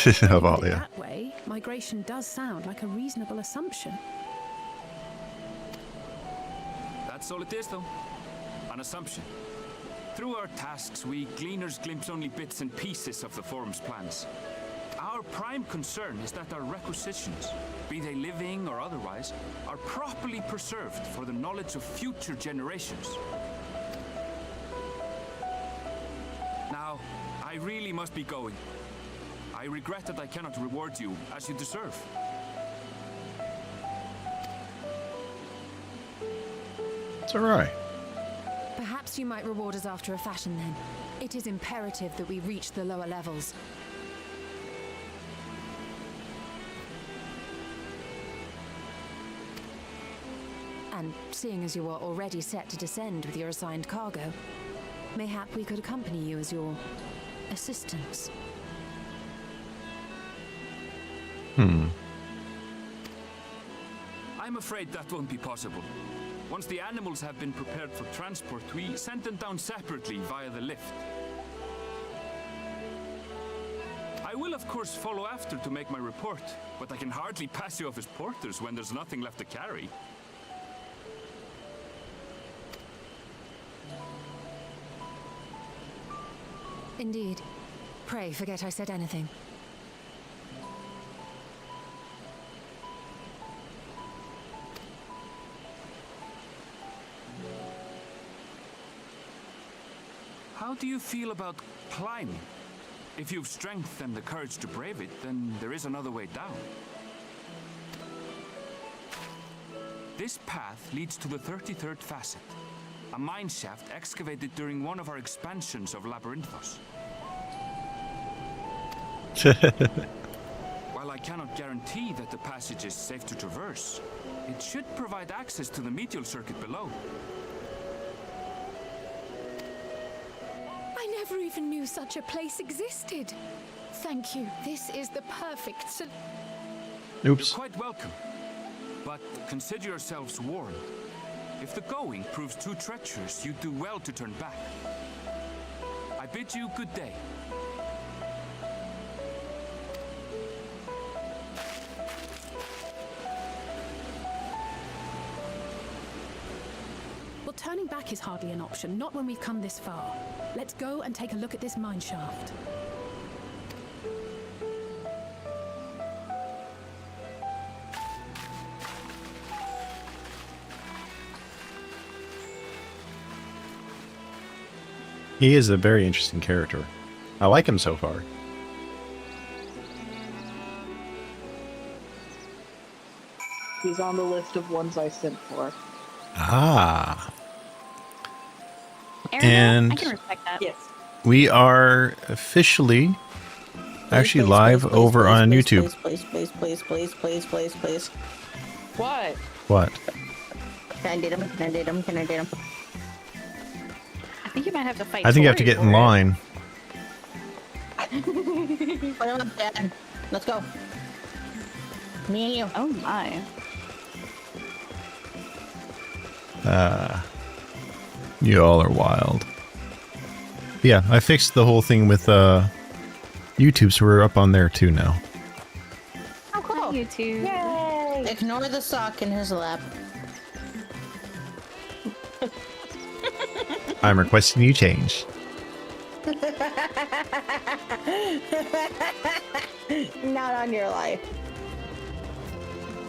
Of all, yeah. That way, migration does sound like a reasonable assumption. That's all it is, though. An assumption. Through our tasks, we gleaners glimpse only bits and pieces of the forum's plans. Our prime concern is that our requisitions, be they living or otherwise, are properly preserved for the knowledge of future generations. Now, I really must be going. I regret that I cannot reward you as you deserve. It's alright. Perhaps you might reward us after a fashion then. It is imperative that we reach the lower levels. And seeing as you are already set to descend with your assigned cargo, mayhap we could accompany you as your assistants. I'm afraid that won't be possible. Once the animals have been prepared for transport, we send them down separately via the lift. I will, of course, follow after to make my report, but I can hardly pass you off as porters when there's nothing left to carry. Indeed. Pray forget I said anything. How do you feel about climbing? If you've strength and the courage to brave it, then there is another way down. This path leads to the 33rd facet, a mine shaft excavated during one of our expansions of Labyrinthos. While I cannot guarantee that the passage is safe to traverse, it should provide access to the medial circuit below. I never even knew such a place existed. Thank you. This is the perfect Oops. You're quite welcome. But consider yourselves warned. If the going proves too treacherous, you do well to turn back. I bid you good day. Well, turning back is hardly an option, not when we've come this far. Let's go and take a look at this mine shaft. He is a very interesting character. I like him so far. He's on the list of ones I sent for. Ah. Aaron, And I can respect that. Yes. we are officially actually live over on YouTube. Please. What? What? Can I date him? I think you might have to fight. I think you have to Tori get in for it. line. Put him up, Dad. Let's go. Me and you. Oh my. You all are wild. Yeah, I fixed the whole thing with YouTube, so we're up on there too now. Oh, cool. You too. Yay! Ignore the sock in his lap. I'm requesting you change. Not on your life.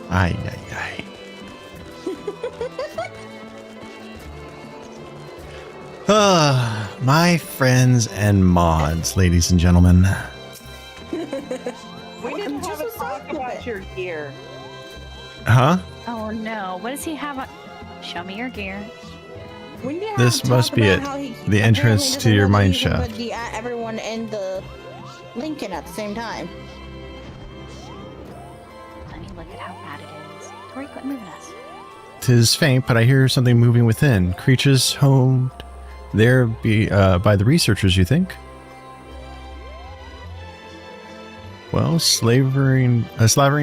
Ay, ay, ay. My friends and mods, ladies and gentlemen. We didn't have a talk about your gear. Huh? Oh no. What does he have on? Show me your gear. We need to This talk must be about it. how he The entrance apparently to your doesn't know that mine you can shaft. put everyone in the Lincoln at the same time. Let me look at how bad it is. Tori, quit moving us. 'Tis faint, but I hear something moving within. Creatures homed there by the researchers, you think? Well, a slavering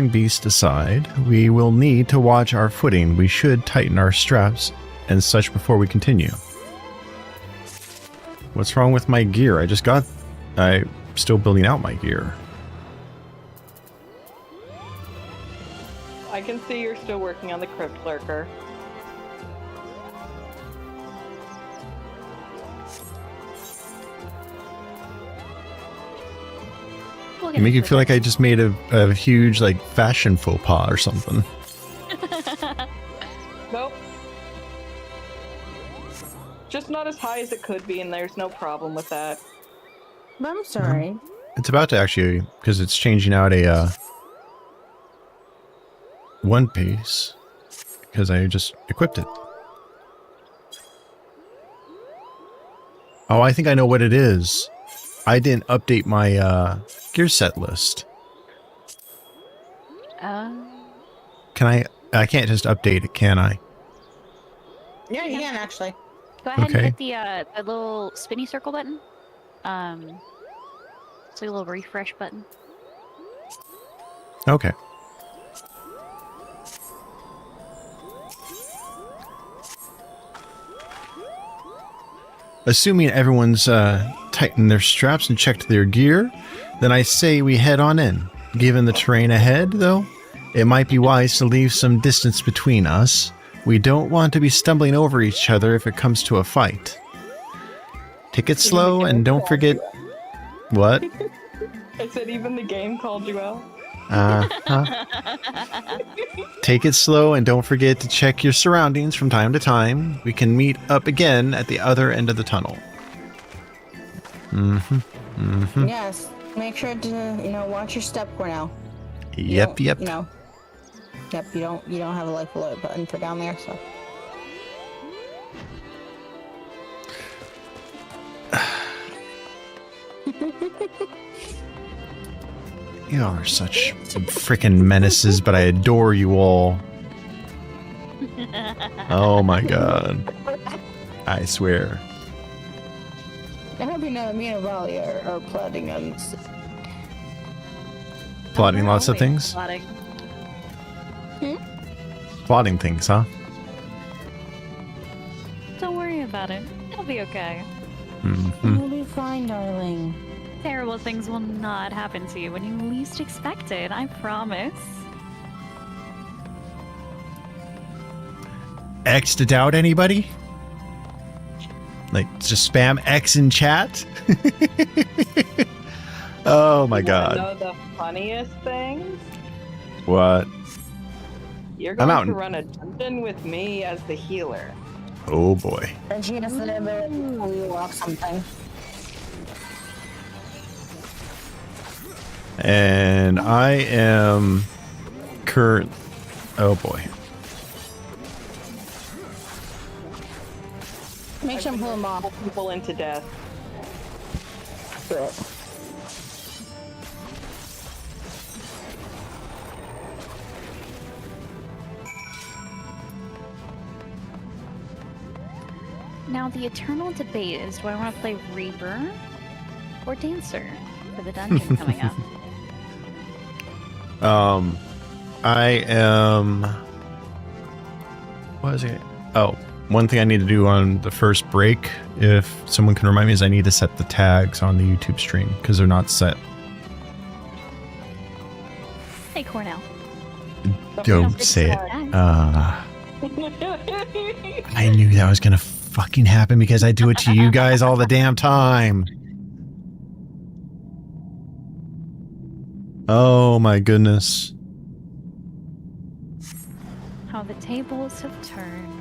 beast aside, we will need to watch our footing. We should tighten our straps and such before we continue. What's wrong with my gear? I'm still building out my gear. I can see you're still working on the crypt lurker. We'll You get make me into feel it. like I just made a huge like fashion faux pas or something. Nope. Just not as high as it could be, and there's no problem with that. I'm sorry. It's about to actually, because it's changing out a one piece, because I just equipped it. Oh, I think I know what it is. I didn't update my gear set list. Can I? I can't just update it, can I? Yeah, you can actually. Go ahead Okay. and hit the little spinny circle button. It's like a little refresh button. Okay. Assuming everyone's tightened their straps and checked their gear, then I say we head on in. Given the terrain ahead, though, it might be wise to leave some distance between us. We don't want to be stumbling over each other if it comes to a fight. Take it slow and don't forget... What? I said even the game called you out. Take it slow and don't forget to check your surroundings from time to time. We can meet up again at the other end of the tunnel. Yes. Make sure to, watch your step, Cornell. Yep. Yep, you don't have a life alert button for down there, so. You are such freaking menaces, but I adore you all. Oh my god. I swear. I hope you know me and Raleigh are plotting on this. Plotting lots of things? Plotting. Plotting things, huh? Don't worry about it. It'll be okay. You'll be fine, darling. Terrible things will not happen to you when you least expect it, I promise. X to doubt anybody? Like, just spam X in chat? Oh my You wanna god. know the funniest things? What? You're I'm going out. to run a dungeon with me as the healer. Oh boy. And she just never walk something. And I am current. Oh boy. Make sure I'm pulling them off. Pull people into death. Do it. Now the eternal debate is, do I want to play Reaper or Dancer for the dungeon coming up? I am... What is it? Oh, one thing I need to do on the first break, if someone can remind me, is I need to set the tags on the YouTube stream, because they're not set. Hey, Cornell. Don't say it. I knew that was gonna fucking happen because I do it to you guys all the damn time. Oh my goodness. How the tables have turned.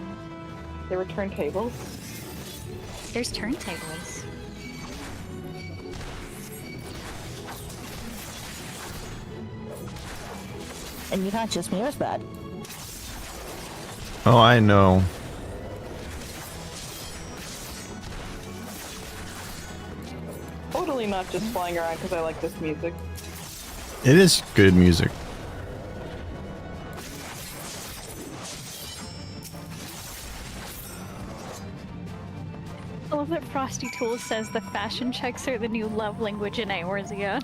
There were turntables. There's turntables. And you can't just me, it was bad. Oh, I know. Totally not just flying around because I like this music. It is good music. I love that Frosty Tools says the fashion checks are the new love language in Eorzea.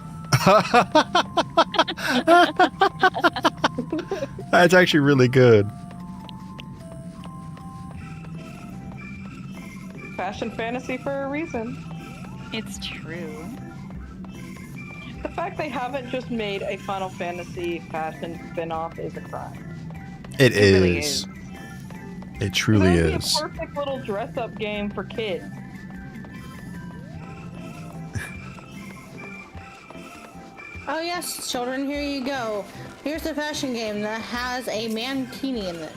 That's actually really good. Fashion fantasy for a reason. It's true. The fact they haven't just made a Final Fantasy fashion spin-off is a crime. It really is. is. It truly That would is. be a perfect little dress-up game for kids. Oh yes, children, here you go. Here's a fashion game that has a mankini in it.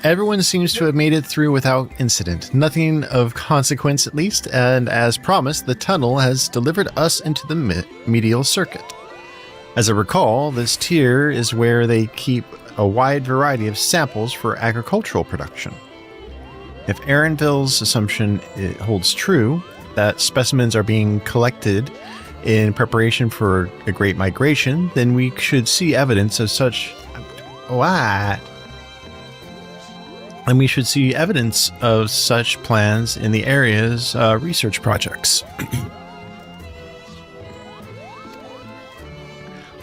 Everyone seems to have made it through without incident. Nothing of consequence, at least, and as promised, the tunnel has delivered us into the medial circuit. As I recall, this tier is where they keep a wide variety of samples for agricultural production. If Aaronville's assumption holds true, that specimens are being collected in preparation for a great migration, then we should see evidence of such... What? And we should see evidence of such plans in the area's research projects.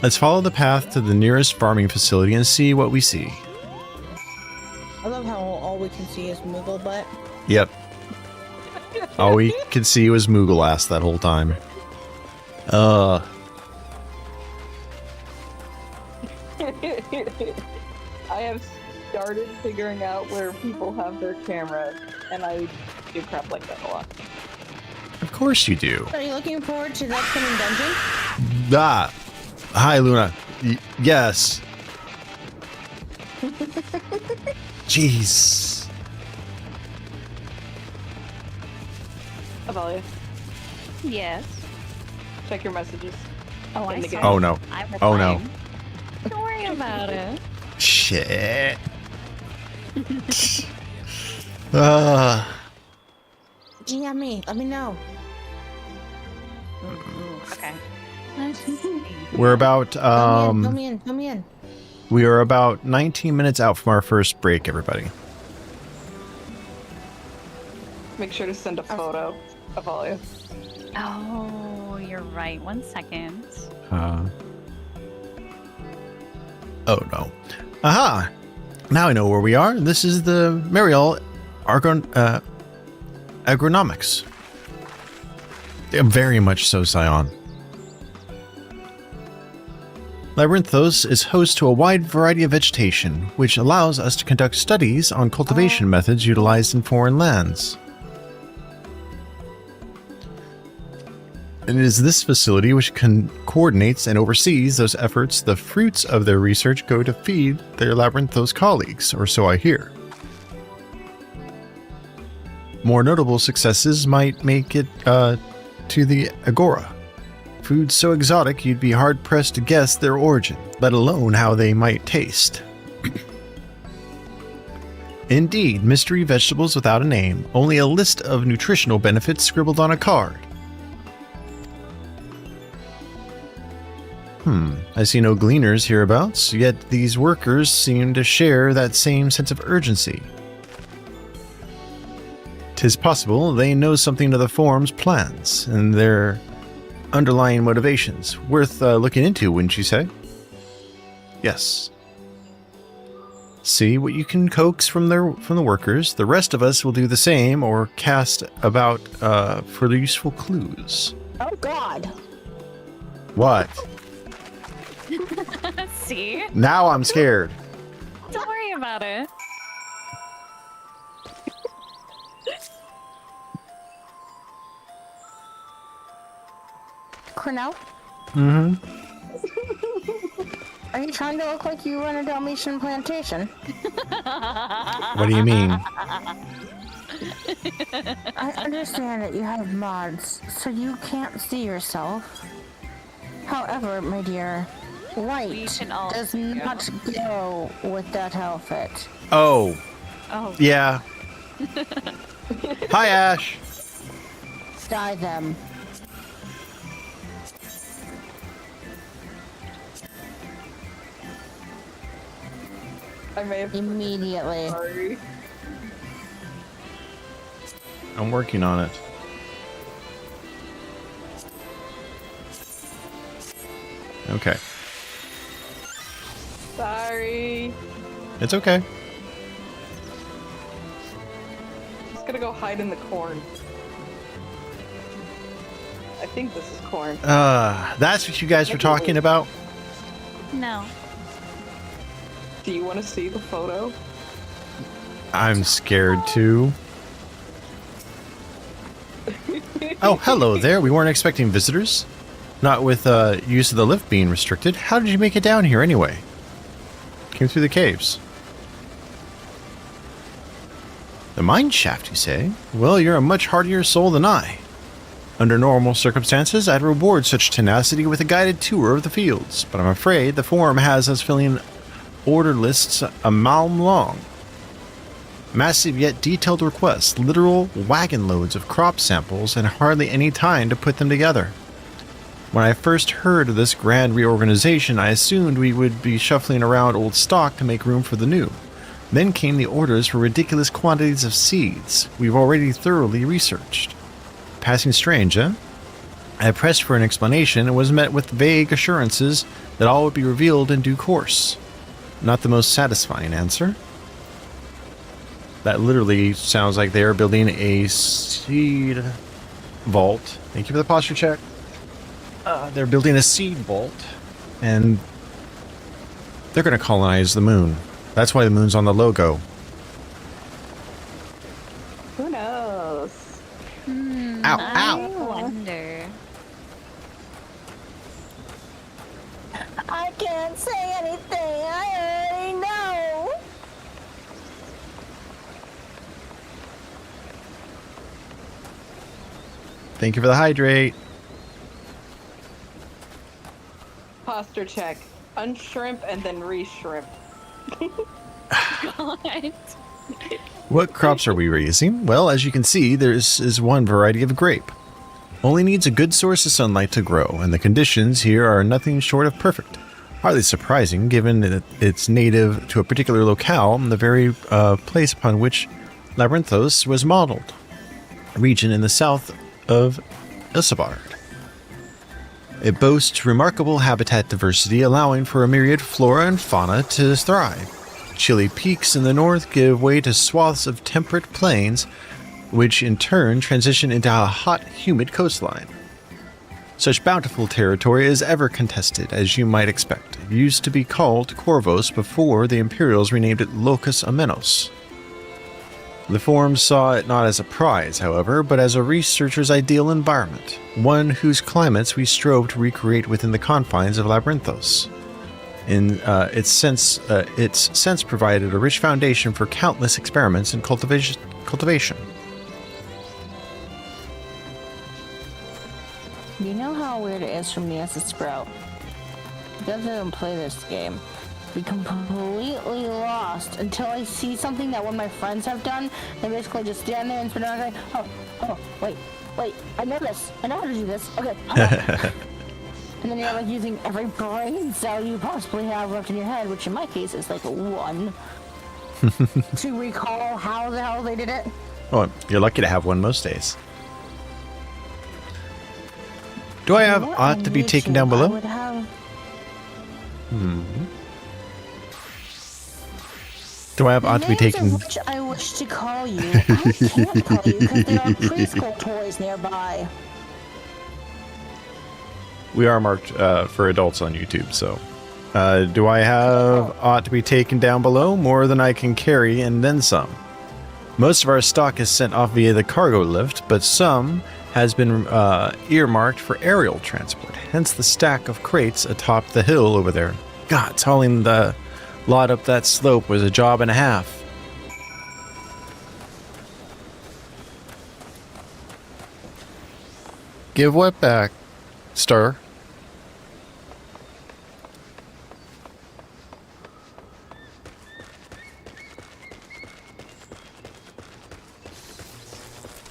Let's follow the path to the nearest farming facility and see what we see. I love how all we can see is Moogle butt. Yep. All we could see was Moogle ass that whole time. I have started figuring out where people have their cameras, and I do crap like that a lot. Of course you do. Are you looking forward to the upcoming dungeon? Ah. Hi, Luna. Yes. Jeez. Avalia, Yes. check your messages. Oh, I In the saw game. Oh no. I'm Oh no. replying. Don't worry about it. Shit. Yeah, me. Let me know. Okay. Let's see. We're about Fill me in. we are about 19 minutes out from our first break, everybody. Make sure to send a photo, Avalia. Oh, you're right. 1 second. Oh no. Aha! Now I know where we are. This is the Mariel Agronomics. Very much so, Scion. Labyrinthos is host to a wide variety of vegetation, which allows us to conduct studies on cultivation methods utilized in foreign lands. And it is this facility which coordinates and oversees those efforts. The fruits of their research go to feed their Labyrinthos colleagues, or so I hear. More notable successes might make it to the Agora. Foods so exotic you'd be hard-pressed to guess their origin, let alone how they might taste. Indeed, mystery vegetables without a name, only a list of nutritional benefits scribbled on a card. I see no gleaners hereabouts, yet these workers seem to share that same sense of urgency. 'Tis possible they know something of the Forum's plans and their underlying motivations. Worth looking into, wouldn't you say? Yes. See what you can coax from the workers. The rest of us will do the same or cast about for the useful clues. Oh God. What? See? Now I'm scared. Don't worry about it. Cornell, Mm-hmm. are you trying to look like you run a Dalmatian plantation? What do you mean? I understand that you have mods, so you can't see yourself. However, my dear, We white can all does see you. not go with that outfit. Oh, Oh, yeah. Hi, Ash. Dye them. I may have Immediately. sorry. I'm working on it. Okay. Sorry. It's okay. Just gonna go hide in the corn. I think this is corn. That's what you guys were talking about? No. Do you want to see the photo? I'm scared too. Oh, hello there. We weren't expecting visitors. Not with use of the lift being restricted. How did you make it down here anyway? Came through the caves. The mine shaft, you say? Well, you're a much hardier soul than I. Under normal circumstances, I'd reward such tenacity with a guided tour of the fields, but I'm afraid the form has us filling order lists a mile long. Massive yet detailed requests, literal wagon loads of crop samples, and hardly any time to put them together. When I first heard of this grand reorganization, I assumed we would be shuffling around old stock to make room for the new. Then came the orders for ridiculous quantities of seeds we've already thoroughly researched. Passing strange, eh? I pressed for an explanation and was met with vague assurances that all would be revealed in due course. Not the most satisfying answer. That literally sounds like they are building a seed vault. Thank you for the posture check. They're building a seed vault, and they're going to colonize the moon. That's why the moon's on the logo. Who knows? Ow, I ow! wonder. I can't say anything. I already know. Thank you for the hydrate. Posture check. Unshrimp and then re-shrimp. God. What crops are we raising? Well, as you can see, there is one variety of grape. Only needs a good source of sunlight to grow, and the conditions here are nothing short of perfect. Hardly surprising, given that it's native to a particular locale, the very place upon which Labyrinthos was modeled, a region in the south of Isambard. It boasts remarkable habitat diversity, allowing for a myriad flora and fauna to thrive. Chilly peaks in the north give way to swaths of temperate plains, which in turn transition into a hot, humid coastline. Such bountiful territory is ever contested, as you might expect. It used to be called Corvos before the Imperials renamed it Locus Amenos. The Forum saw it not as a prize, however, but as a researcher's ideal environment, one whose climates we strove to recreate within the confines of Labyrinthos. In its sense provided a rich foundation for countless experiments and cultivation. You know how weird it is for me as a sprout? Because I don't play this game. Be completely lost until I see something that one of my friends have done. They basically just stand there and spin around going, oh, wait, I know this. I know how to do this. Okay. And then you're like using every brain cell you possibly have left in your head, which in my case is like one, to recall how the hell they did it. Well, you're lucky to have one most days. Do I have ought to be taken down below? I would have... Do I have ought to be taken? Which I wish to call you. I can't call you because there are preschool toys nearby. We are marked for adults on YouTube, so. Do I have ought to be taken down below? More than I can carry and then some. Most of our stock is sent off via the cargo lift, but some has been earmarked for aerial transport, hence the stack of crates atop the hill over there. God, hauling the lot up that slope was a job and a half. Give what back, Stir?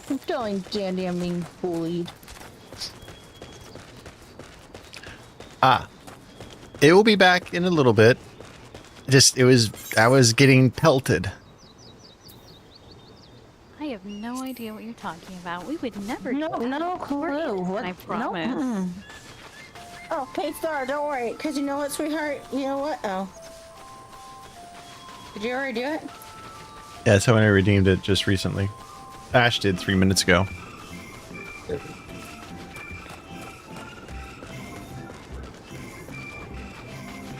I'm feeling dandy, I'm being bullied. It will be back in a little bit. I was getting pelted. I have no idea what you're talking about. We would never do that. No clue. What? I promise. Nope. Oh, K-Star, don't worry. Because you know what, sweetheart? You know what? Oh. Did you already do it? Yeah, that's how I redeemed it just recently. Ash did 3 minutes ago.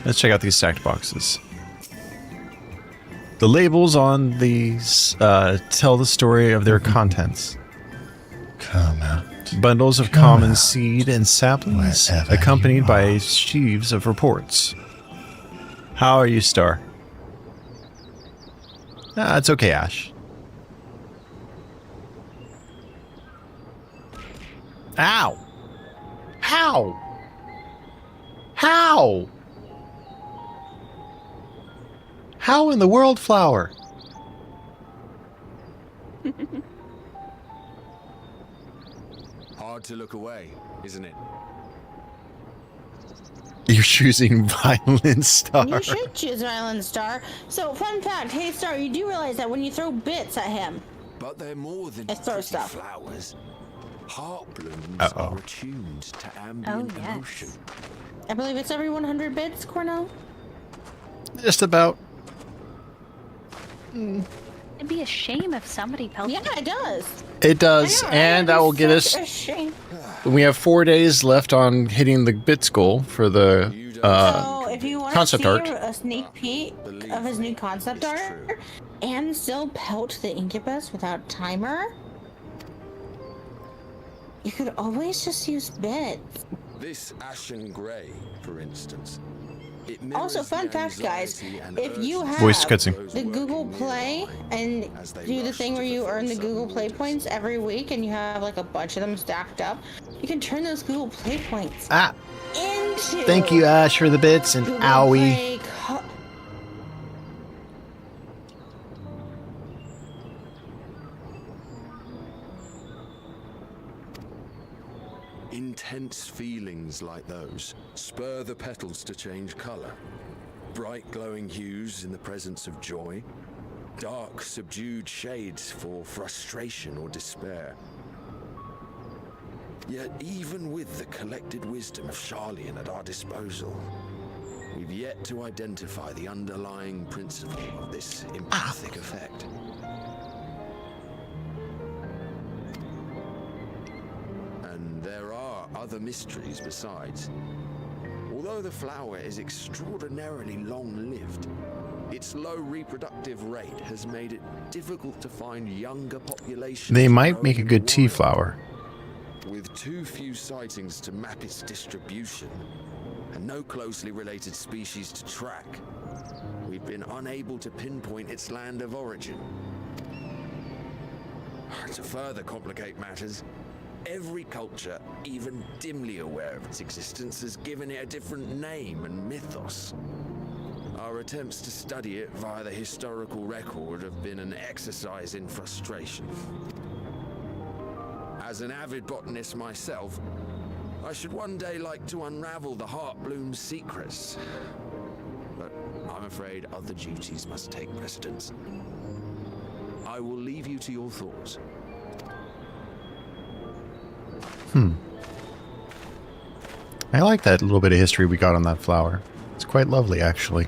Let's check out these stacked boxes. The labels on these tell the story of their contents. Come out. Bundles of Come common out. seed and saplings, Wherever accompanied you by are. sheaves of reports. How are you, Star? It's okay, Ash. Ow! How? How? How in the world, Flower? Hard to look away, isn't it? You're choosing Violent Star. You should choose Island Star. So, fun fact, hey Star, you do realize that when you throw bits at him, But they're more than It's throw pretty stuff. flowers. Heart blooms Uh-oh. are attuned to ambient Oh, yes. emotion. I believe it's every 100 bits, Cornell. Just about. It'd be a shame if somebody pelted. Yeah, it does. It does, I know, right? and that It'd will be get us. such a shame. We have 4 days left on hitting the bits goal for the So, if you want to concept see art. a sneak peek of his new concept It's art true. and still pelt the incubus without timer, you could always just use bits. This ashen grey, for instance. It Also, mirrors fun the fact, guys, anxiety and if you urgency have Voice of cutscene. those the Google working Play nearby and as they do the rush thing to where you fulfill earn the Google certain Play orders. points every week and you have like a bunch of them stacked up, you can turn those Google Play points into Thank you, Ash, for the bits, and Google owie. Play Intense feelings like those spur the petals to change color. Bright glowing hues in the presence of joy. Dark subdued shades for frustration or despair. Yet even with the collected wisdom of Charlian at our disposal, we've yet to identify the underlying principle of this empathic effect. And there are other mysteries besides. Although the flower is extraordinarily long-lived, its low reproductive rate has made it difficult to find younger populations. They might make a growing good tea wild. flower. With too few sightings to map its distribution, and no closely related species to track, we've been unable to pinpoint its land of origin. To further complicate matters, every culture, even dimly aware of its existence, has given it a different name and mythos. Our attempts to study it via the historical record have been an exercise in frustration. As an avid botanist myself, I should one day like to unravel the Heartbloom's secrets. But I'm afraid other duties must take precedence. I will leave you to your thoughts. I like that little bit of history we got on that flower. It's quite lovely, actually.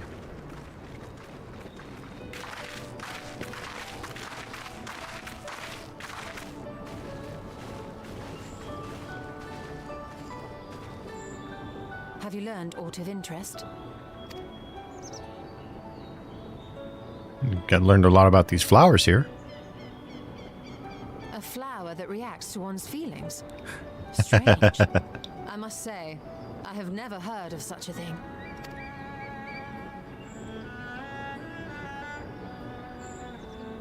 Have you learned aught of interest? Learned a lot about these flowers here. A flower that reacts to one's feelings? Strange. I must say, I have never heard of such a thing.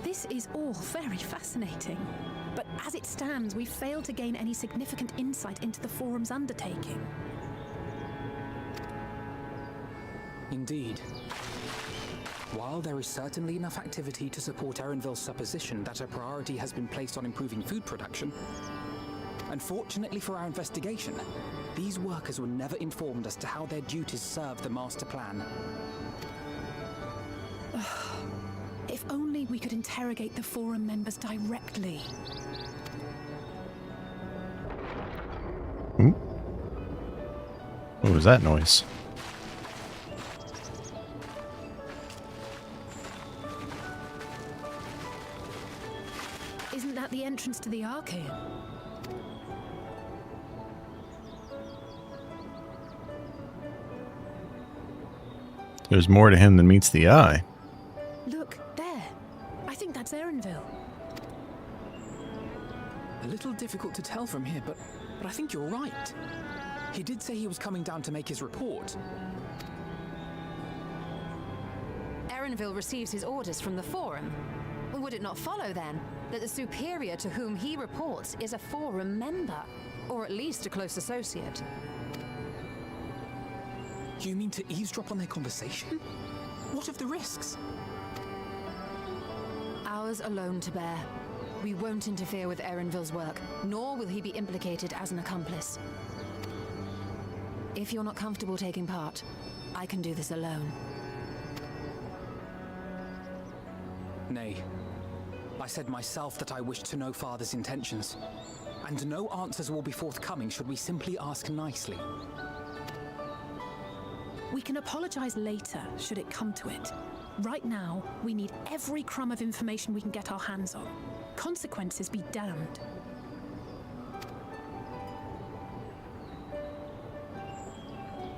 This is all very fascinating. But as it stands, we've failed to gain any significant insight into the Forum's undertaking. Indeed. While there is certainly enough activity to support Erenville's supposition that a priority has been placed on improving food production, unfortunately for our investigation, these workers were never informed as to how their duties serve the master plan. If only we could interrogate the Forum members directly. What was that noise? Isn't that the entrance to the Archaean? There's more to him than meets the eye. Look, there. I think that's Erenville. A little difficult to tell from here, but I think you're right. He did say he was coming down to make his report. Erenville receives his orders from the Forum. Would it not follow, then, that the superior to whom he reports is a Forum member? Or at least a close associate? You mean to eavesdrop on their conversation? What of the risks? Ours alone to bear. We won't interfere with Erenville's work, nor will he be implicated as an accomplice. If you're not comfortable taking part, I can do this alone. Nay. I said myself that I wished to know Father's intentions. And no answers will be forthcoming should we simply ask nicely. We can apologize later, should it come to it. Right now, we need every crumb of information we can get our hands on. Consequences be damned.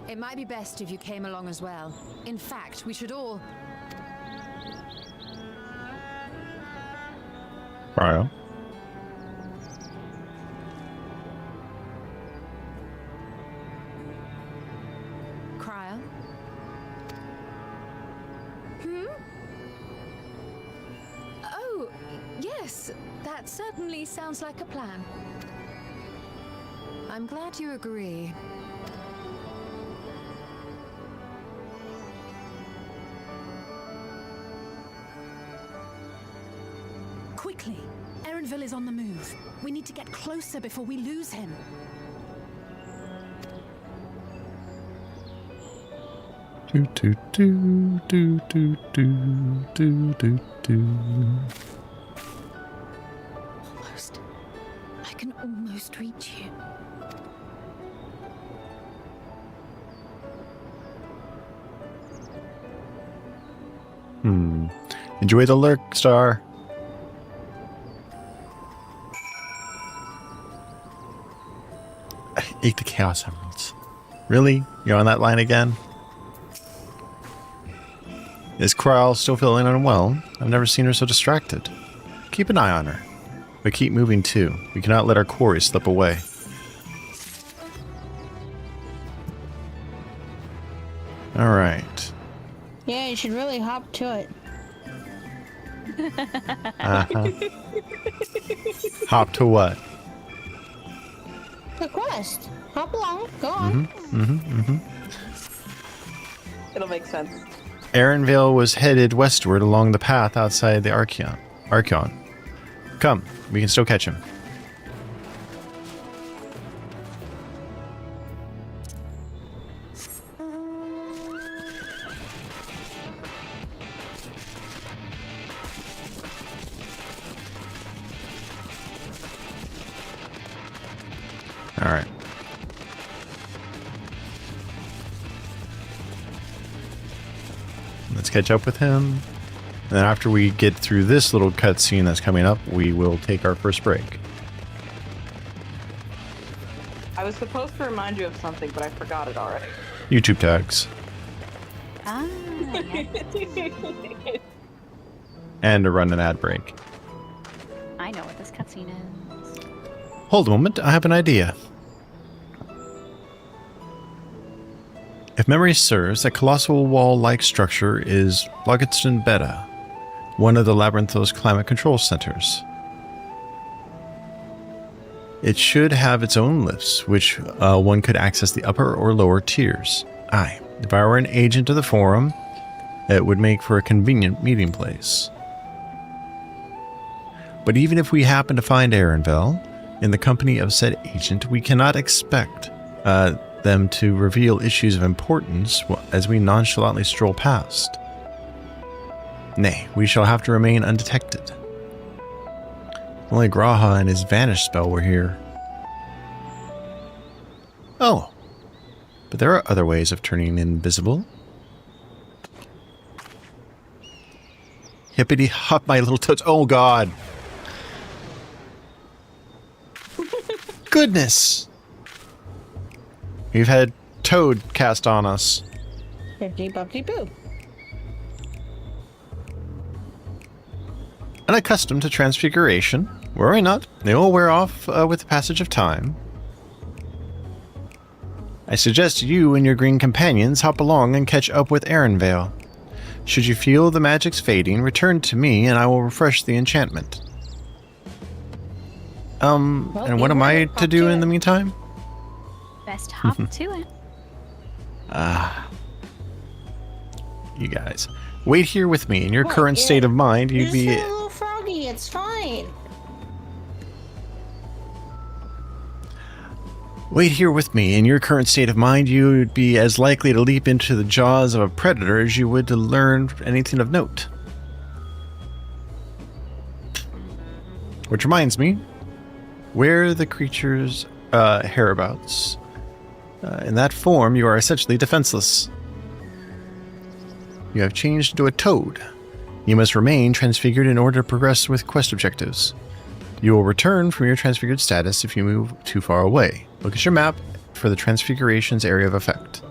It might be best if you came along as well. In fact, we should all... Cryo. Cryo? Oh, yes. That certainly sounds like a plan. I'm glad you agree. Quickly! Erenville is on the move. We need to get closer before we lose him. Do do do do do do do do do. Almost. I can almost reach you. Enjoy the lurk, Star. I ate the Chaos Emeralds. Really? You're on that line again? Is Kryle still feeling unwell? I've never seen her so distracted. Keep an eye on her. But keep moving too. We cannot let our quarry slip away. Alright. Yeah, you should really hop to it. Hop to what? The quest. Hop along. Go on. It'll make sense. Erenville was headed westward along the path outside the Archeon. Come, we can still catch him. Alright. Let's catch up with him. And then after we get through this little cutscene that's coming up, we will take our first break. I was supposed to remind you of something, but I forgot it already. YouTube tags. Ah, yes. And to run an ad break. I know what this cutscene is. Hold a moment, I have an idea. If memory serves, that colossal wall-like structure is Logatston Beta, one of the Labyrinthos climate control centers. It should have its own lifts, which one could access the upper or lower tiers. Aye, if I were an agent of the Forum, it would make for a convenient meeting place. But even if we happen to find Erenville in the company of said agent, we cannot expect them to reveal issues of importance as we nonchalantly stroll past. Nay, we shall have to remain undetected. Only Graha and his vanish spell were here. Oh, but there are other ways of turning invisible. Hippity hop, my little toads. Oh god. Goodness. We've had Toad cast on us. Bippity boppity boo. Unaccustomed to transfiguration, worry not, they will wear off with the passage of time. I suggest you and your green companions hop along and catch up with Erenvale. Should you feel the magic's fading, return to me and I will refresh the enchantment. And what am I to do in the meantime? Best hop to it. You guys. Wait here with me. In your current state of mind, you'd be... You're just a little froggy, it's fine. Wait here with me. In your current state of mind, you would be as likely to leap into the jaws of a predator as you would to learn anything of note. Which reminds me, where the creature's hereabouts. In that form, you are essentially defenseless. You have changed into a toad. You must remain transfigured in order to progress with quest objectives. You will return from your transfigured status if you move too far away. Look at your map for the transfiguration's area of effect.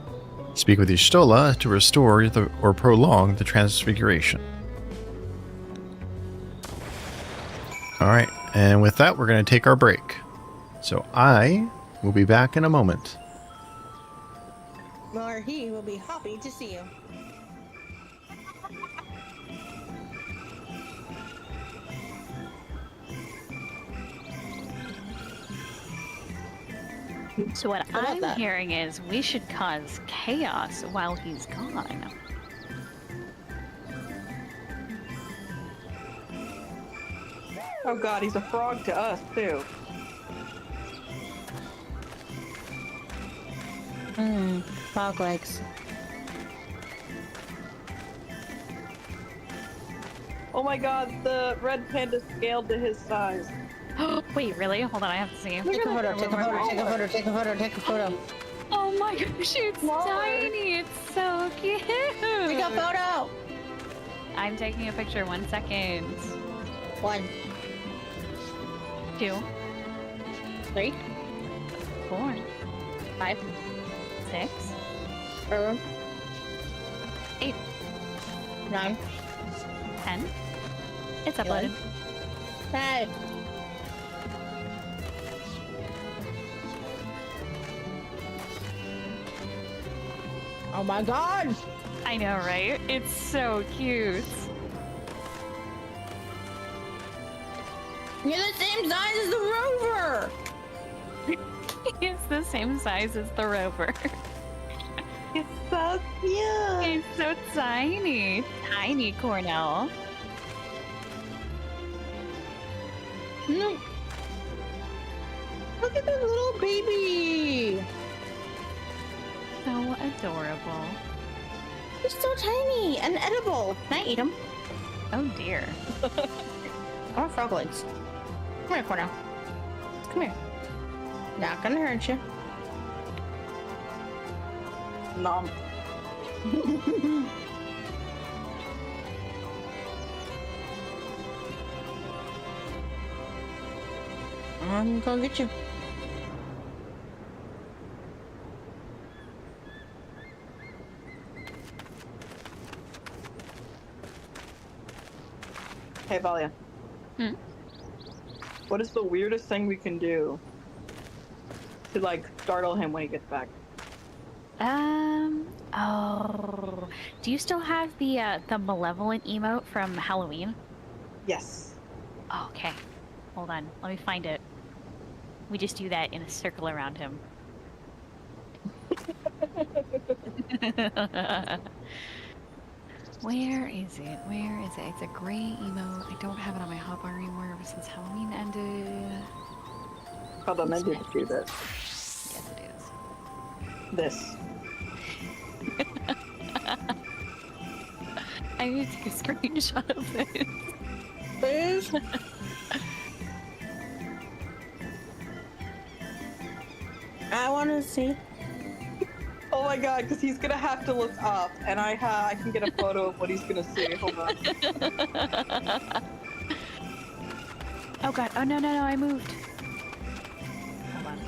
Speak with your Stola to restore or prolong the transfiguration. Alright, and with that, we're going to take our break. So I will be back in a moment. Or he will be happy to see you. So what How about I'm that? hearing is we should cause chaos while he's gone. Oh god, he's a frog to us, too. Frog legs. Oh my god, the red panda scaled to his size. Wait, really? Hold on, I have to see. Take a photo, take a photo, take a photo, take a photo, take a photo. Oh my gosh, it's tiny. It's so cute. Take a photo! I'm taking a picture. 1 second. 1, 2, 3, 4, 5, 6, 7, 8, 9, 10. It's uploaded. 5. Oh my god! I know, right? It's so cute. You're the same size as the rover! He's the same size as the rover. It's so cute! He's so tiny. Tiny Cornell. No. Look at this little baby! So adorable. He's so tiny and edible. Can I eat him? Oh dear. I want frog legs. Come here, Cornell. Come here. Not gonna hurt you. Nom. I'm gonna get you. Hey, Valia. Hmm? What is the weirdest thing we can do to, like, startle him when he gets back? Oh. Do you still have the malevolent emote from Halloween? Yes. Oh, okay. Hold on. Let me find it. We just do that in a circle around him. Where is it? Where is it? It's a gray emote. I don't have it on my hotbar anymore ever since Halloween ended. Hold on, I did do this. Yes, it is. This. I need to take a screenshot of this. Please? I want to see. Oh my god, because he's gonna have to look up, and I can get a photo of what he's gonna see. Hold on. Oh god. Oh no, I moved. Hold on.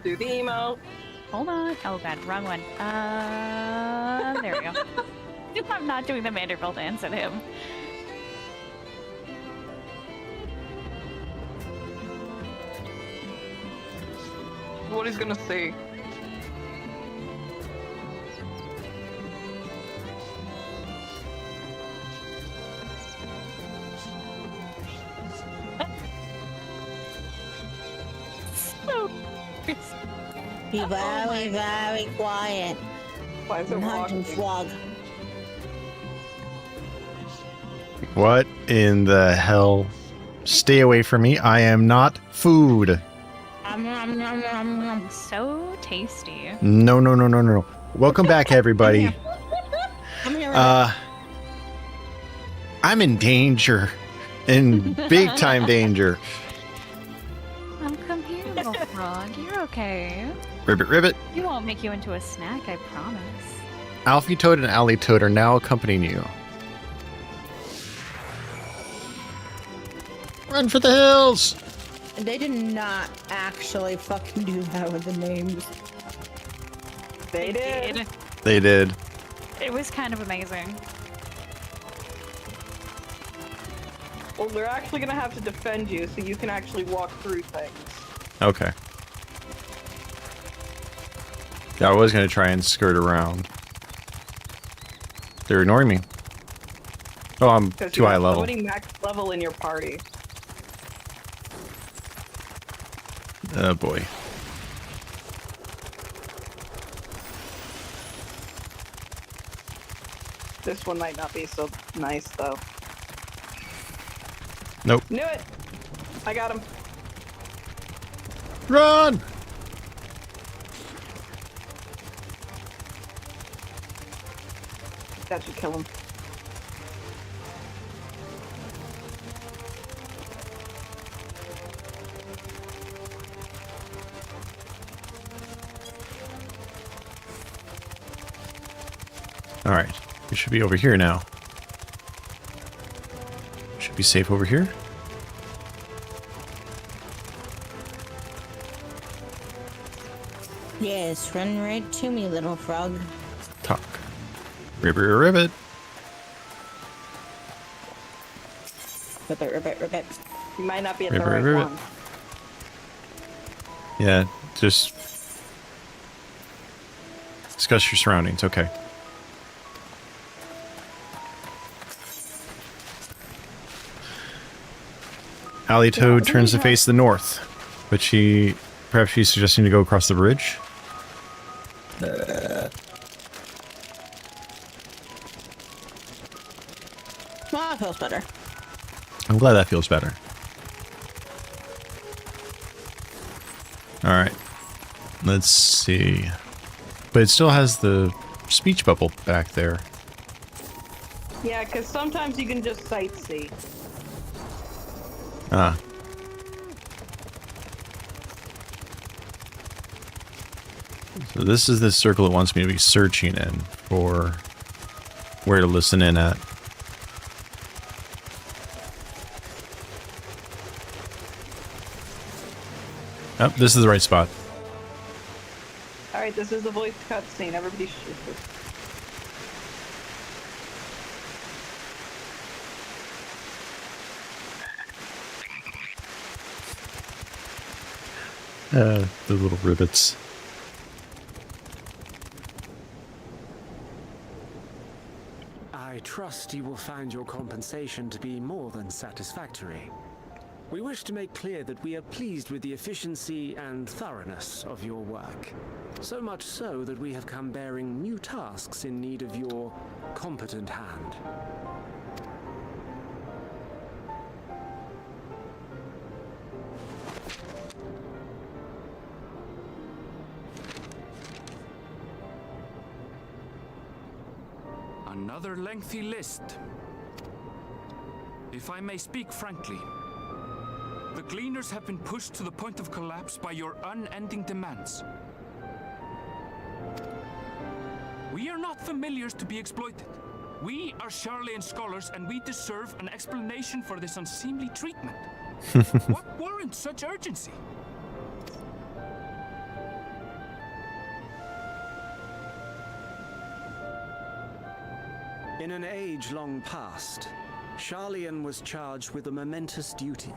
Do the emote. Hold on. Oh god, wrong one. There we go. I'm not doing the Vanderbilt dance at him. What he's gonna say. Be very, very quiet. Why is it I'm hunting walking? frog. What in the hell? Stay away from me. I am not food. So tasty. No, no, no, no, no. Welcome back, everybody. I'm here. I'm in danger. In big time danger. Oh, come here, little frog. You're okay. Ribbit, ribbit. We won't make you into a snack, I promise. Alfie Toad and Allie Toad are now accompanying you. Run for the hills! They did not actually fucking do that with the names. They did. They did. It was kind of amazing. Well, they're actually gonna have to defend you, so you can actually walk through things. Okay. Yeah, I was going to try and skirt around. They're ignoring me. Oh, I'm too high level. Somebody max level in your party. Oh boy. This one might not be so nice, though. Nope. Knew it! I got him. Run! That should kill him. Alright. We should be over here now. Should be safe over here. Yes, run right to me, little frog. Talk. Ribbit, ribbit. Ribbit, ribbit, ribbit. You might not be at Ribbit, the right ribbit. one. Yeah, just discuss your surroundings. Okay. Allie Toad turns to face the north, but perhaps she's suggesting to go across the bridge. Well, that feels better. I'm glad that feels better. Alright. Let's see. But it still has the speech bubble back there. Yeah, because sometimes you can just sightsee. Ah. So this is the circle it wants me to be searching in for where to listen in at. Oh, this is the right spot. Alright, this is the voice cutscene. Everybody shoot this. The little ribbits. I trust you will find your compensation to be more than satisfactory. We wish to make clear that we are pleased with the efficiency and thoroughness of your work. So much so that we have come bearing new tasks in need of your competent hand. Another lengthy list. If I may speak frankly, the Gleaners have been pushed to the point of collapse by your unending demands. We are not familiars to be exploited. We are Charlean scholars, and we deserve an explanation for this unseemly treatment. What warrants such urgency? In an age long past, Charlian was charged with a momentous duty.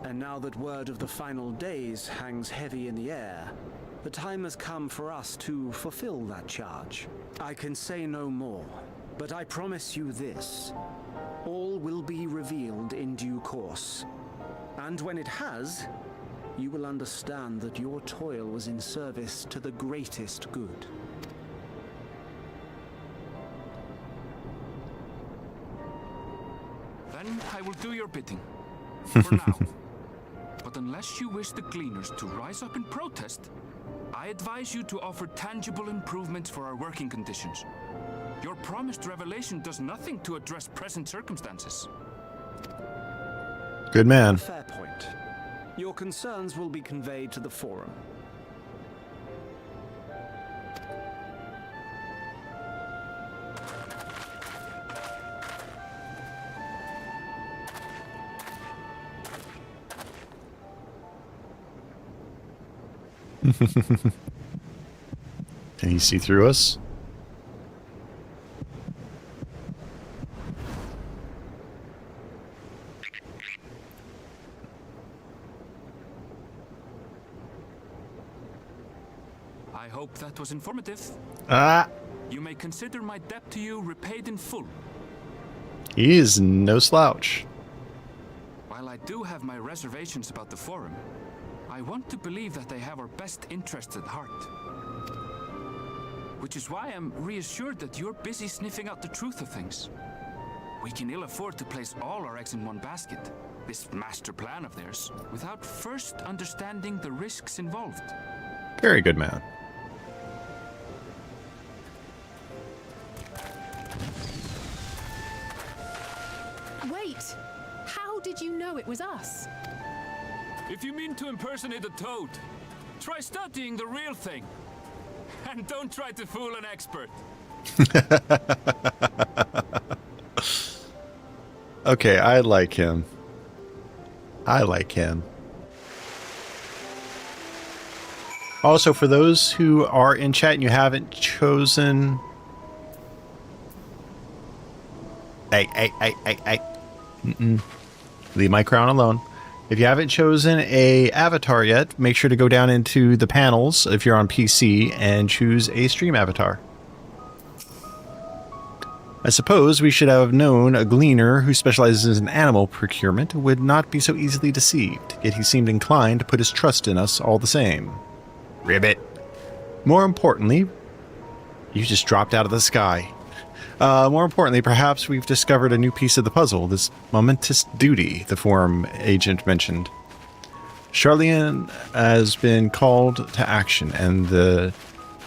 And now that word of the final days hangs heavy in the air, the time has come for us to fulfill that charge. I can say no more, but I promise you this. All will be revealed in due course. And when it has, you will understand that your toil was in service to the greatest good. Then I will do your bidding. For now. But unless you wish the Gleaners to rise up in protest, I advise you to offer tangible improvements for our working conditions. Your promised revelation does nothing to address present circumstances. Good man. Fair point. Your concerns will be conveyed to the Forum. Can he see through us? I hope that was informative. Ah! You may consider my debt to you repaid in full. He is no slouch. While I do have my reservations about the Forum, I want to believe that they have our best interests at heart. Which is why I'm reassured that you're busy sniffing out the truth of things. We can ill afford to place all our eggs in one basket, this master plan of theirs, without first understanding the risks involved. Very good man. Wait! How did you know it was us? If you mean to impersonate a toad, try studying the real thing. And don't try to fool an expert. Okay, I like him. I like him. Also, for those who are in chat and you haven't chosen... Hey. Leave my crown alone. If you haven't chosen a avatar yet, make sure to go down into the panels if you're on PC and choose a stream avatar. I suppose we should have known a gleaner who specializes in animal procurement would not be so easily deceived, yet he seemed inclined to put his trust in us all the same. Ribbit. More importantly, you just dropped out of the sky. More importantly, perhaps we've discovered a new piece of the puzzle, this momentous duty the Forum agent mentioned. Charlian has been called to action, and the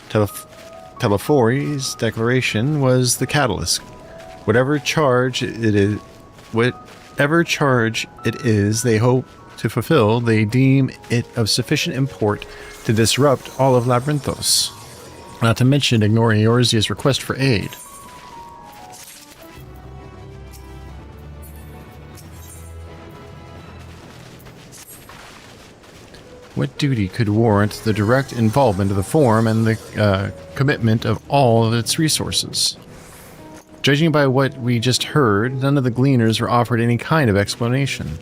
Telefori's declaration was the catalyst. Whatever charge it is they hope to fulfill, they deem it of sufficient import to disrupt all of Labyrinthos. Not to mention ignoring Eorzea's request for aid. What duty could warrant the direct involvement of the Forum and the commitment of all of its resources? Judging by what we just heard, none of the Gleaners were offered any kind of explanation.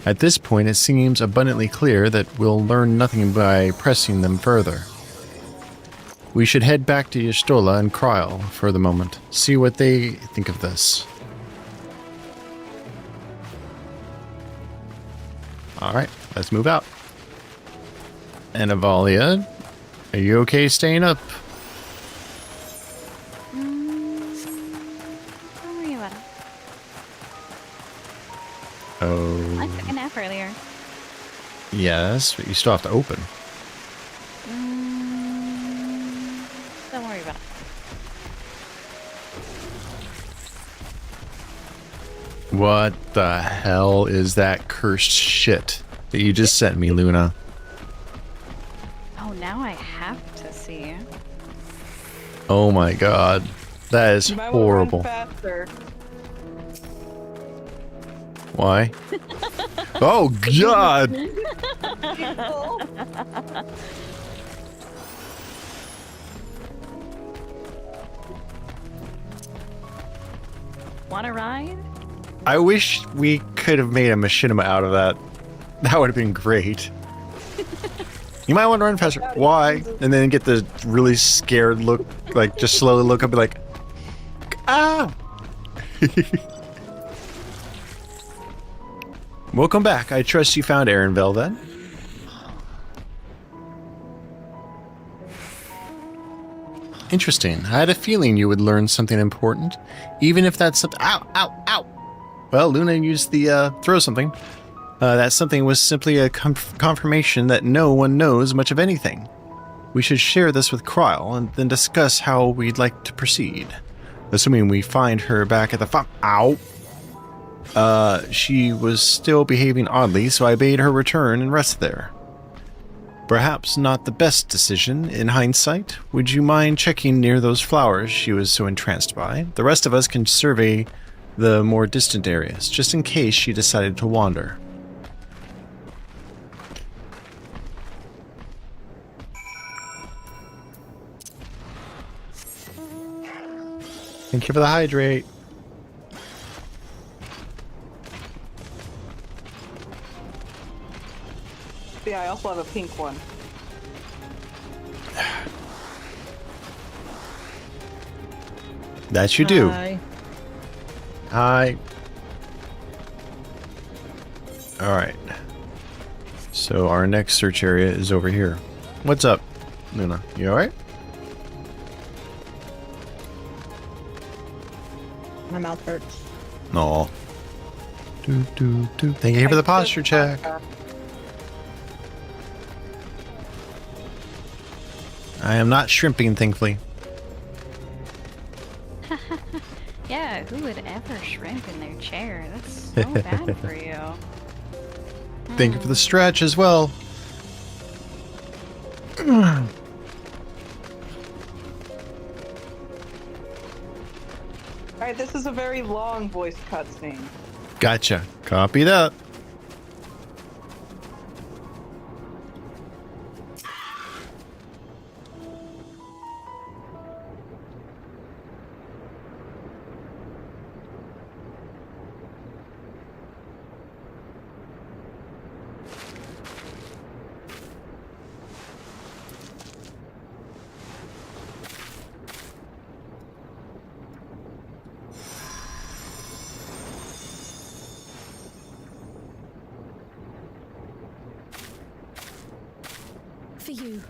At this point, it seems abundantly clear that we'll learn nothing by pressing them further. We should head back to Y'shtola and Kryl for the moment, see what they think of this. Alright, let's move out. And Avalia, are you okay staying up? Don't worry about it. Oh. I took a nap earlier. Yes, but you still have to open. Don't worry about it. What the hell is that cursed shit that you just sent me, Luna? Oh, now I have to see. Oh my god. That is You might wanna run horrible. faster. Why? Oh god! Want to ride? I wish we could have made a machinima out of that. That would have been great. You might want to run faster. Why? And then get the really scared look, like just slowly look up and be like, ah! Welcome back. I trust you found Erenville then. Interesting. I had a feeling you would learn something important, even if that's something. Ow! Ow! Ow! Well, Luna used the throw something. That something was simply a confirmation that no one knows much of anything. We should share this with Kryle and then discuss how we'd like to proceed. Assuming we find her back at the farm. Ow! She was still behaving oddly, so I bade her return and rest there. Perhaps not the best decision in hindsight. Would you mind checking near those flowers she was so entranced by? The rest of us can survey the more distant areas, just in case she decided to wander. Thank you for the hydrate. Yeah, I also have a pink one. That you do. Hi. Hi. Alright. So our next search area is over here. What's up, Luna? You alright? My mouth hurts. No. Thank you for the posture check. I am not shrimping, thankfully. Yeah, who would ever shrimp in their chair? That's so bad for you. Thank you for the stretch as well. Alright, this is a very long voice cutscene. Gotcha. Copy that. For you.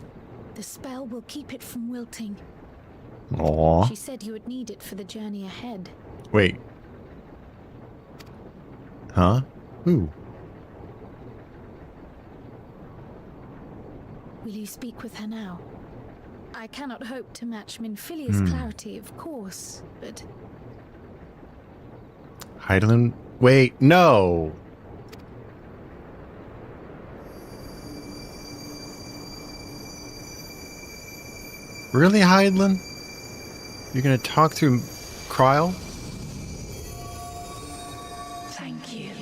The spell will keep it from wilting. Aww. She said you would need it for the journey ahead. Wait. Huh? Who? Will you speak with her now? I cannot hope to match Minfilia's clarity, of course, but... Heidelin? Wait, no! Really, Heidelin? You're gonna talk through Kryle? Thank you.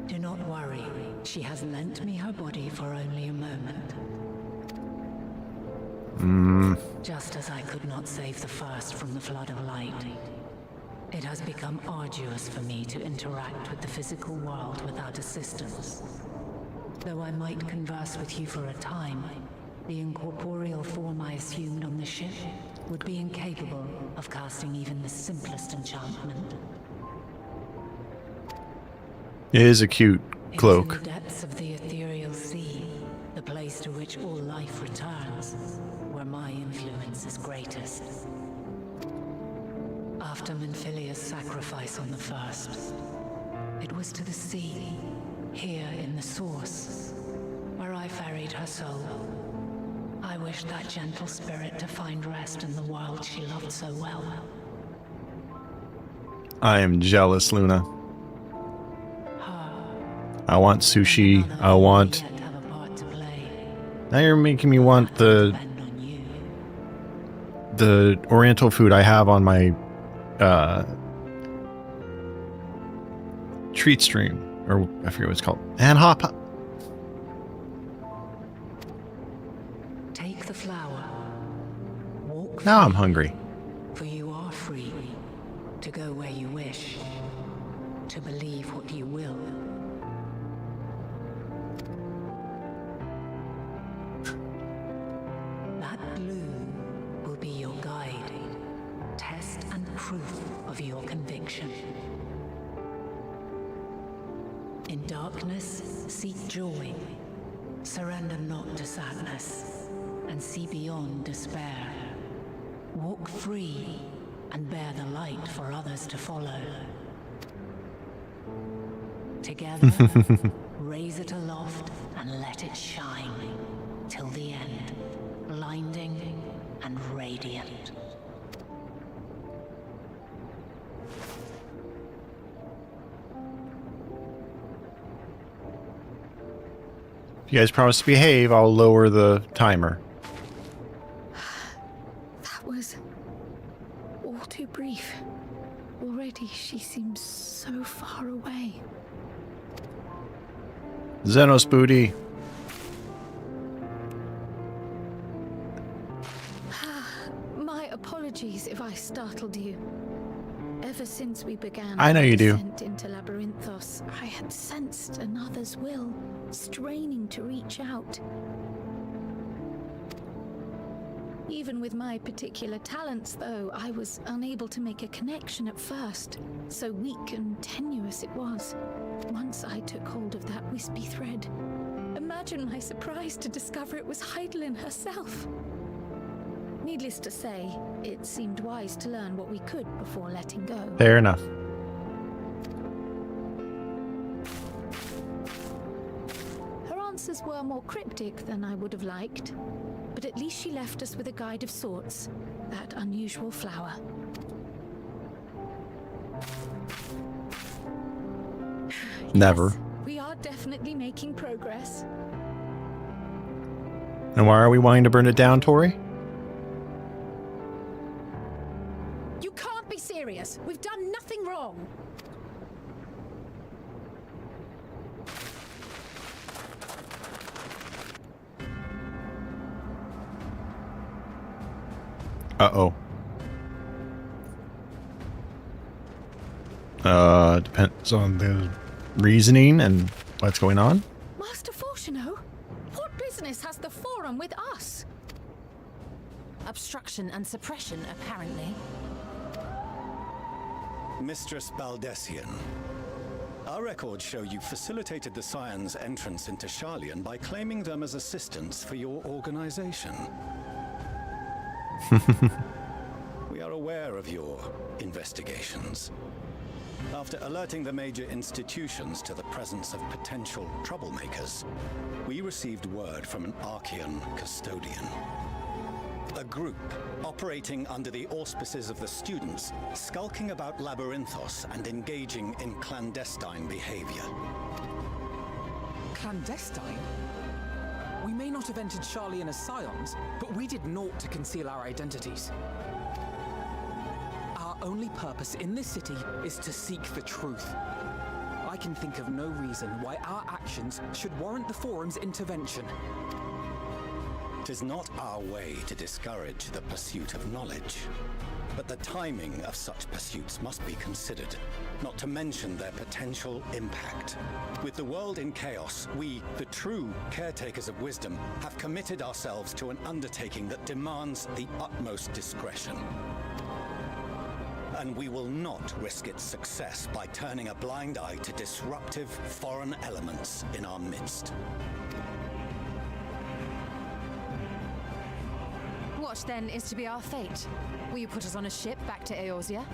Do not worry. She has lent me her body for only a moment. Just as I could not save the first from the flood of light, it has become arduous for me to interact with the physical world without assistance. Though I might converse with you for a time, the incorporeal form I assumed on the ship would be incapable of casting even the simplest enchantment. It is a cute cloak. In the depths of the ethereal sea, the place to which all life returns, where my influence is greatest. After Minfilia's sacrifice on the first, it was to the sea, here in the source, where I ferried her soul. I wished that gentle spirit to find rest in the world she loved so well. I am jealous, Luna. I want sushi. I want... Now you're making me want the oriental food I have on my treat stream. Or I forget what it's called. And hop. Take the flower. Walk Now I'm hungry. For you are free to go where you wish, to believe what you will. That blue will be your guide, test and proof of your conviction. In darkness, seek joy. Surrender not to sadness, and see beyond despair. Walk free, and bear the light for others to follow. Together, raise it aloft and let it shine, till the end, blinding and radiant. If you guys promise to behave, I'll lower the timer. That was all too brief. Already she seems so far away. Xenos booty. My apologies if I startled you. Ever since we began I know you do. descent into Labyrinthos, I had sensed another's will, straining to reach out. Even with my particular talents, though, I was unable to make a connection at first. So weak and tenuous it was. Once I took hold of that wispy thread. Imagine my surprise to discover it was Heidelin herself. Needless to say, it seemed wise to learn what we could before letting go. Fair enough. Her answers were more cryptic than I would have liked, but at least she left us with a guide of sorts, that unusual flower. Never. Yes, we are definitely making progress. And why are we wanting to burn it down, Tori? You can't be serious. We've done nothing wrong. Uh-oh. Depends on the reasoning and what's going on. Master Fortuno, what business has the Forum with us? Obstruction and suppression, apparently. Mistress Baldessian, our records show you facilitated the Scions' entrance into Sharlayan by claiming them as assistants for your organization. We are aware of your investigations. After alerting the major institutions to the presence of potential troublemakers, we received word from an Archean custodian. A group operating under the auspices of the students, skulking about Labyrinthos and engaging in clandestine behavior. Clandestine? We may not have entered Sharlayan as Scions, but we did naught to conceal our identities. Our only purpose in this city is to seek the truth. I can think of no reason why our actions should warrant the Forum's intervention. 'Tis not our way to discourage the pursuit of knowledge, but the timing of such pursuits must be considered, not to mention their potential impact. With the world in chaos, we, the true caretakers of wisdom, have committed ourselves to an undertaking that demands the utmost discretion. And we will not risk its success by turning a blind eye to disruptive foreign elements in our midst. What then is to be our fate? Will you put us on a ship back to Eorzea?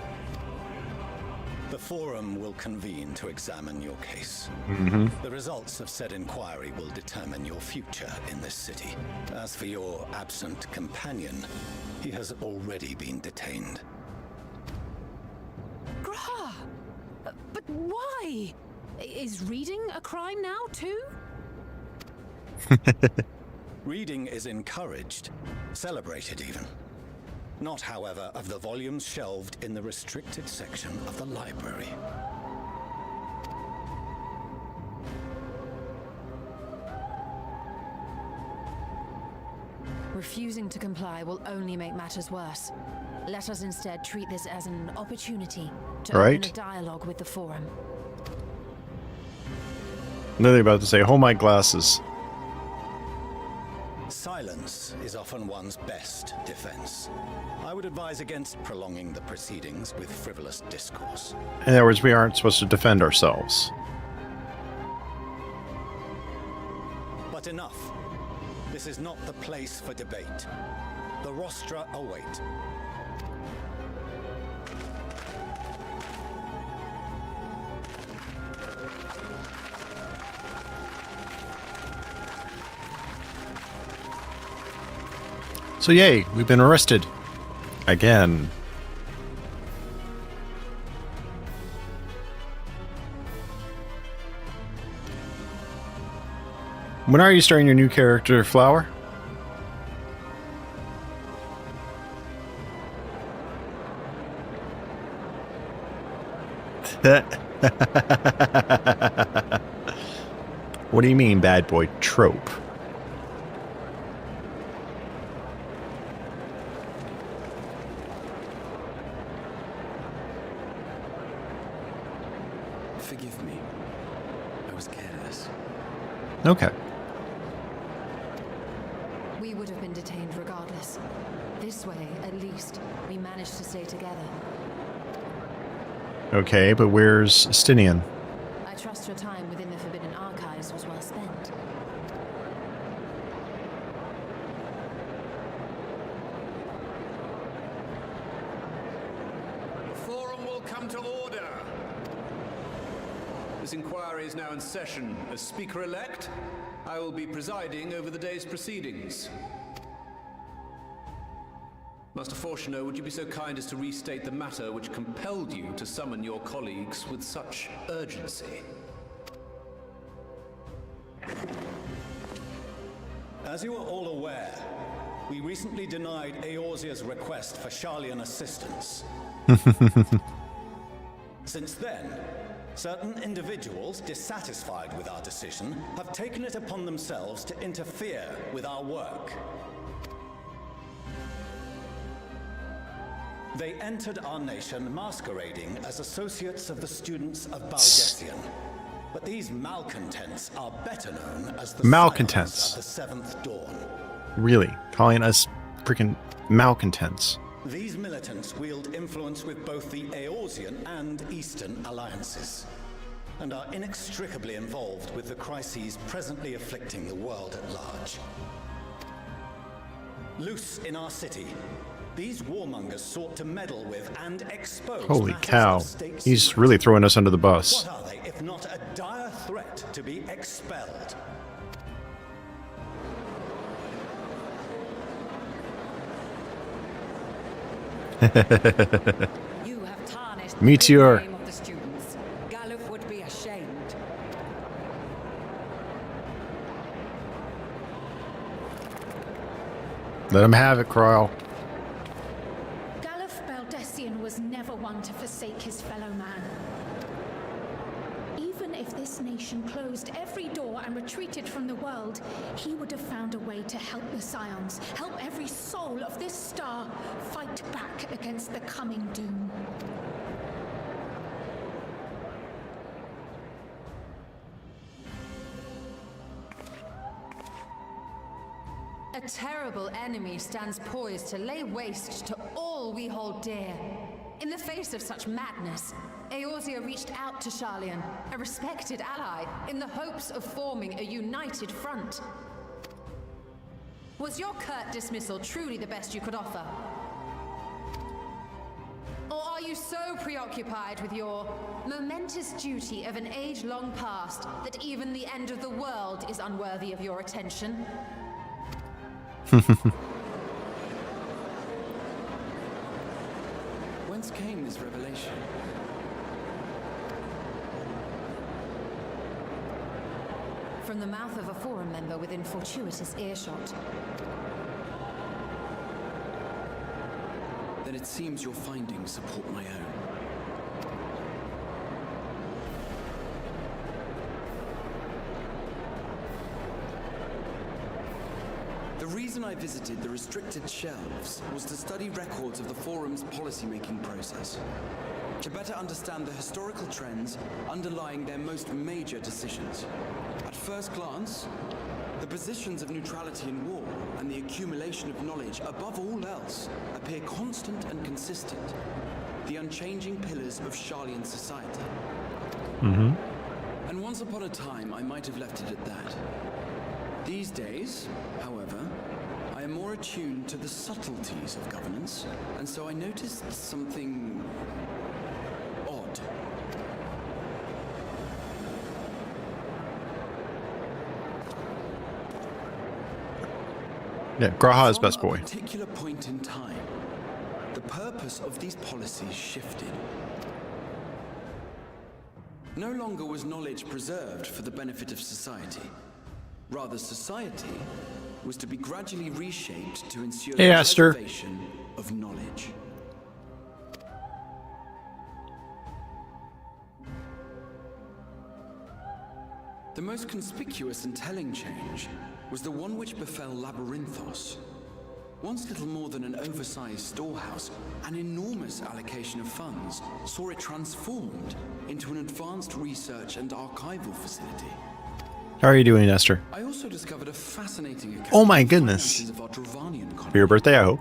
The Forum will convene to examine your case. The results of said inquiry will determine your future in this city. As for your absent companion, he has already been detained. Grah! But why? Is reading a crime now, too? Reading is encouraged, celebrated even. Not, however, of the volumes shelved in the restricted section of the library. Refusing to comply will only make matters worse. Let us instead treat this as an opportunity to Right. open a dialogue with the Forum. Literally about to say, hold my glasses. Silence is often one's best defense. I would advise against prolonging the proceedings with frivolous discourse. In other words, we aren't supposed to defend ourselves. But enough. This is not the place for debate. The rostra await. So yay, we've been arrested. Again. When are you starting your new character, Flower? What do you mean, bad boy trope? Forgive me. I was careless. Okay. We would have been detained regardless. This way, at least, we managed to stay together. Okay, but where's Stinian? I trust your time within the Forbidden Archives was well spent. Forum will come to order. This inquiry is now in session. As Speaker-elect, I will be presiding over the day's proceedings. Master Fortuner, would you be so kind as to restate the matter which compelled you to summon your colleagues with such urgency? As you are all aware, we recently denied Eorzea's request for Sharlayan assistance. Since then, certain individuals dissatisfied with our decision have taken it upon themselves to interfere with our work. They entered our nation masquerading as associates of the students of Baldessian. But these malcontents are better known as the Malcontents. Silence of the Seventh Dawn. Really? Calling us freaking malcontents. These militants wield influence with both the Eorzean and Eastern alliances, and are inextricably involved with the crises presently afflicting the world at large. Loose in our city, these warmongers sought to meddle with and expose. Holy matters cow. of state He's secrecy. really throwing us under the bus. What are they, if not a dire threat to be expelled? You have tarnished Meteor. the name of the students. Galuf would be ashamed. Let him have it, Croyle. Galuf Baldessian was never one to forsake his fellow man. Even if this nation closed every door and retreated from the world, he would have found a way to help the Scions, help every soul of this star fight back against the coming doom. A terrible enemy stands poised to lay waste to all we hold dear. In the face of such madness, Eorzea reached out to Sharlayan, a respected ally, in the hopes of forming a united front. Was your curt dismissal truly the best you could offer? Or are you so preoccupied with your momentous duty of an age-long past that even the end of the world is unworthy of your attention? Whence came this revelation? From the mouth of a Forum member within fortuitous earshot. Then it seems your findings support my own. The reason reason I visited the restricted shelves was to study records of the Forum's policy-making process, to better understand the historical trends underlying their most major decisions. At first glance, the positions of neutrality in war and the accumulation of knowledge above all else appear constant and consistent, the unchanging pillars of Sharlayan society. And once upon a time, I might have left it at that. These days, however, I am more attuned to the subtleties of governance, and so I noticed something odd. Yeah, Graha is best boy. At a particular point in time, the purpose of these policies shifted. No longer was knowledge preserved for the benefit of society. Rather, society was to be gradually reshaped to ensure the preservation of knowledge. The most conspicuous and telling change was the one which befell Labyrinthos. Once little more than an oversized storehouse, an enormous allocation of funds saw it transformed into an advanced research and archival facility. How are you doing, Esther? I also discovered a fascinating account Oh my goodness. of our Dravanian colony. For your birthday, I hope.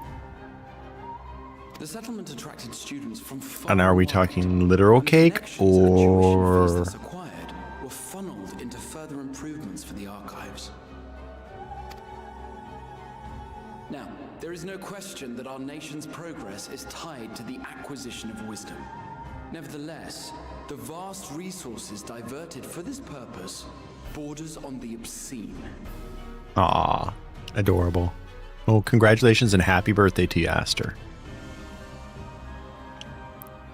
The settlement attracted students from far And are we talking literal cake or acquired were funneled into further improvements for the archives. Now, there is no question that our nation's progress is tied to the acquisition of wisdom. Nevertheless, the vast resources diverted for this purpose borders on the obscene. Ah, adorable. Well, congratulations and happy birthday to you, Aster.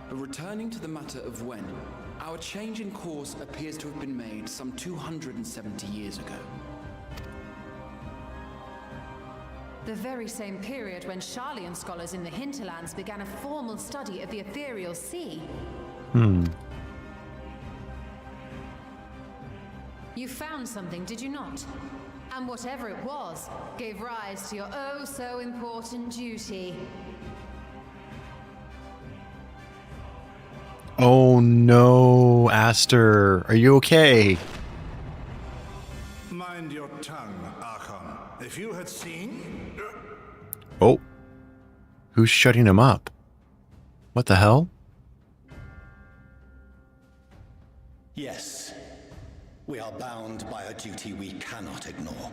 But returning to the matter of when, our change in course appears to have been made some 270 years ago. The very same period when Sharlayan scholars in the hinterlands began a formal study of the ethereal sea. You found something, did you not? And whatever it was, gave rise to your oh-so-important duty. Oh no, Aster. Are you okay? Mind your tongue, Archon. If you had seen... Oh. Who's shutting him up? What the hell? Yes. We are bound by a duty we cannot ignore.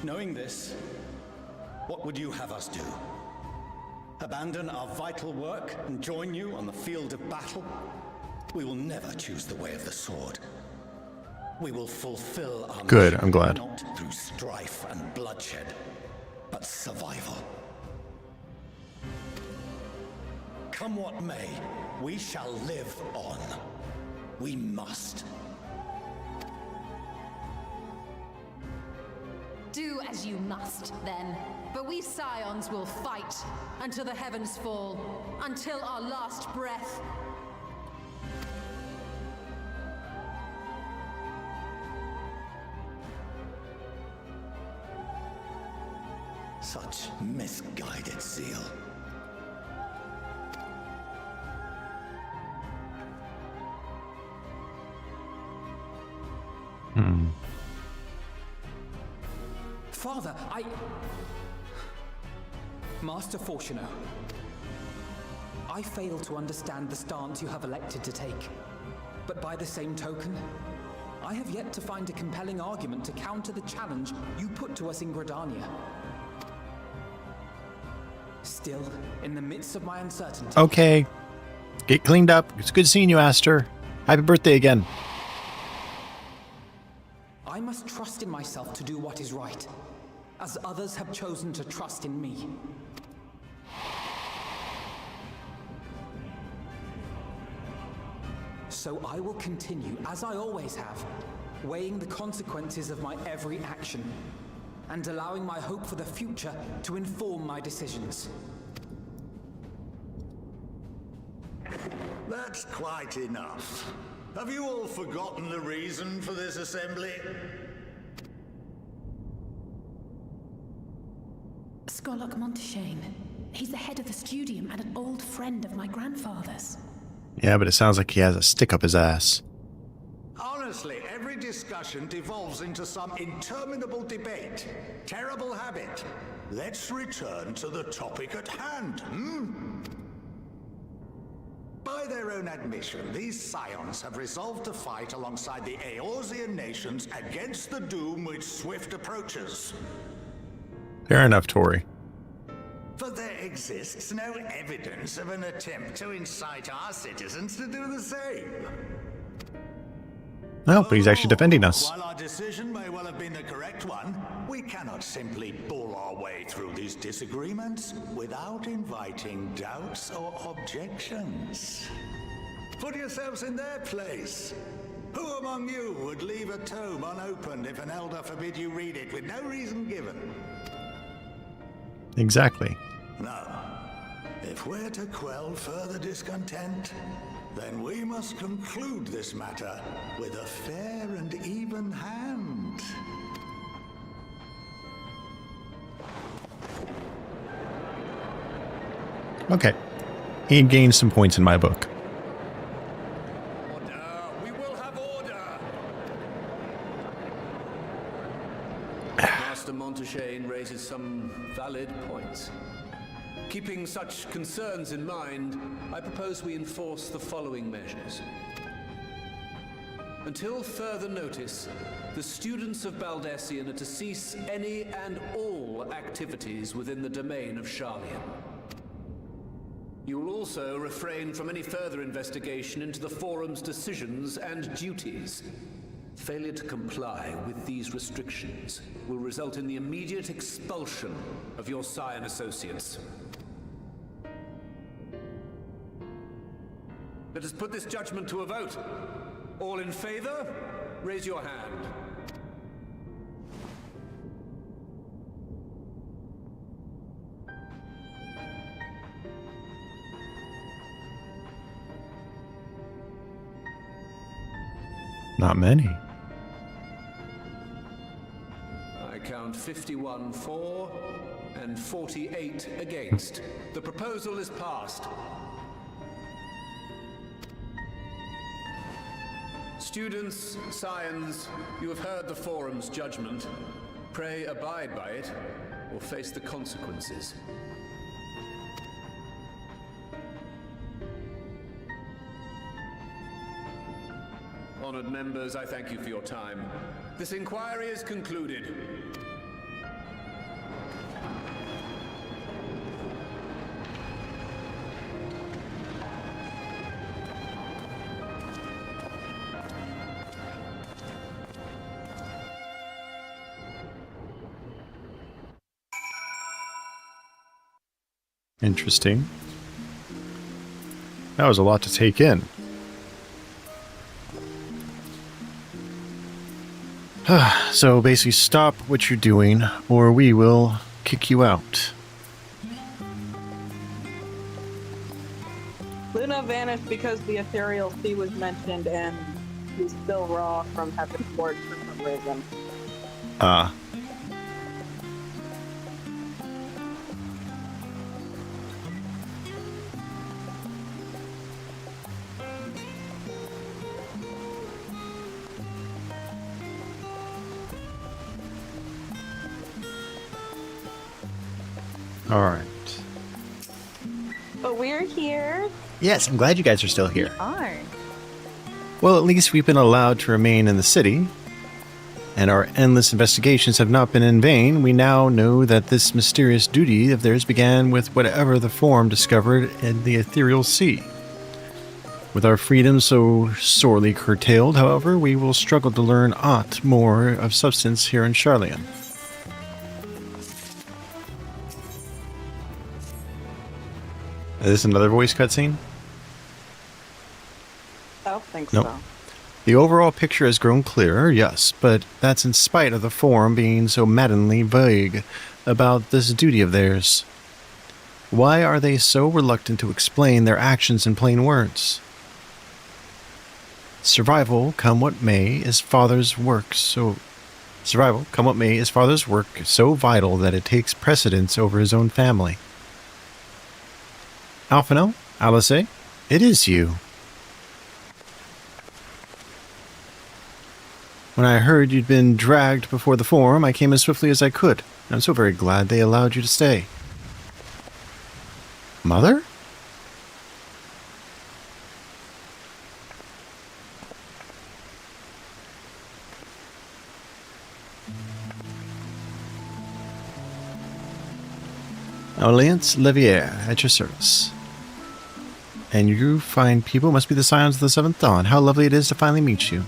Knowing this, what would you have us do? Abandon our vital work and join you on the field of battle? We will never choose the way of the sword. We will fulfill our Good, mission, I'm glad. not through strife and bloodshed, but survival. Come what may, we shall live on. We must. Do as you must, then. But we Scions will fight until the heavens fall, until our last breath. Such misguided zeal. Father, Master Fortuno, I fail to understand the stance you have elected to take. But by the same token, I have yet to find a compelling argument to counter the challenge you put to us in Gridania. Still, in the midst of my uncertainty... Okay. Get cleaned up. It's good seeing you, Aster. Happy birthday again. I must trust in myself to do what is right, as others have chosen to trust in me. So I will continue, as I always have, weighing the consequences of my every action, and allowing my hope for the future to inform my decisions. That's quite enough. Have you all forgotten the reason for this assembly? Skolok Monteshane. He's the head of the studium and an old friend of my grandfather's. Yeah, but it sounds like he has a stick up his ass. Honestly, every discussion devolves into some interminable debate. Terrible habit. Let's return to the topic at hand, By their own admission, these scions have resolved to fight alongside the Eorzean nations against the doom which swift approaches. Fair enough, Tori. But there exists no evidence of an attempt to incite our citizens to do the same. No, but he's actually defending us. While our decision may well have been the correct one, we cannot simply bull our way through these disagreements without inviting doubts or objections. Put yourselves in their place. Who among you would leave a tome unopened if an elder forbid you read it with no reason given? Exactly. Now, if we're to quell further discontent, then we must conclude this matter with a fair and even hand. Okay. He gained some points in my book. We will have order! Master Monteshane raises some valid points. Keeping such concerns in mind, I propose we enforce the following measures. Until further notice, the students of Baldessian are to cease any and all activities within the domain of Sharlian. You will also refrain from any further investigation into the Forum's decisions and duties. Failure to comply with these restrictions will result in the immediate expulsion of your Scion associates. Let us put this judgment to a vote. All in favor, raise your hand. Not many. I count 51 for and 48 against. The proposal is passed. Students, scions, you have heard the Forum's judgment. Pray abide by it, or face the consequences. Honored members, I thank you for your time. This inquiry is concluded. Interesting. That was a lot to take in. So basically stop what you're doing or we will kick you out. Luna vanished because the ethereal sea was mentioned and he's still raw from having poured for some reason. Ah. All right. But we're here. Yes, I'm glad you guys are still here. Are. Well, at least we've been allowed to remain in the city, and our endless investigations have not been in vain. We now know that this mysterious duty of theirs began with whatever the Forum discovered in the ethereal sea. With our freedom so sorely curtailed, however, we will struggle to learn aught more of substance here in Sharlian. Is this another voice cutscene? I don't think Nope. so. The overall picture has grown clearer, yes, but that's in spite of the Forum being so maddeningly vague about this duty of theirs. Why are they so reluctant to explain their actions in plain words? Survival, come what may, is Father's work, so Survival, come what may, his father's work is so vital that it takes precedence over his own family. Alphino, Alice, it is you. When I heard you'd been dragged before the forum, I came as swiftly as I could. I'm so very glad they allowed you to stay. Mother? Alliance Levier, at your service. And you fine people must be the Scions of the Seventh Dawn. How lovely it is to finally meet you.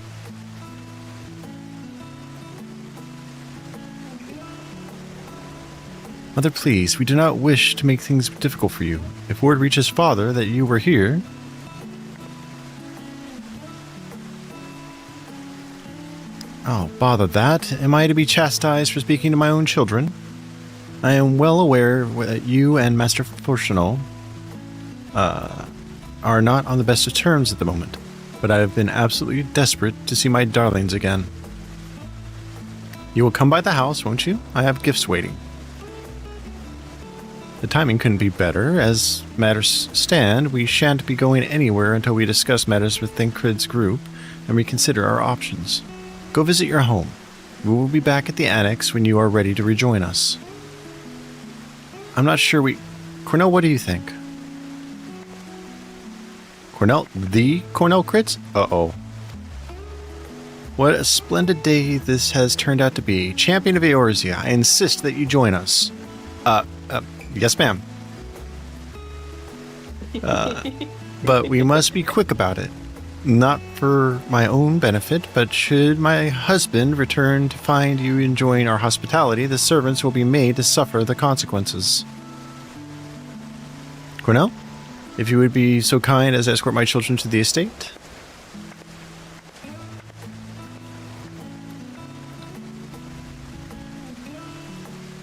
Mother, please, we do not wish to make things difficult for you. If word reaches father that you were here... Oh, bother that. Am I to be chastised for speaking to my own children? I am well aware that you and Master Fortunal are not on the best of terms at the moment, but I have been absolutely desperate to see my darlings again. You will come by the house, won't you? I have gifts waiting. The timing couldn't be better. As matters stand, we shan't be going anywhere until we discuss matters with Thancred's group and reconsider our options. Go visit your home. We will be back at the Annex when you are ready to rejoin us. I'm not sure Cornell, what do you think? Cornell? The Cornell crits? Uh-oh. What a splendid day this has turned out to be. Champion of Eorzea, I insist that you join us. Yes, ma'am. But we must be quick about it. Not for my own benefit, but should my husband return to find you enjoying our hospitality, the servants will be made to suffer the consequences. Cornell, if you would be so kind as to escort my children to the estate.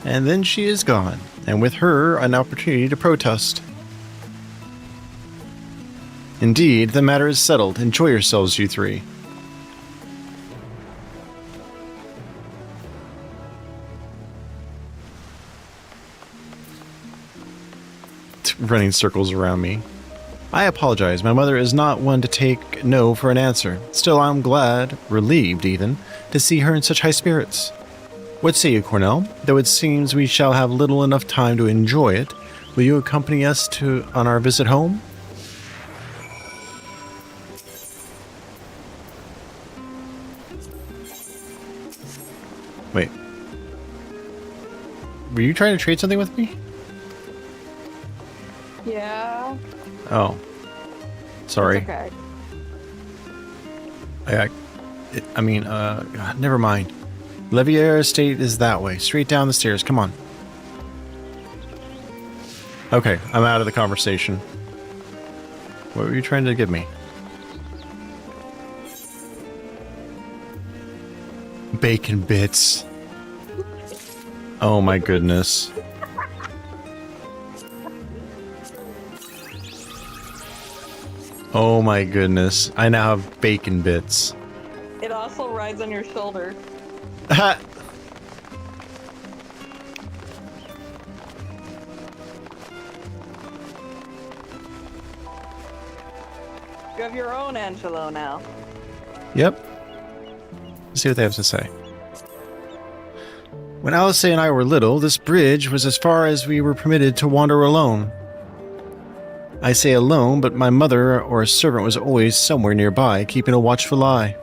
And then she is gone, and with her an opportunity to protest. Indeed, the matter is settled. Enjoy yourselves, you three. Running circles around me. I apologize. My mother is not one to take no for an answer. Still, I'm glad, relieved even, to see her in such high spirits. What say you, Cornell? Though it seems we shall have little enough time to enjoy it, will you accompany us on our visit home? Wait. Were you trying to trade something with me? Yeah. Oh. Sorry. It's okay. God, never mind. Levier Estate is that way. Straight down the stairs. Come on. Okay, I'm out of the conversation. What were you trying to give me? Bacon bits. Oh my goodness. Oh my goodness. I now have bacon bits. It also rides on your shoulder. You have your own Angelo now. Yep. Let's see what they have to say. When Alice and I were little, this bridge was as far as we were permitted to wander alone. I say alone, but my mother or a servant was always somewhere nearby, keeping a watchful eye.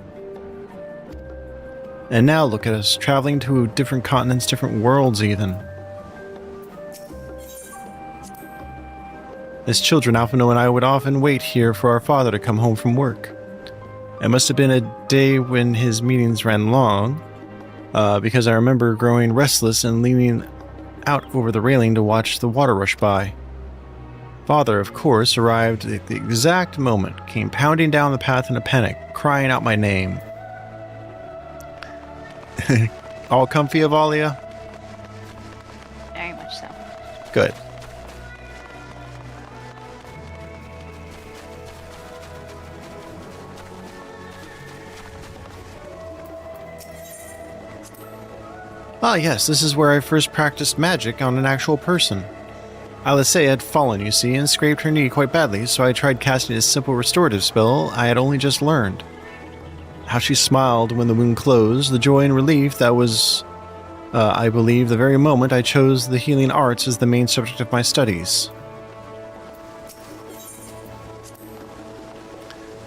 And now look at us, traveling to different continents, different worlds even. As children, Alphino and I would often wait here for our father to come home from work. It must have been a day when his meetings ran long, because I remember growing restless and leaning out over the railing to watch the water rush by. Father, of course, arrived at the exact moment, came pounding down the path in a panic, crying out my name. All comfy, Avalia? Very much so. Good. Ah, yes, this is where I first practiced magic on an actual person. Alice had fallen, you see, and scraped her knee quite badly, so I tried casting a simple restorative spell I had only just learned. How she smiled when the wound closed, the joy and relief that was, I believe, the very moment I chose the healing arts as the main subject of my studies.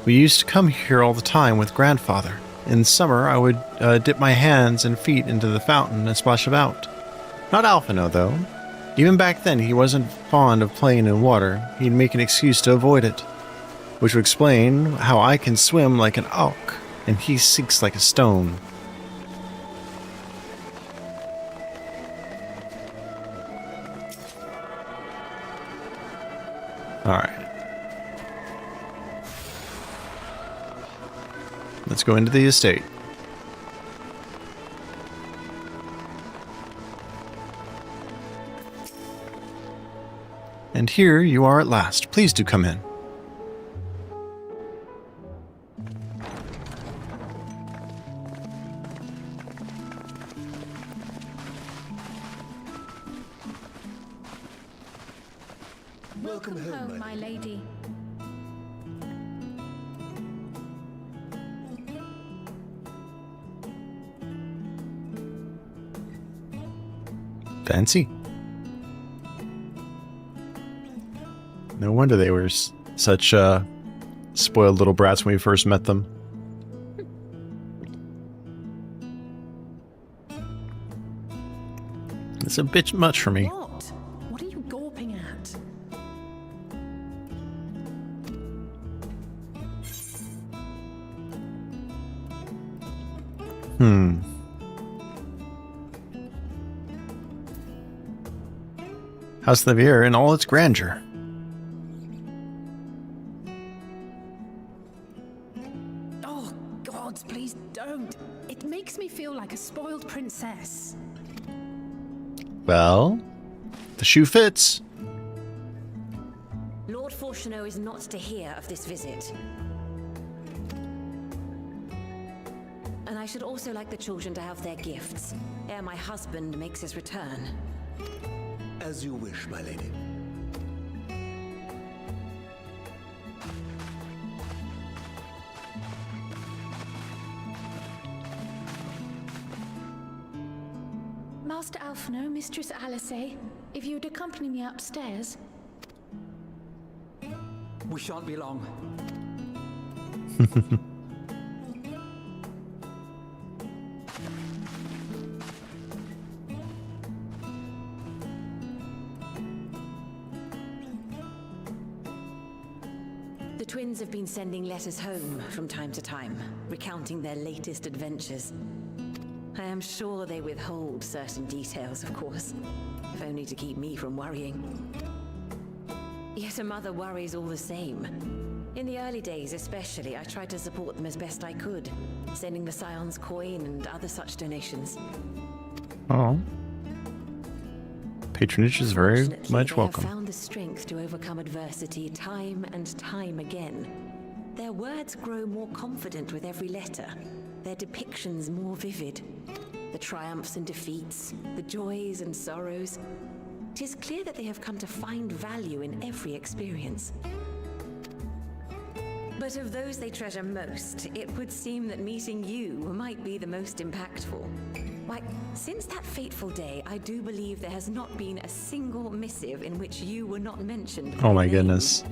We used to come here all the time with grandfather. In summer, I would dip my hands and feet into the fountain and splash about. Not Alphino, though. Even back then, he wasn't fond of playing in water. He'd make an excuse to avoid it, which would explain how I can swim like an auk, and he sinks like a stone. Alright. Let's go into the estate. And here you are at last. Please do come in. Welcome home, my lady. Fancy. No wonder they were such spoiled little brats when we first met them. It's a bit much for me. What? What are you gawping at? House Levier in all its grandeur. Oh, gods, please don't. It makes me feel like a spoiled princess. Well, the shoe fits. Lord Fortuneau is not to hear of this visit. And I should also like the children to have their gifts, ere my husband makes his return. As you wish, my lady. Master Alphino, Mistress Alice, if you'd accompany me upstairs. We shan't be long. The twins have been sending letters home from time to time, recounting their latest adventures. I am sure they withhold certain details, of course, if only to keep me from worrying. Yet a mother worries all the same. In the early days especially, I tried to support them as best I could, sending the Scion's coin and other such donations. Oh. Patronage is very much They welcome. have found the strength to overcome adversity time and time again. Their words grow more confident with every letter, their depictions more vivid. The triumphs and defeats, the joys and sorrows. It is clear that they have come to find value in every experience. But of those they treasure most, it would seem that meeting you might be the most impactful. Why, since that fateful day, I do believe there has not been a single missive in which you were not mentioned. Oh my goodness.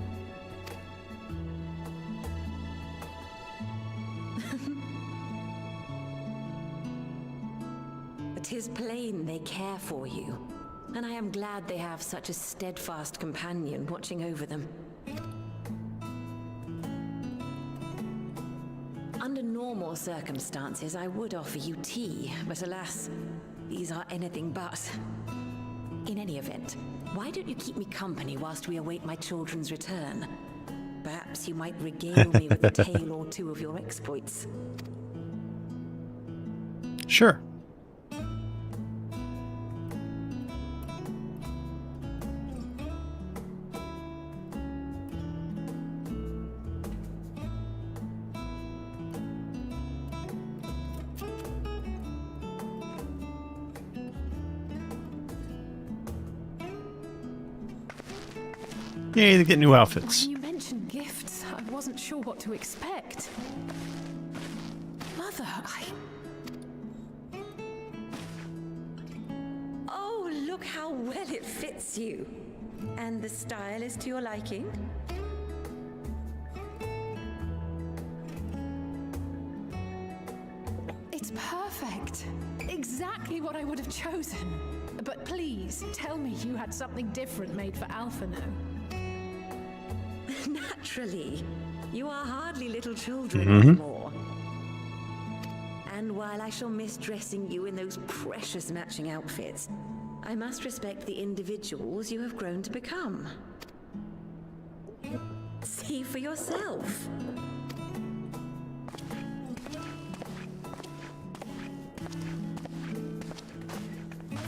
It is plain they care for you, and I am glad they have such a steadfast companion watching over them. Under normal circumstances, I would offer you tea, but alas, these are anything but. In any event, why don't you keep me company whilst we await my children's return? Perhaps you might regale me with a tale or two of your exploits. Sure. Yay, they get new outfits. When you mentioned gifts, I wasn't sure what to expect. Mother, Oh, look how well it fits you. And the style is to your liking? It's perfect. Exactly what I would have chosen. But please, tell me you had something different made for Alphino. Naturally. You are hardly little children Mhm. anymore. And while I shall miss dressing you in those precious matching outfits, I must respect the individuals you have grown to become. See for yourself.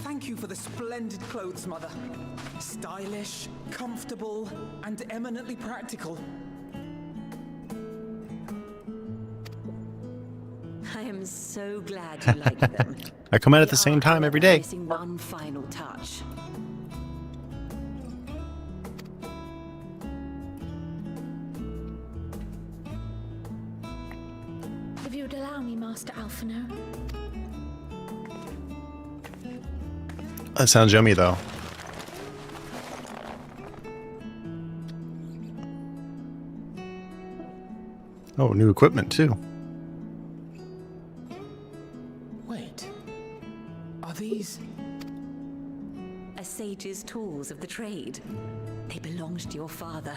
Thank you for the splendid clothes, Mother. Stylish, comfortable, and eminently practical. I am so glad you like them. I come out at the same time every day. Missing one final touch. If you would allow me, Master Alphino. That sounds yummy, though. Oh, new equipment, too. Wait. Are these... A sage's tools of the trade. They belonged to your father.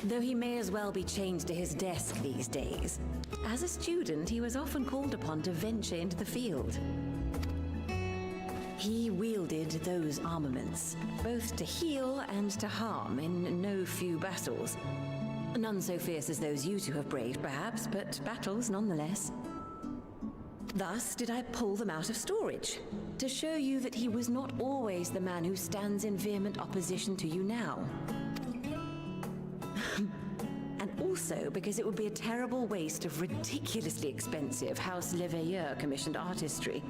Though he may as well be chained to his desk these days, as a student he was often called upon to venture into the field. He wielded those armaments, both to heal and to harm in no few battles. None so fierce as those you two have braved, perhaps, but battles nonetheless. Thus did I pull them out of storage, to show you that he was not always the man who stands in vehement opposition to you now. And also because it would be a terrible waste of ridiculously expensive House Leveilleur commissioned artistry.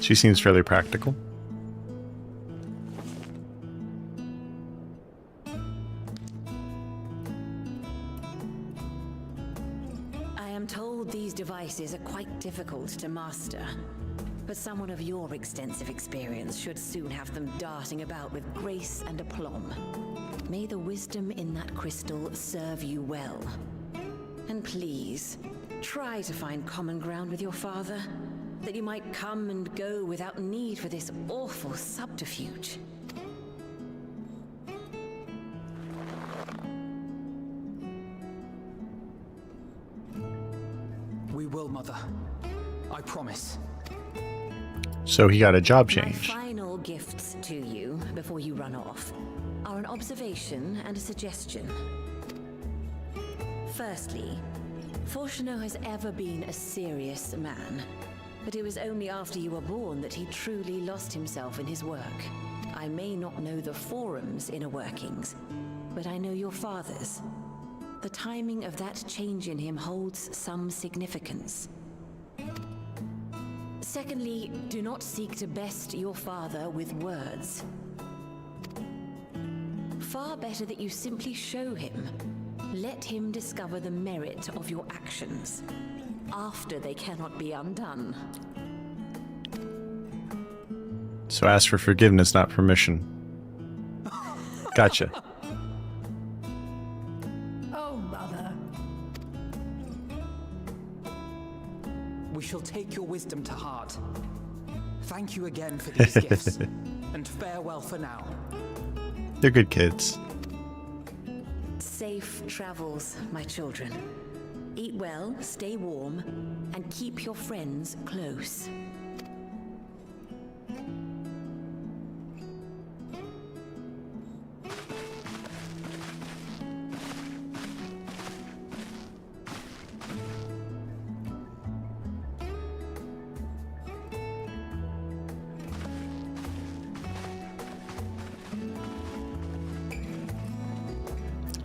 She seems fairly practical. I am told these devices are quite difficult to master, but someone of your extensive experience should soon have them darting about with grace and aplomb. May the wisdom in that crystal serve you well. And please, try to find common ground with your father, that you might come and go without need for this awful subterfuge. We will, Mother. I promise. So he got a job My change. final gifts to you, before you run off, are an observation and a suggestion. Firstly, Fortuno has ever been a serious man, but it was only after you were born that he truly lost himself in his work. I may not know the Forum's inner workings, but I know your father's. The timing of that change in him holds some significance. Secondly, do not seek to best your father with words. Far better that you simply show him. Let him discover the merit of your actions, after they cannot be undone. So ask for forgiveness, not permission. Gotcha. Oh, Mother. We shall take your wisdom to heart. Thank you again for these gifts, and farewell for now. They're good kids. Safe travels, my children. Eat well, stay warm, and keep your friends close.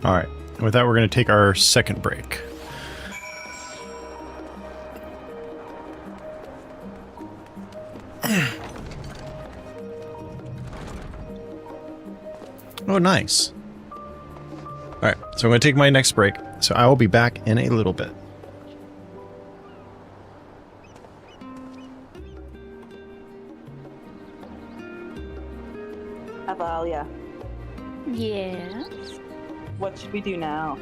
All right. With that, we're going to take our second break. Oh, nice. Alright, so I'm going to take my next break. So I will be back in a little bit. Avalia, Yes. what should we do now?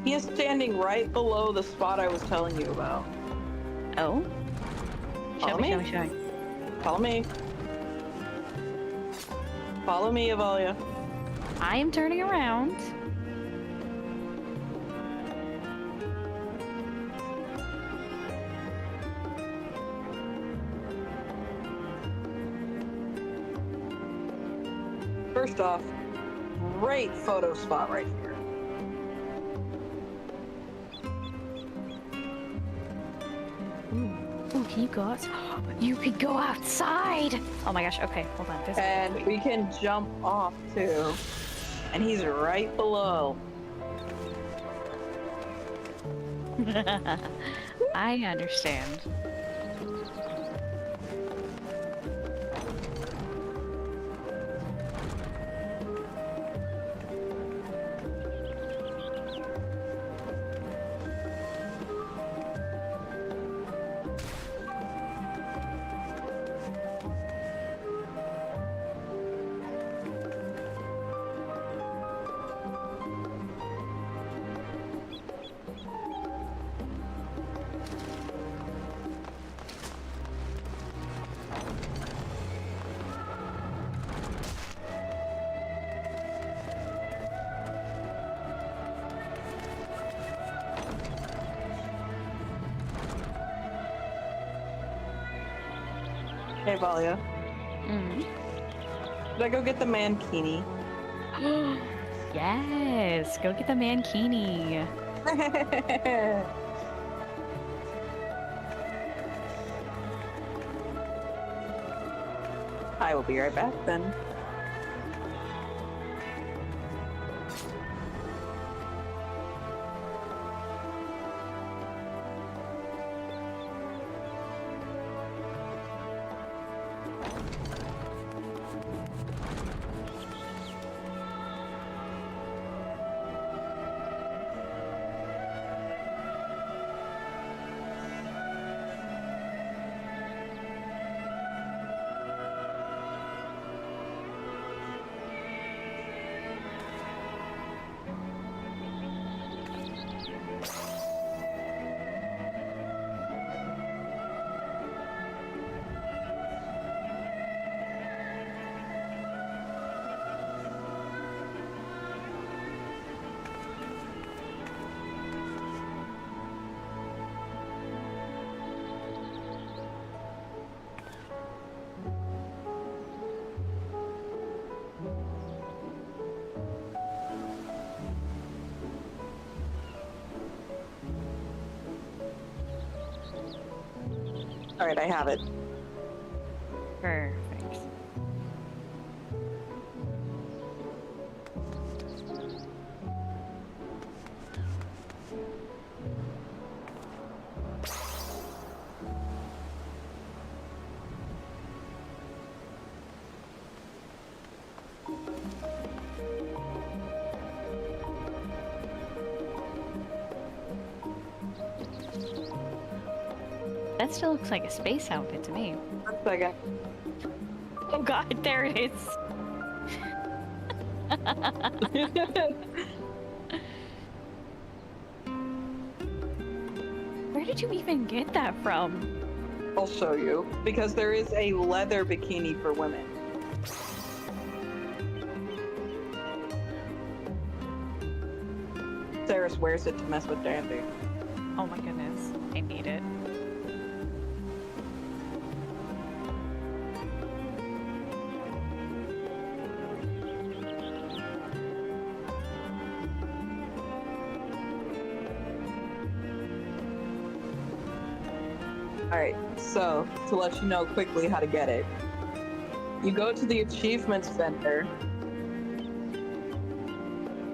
He is standing right below the spot I was telling you about. Oh? Follow me. Show me. Follow me. Follow me, Avalia. I am turning around. First off, great photo spot right here. Ooh, can you go out? You could go outside! Oh my gosh, okay, hold on. And we can jump off too. And he's right below. I understand. Hey, Valia. Did I go get the mankini? Yes, go get the mankini. I will be right back then. All right, I have it. Perfect. That still looks like a space outfit to me. 1 second. Oh god, there it is. Where did you even get that from? I'll show you. Because there is a leather bikini for women. Saris wears it to mess with Dandy. Oh my goodness, I need it. Alright, so to let you know quickly how to get it, you go to the Achievements Center.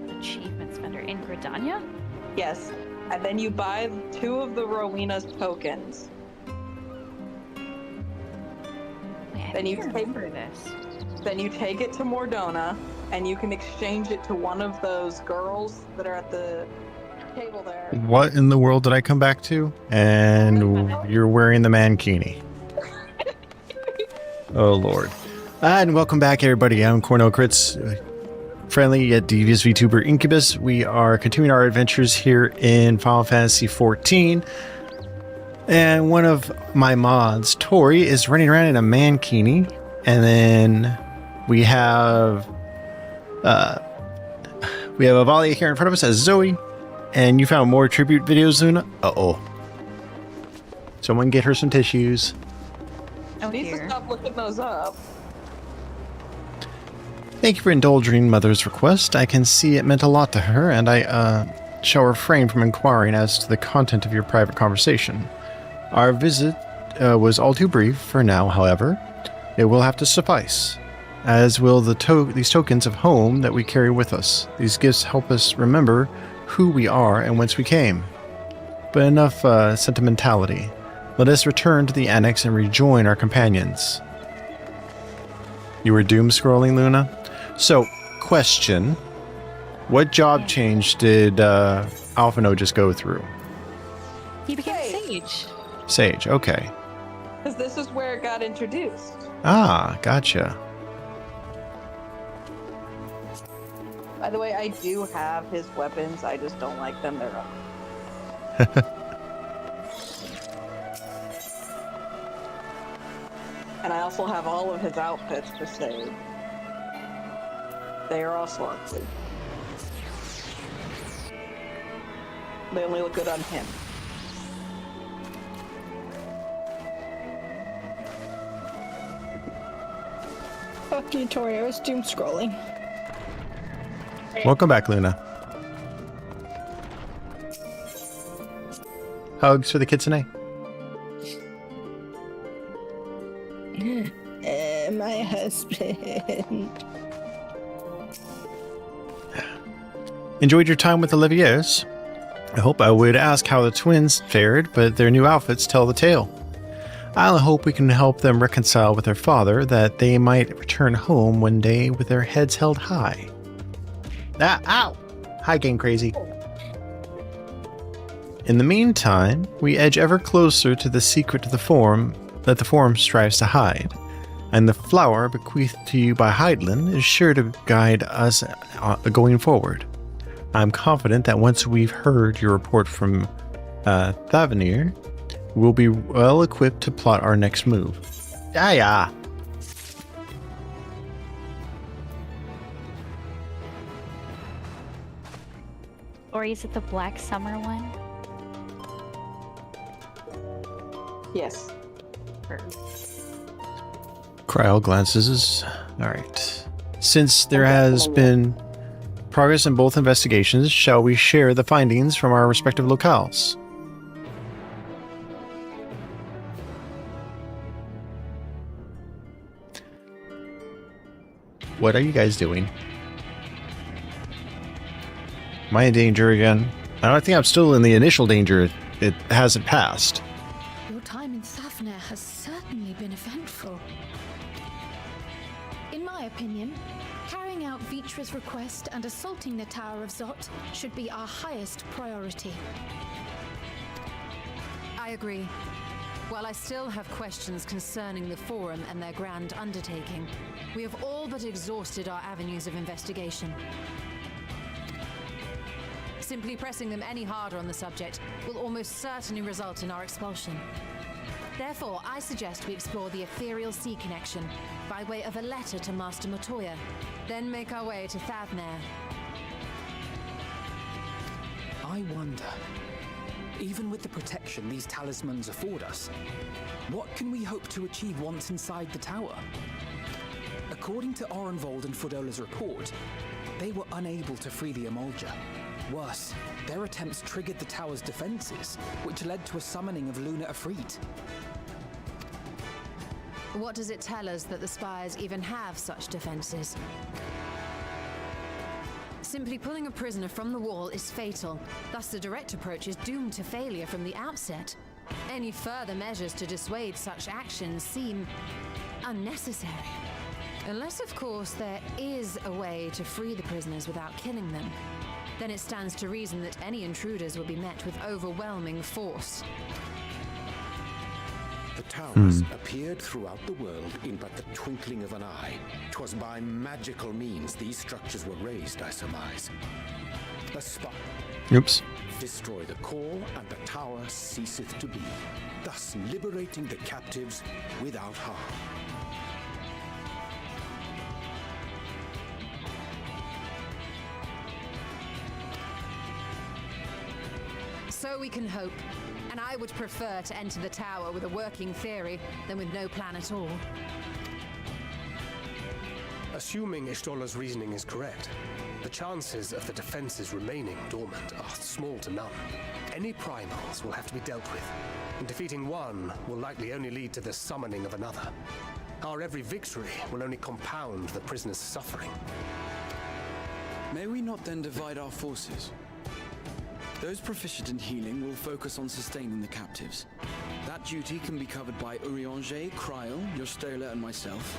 Achievements Under Ingridania? Yes. And then you buy 2 of the Rowena's tokens. Wait, Then you remember this. Then you take it to Mordona, and you can exchange it to one of those girls that are at the table there. What in the world did I come back to? And you're wearing the mankini. Oh, Lord. And welcome back, everybody. I'm Cornell Crits, friendly yet devious Vtuber Incubus. We are continuing our adventures here in Final Fantasy XIV. And one of my mods, Tori, is running around in a mankini. And then we have Avalia here in front of us as Zoe. And you found more tribute videos, Luna? Uh-oh. Someone get her some tissues. I need to stop looking those up. Thank you for indulging Mother's request. I can see it meant a lot to her, and I shall refrain from inquiring as to the content of your private conversation. Our visit was all too brief for now, however. It will have to suffice, as will these tokens of home that we carry with us. These gifts help us remember who we are and whence we came. But enough sentimentality. Let us return to the annex and rejoin our companions. You were doom scrolling, Luna? So, question. What job change did Alphino just go through? He became Sage. Sage, okay. Because this is where it got introduced. Ah, gotcha. By the way, I do have his weapons. I just don't like them. They're up. And I also have all of his outfits for sale. They are also ugly. They only look good on him. Fuck you, Tori. I was doom scrolling. Welcome back, Luna. Hugs for the kitsune? My husband. Enjoyed your time with the Leviers? I hope I would ask how the twins fared, but their new outfits tell the tale. I hope we can help them reconcile with their father, that they might return home one day with their heads held high. Ah, ow! Hi, Game Crazy. In the meantime, we edge ever closer to the secret of the Forum that the Forum strives to hide, and the flower bequeathed to you by Heidlin is sure to guide us going forward. I'm confident that once we've heard your report from Thavenir, we'll be well equipped to plot our next move. Yeah. Or is it the Black Summer one? Yes. Cryo glances. Alright. Since there has been progress in both investigations, shall we share the findings from our respective locales? What are you guys doing? Am I in danger again? I think I'm still in the initial danger. It hasn't passed. Your time in Thavner has certainly been eventful. In my opinion, carrying out Vitra's request and assaulting the Tower of Zot should be our highest priority. I agree. While I still have questions concerning the Forum and their grand undertaking, we have all but exhausted our avenues of investigation. Simply pressing them any harder on the subject will almost certainly result in our expulsion. Therefore, I suggest we explore the ethereal sea connection by way of a letter to Master Matoya, then make our way to Thavner. I wonder, even with the protection these talismans afford us, what can we hope to achieve once inside the tower? According to Orenvold and Frodola's report, they were unable to free the Emolja. Worse, their attempts triggered the tower's defenses, which led to a summoning of Luna Afrit. What does it tell us that the Spires even have such defenses? Simply pulling a prisoner from the wall is fatal. Thus, the direct approach is doomed to failure from the outset. Any further measures to dissuade such actions seem unnecessary. Unless, of course, there is a way to free the prisoners without killing them. Then it stands to reason that any intruders will be met with overwhelming force. The towers appeared throughout the world in but the twinkling of an eye. 'Twas by magical means these structures were raised, I surmise. A spot. Oops. Destroy the core, and the tower ceaseth to be, thus liberating the captives without harm. So we can hope. And I would prefer to enter the tower with a working theory than with no plan at all. Assuming Ishtola's reasoning is correct, the chances of the defenses remaining dormant are small to none. Any primals will have to be dealt with, and defeating one will likely only lead to the summoning of another. Our every victory will only compound the prisoner's suffering. May we not then divide our forces? Those proficient in healing will focus on sustaining the captives. That duty can be covered by Urianger, Kryl, Yostola, and myself.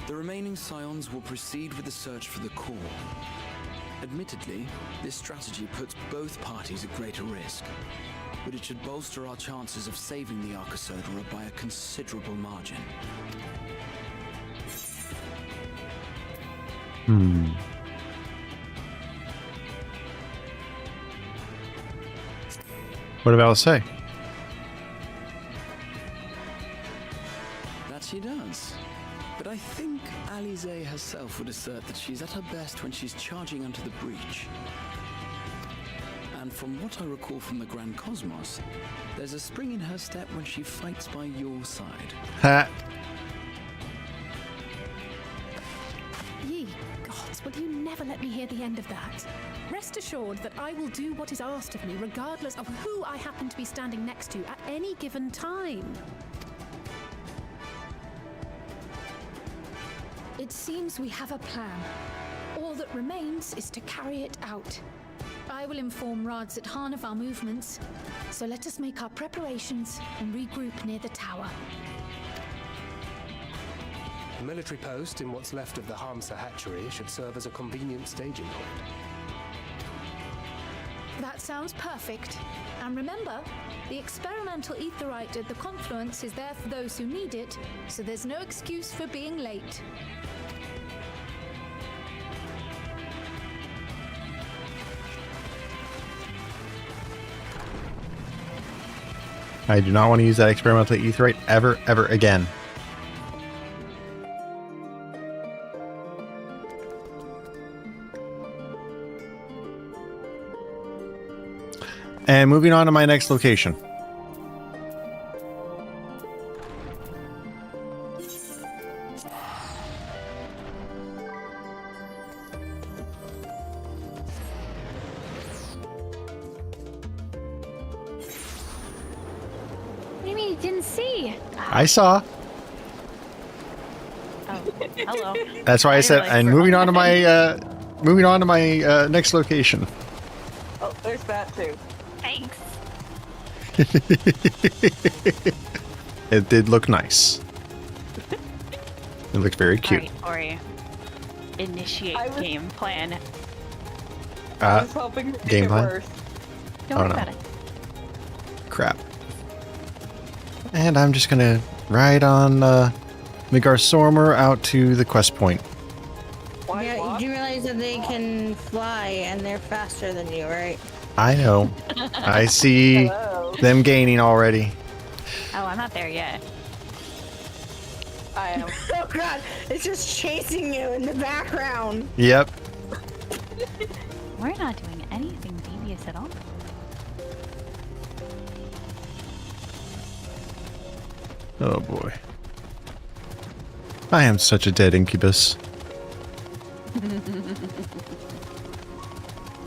The remaining scions will proceed with the search for the core. Admittedly, this strategy puts both parties at greater risk, but it should bolster our chances of saving the Archosaurus by a considerable margin. What about say? That she does. But I think Alize herself would assert that she's at her best when she's charging onto the breach. And from what I recall from the Grand Cosmos, there's a spring in her step when she fights by your side. Ha! Ye gods, will you never let me hear the end of that? Rest assured that I will do what is asked of me, regardless of who I happen to be standing next to at any given time. It seems we have a plan. All that remains is to carry it out. I will inform Radzit Han of our movements, so let us make our preparations and regroup near the tower. The military post in what's left of the Hamsa hatchery should serve as a convenient staging point. That sounds perfect. And remember, the experimental aetheryte at the confluence is there for those who need it, so there's no excuse for being late. I do not want to use that experimental aetheryte ever again. And moving on to my next location. What do you mean you didn't see? I saw. Oh, hello. That's why I said, and moving on to my next location. Oh, there's that too. Thanks. It did look nice. It looked very cute. Alright, Ori. Initiate game plan. I was hoping to make game it plan? worse. Don't Oh, worry no. about it. Crap. And I'm just gonna ride on Midgar Sormer out to the quest point. Yeah, you realize that they can fly and they're faster than you, right? I know. I see them gaining already. Oh, I'm not there yet. I am. Oh god, it's just chasing you in the background. Yep. We're not doing anything devious at all. Oh boy. I am such a dead incubus.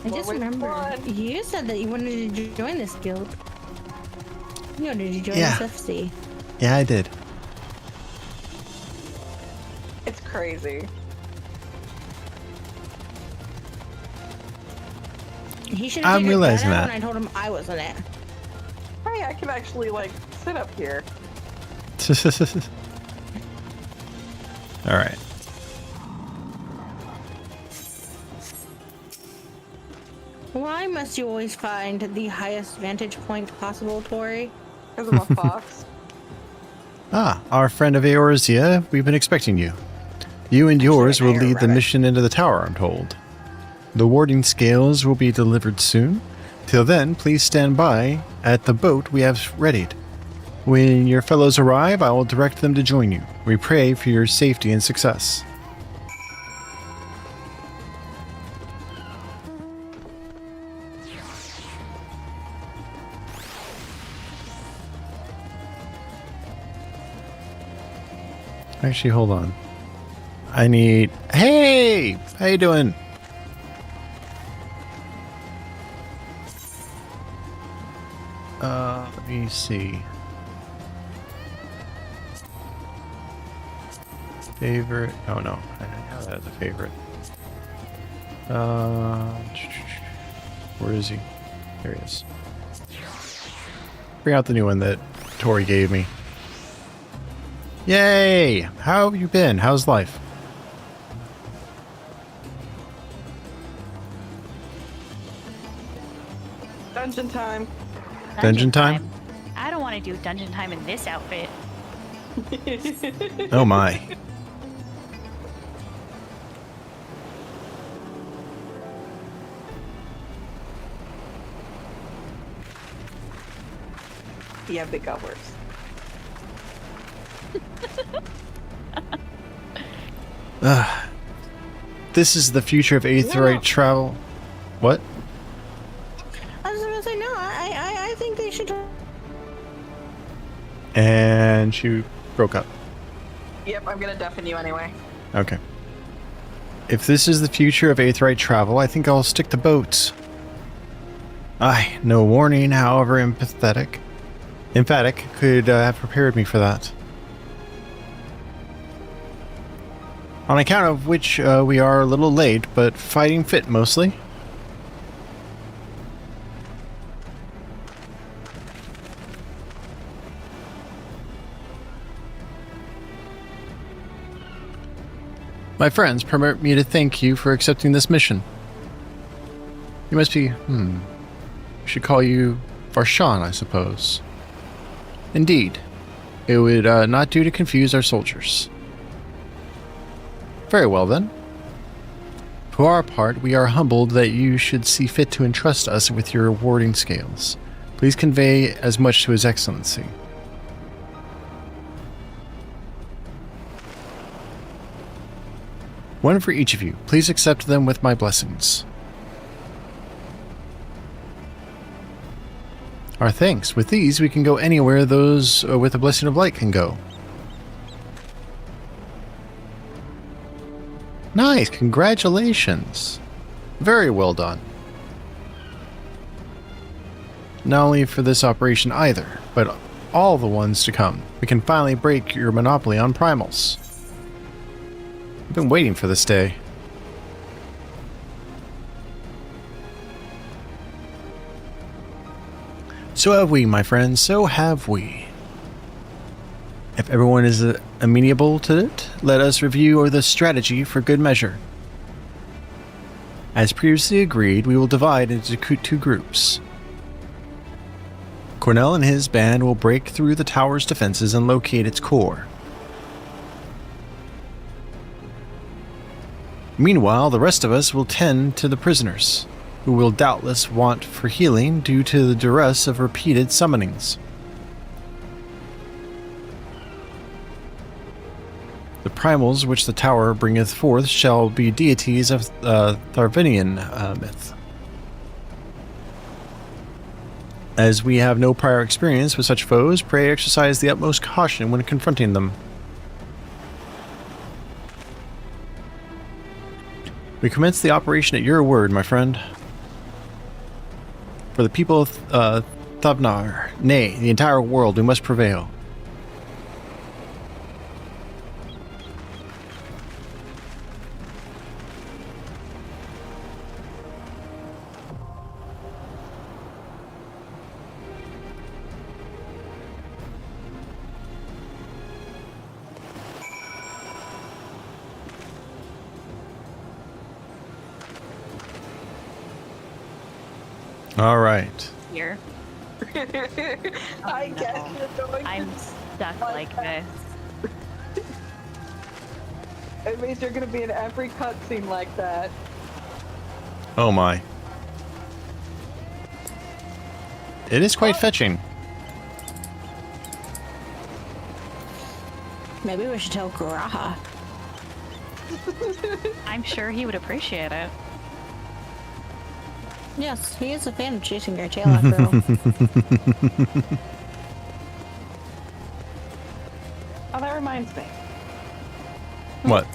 I just remember you said that you wanted to join this guild. You wanted to join Yeah. this FC. Yeah, I did. It's crazy. He should have I'm taken his gun realizing out that. when I told him I wasn't it. Hey, I can actually, like, sit up here. Alright. Why must you always find the highest vantage point possible, Tori? Because I'm a fox. Ah, our friend of Eorzea, we've been expecting you. You and yours will lead the mission into the tower, I'm told. The warding scales will be delivered soon. Till then, please stand by at the boat we have readied. When your fellows arrive, I will direct them to join you. We pray for your safety and success. Actually, hold on. I need... Hey! How you doing? Let me see. Favorite? Oh no, I didn't have that as a favorite. Where is he? There he is. Bring out the new one that Tori gave me. Yay! How have you been? How's life? Dungeon time. Dungeon time? I don't want to do dungeon time in this outfit. Oh my. Yeah, big got worse. This is the future of Aetheryte travel. What? I was gonna say no. I think they should. And she broke up. Yep, I'm gonna deafen you anyway. Okay. If this is the future of Aetheryte travel, I think I'll stick to boats. Aye, no warning, however emphatic could have prepared me for that. On account of which we are a little late, but fighting fit mostly. My friends, permit me to thank you for accepting this mission. You must be, we should call you Varshan, I suppose. Indeed. It would not do to confuse our soldiers. Very well, then. For our part, we are humbled that you should see fit to entrust us with your warding scales. Please convey as much to His Excellency. One for each of you. Please accept them with my blessings. Our thanks. With these, we can go anywhere those with the blessing of light can go. Nice, congratulations. Very well done. Not only for this operation either, but all the ones to come. We can finally break your monopoly on primals. I've been waiting for this day. So have we, my friends, so have we. If everyone is amenable to it, let us review the strategy for good measure. As previously agreed, we will divide into two groups. Cornell and his band will break through the tower's defenses and locate its core. Meanwhile, the rest of us will tend to the prisoners, who will doubtless want for healing due to the duress of repeated summonings. The primals which the tower bringeth forth shall be deities of Tharvinian myth. As we have no prior experience with such foes, pray exercise the utmost caution when confronting them. We commence the operation at your word, my friend. For the people of Thavnar, nay, the entire world, we must prevail. All right. Here. I guess you're going I'm to stuck like this. It means you're going to be in every cutscene like that. Oh my. It is quite fetching. Maybe we should tell Guraha. I'm sure he would appreciate it. Yes, he is a fan of chasing your tail after all. Oh, that reminds me. What?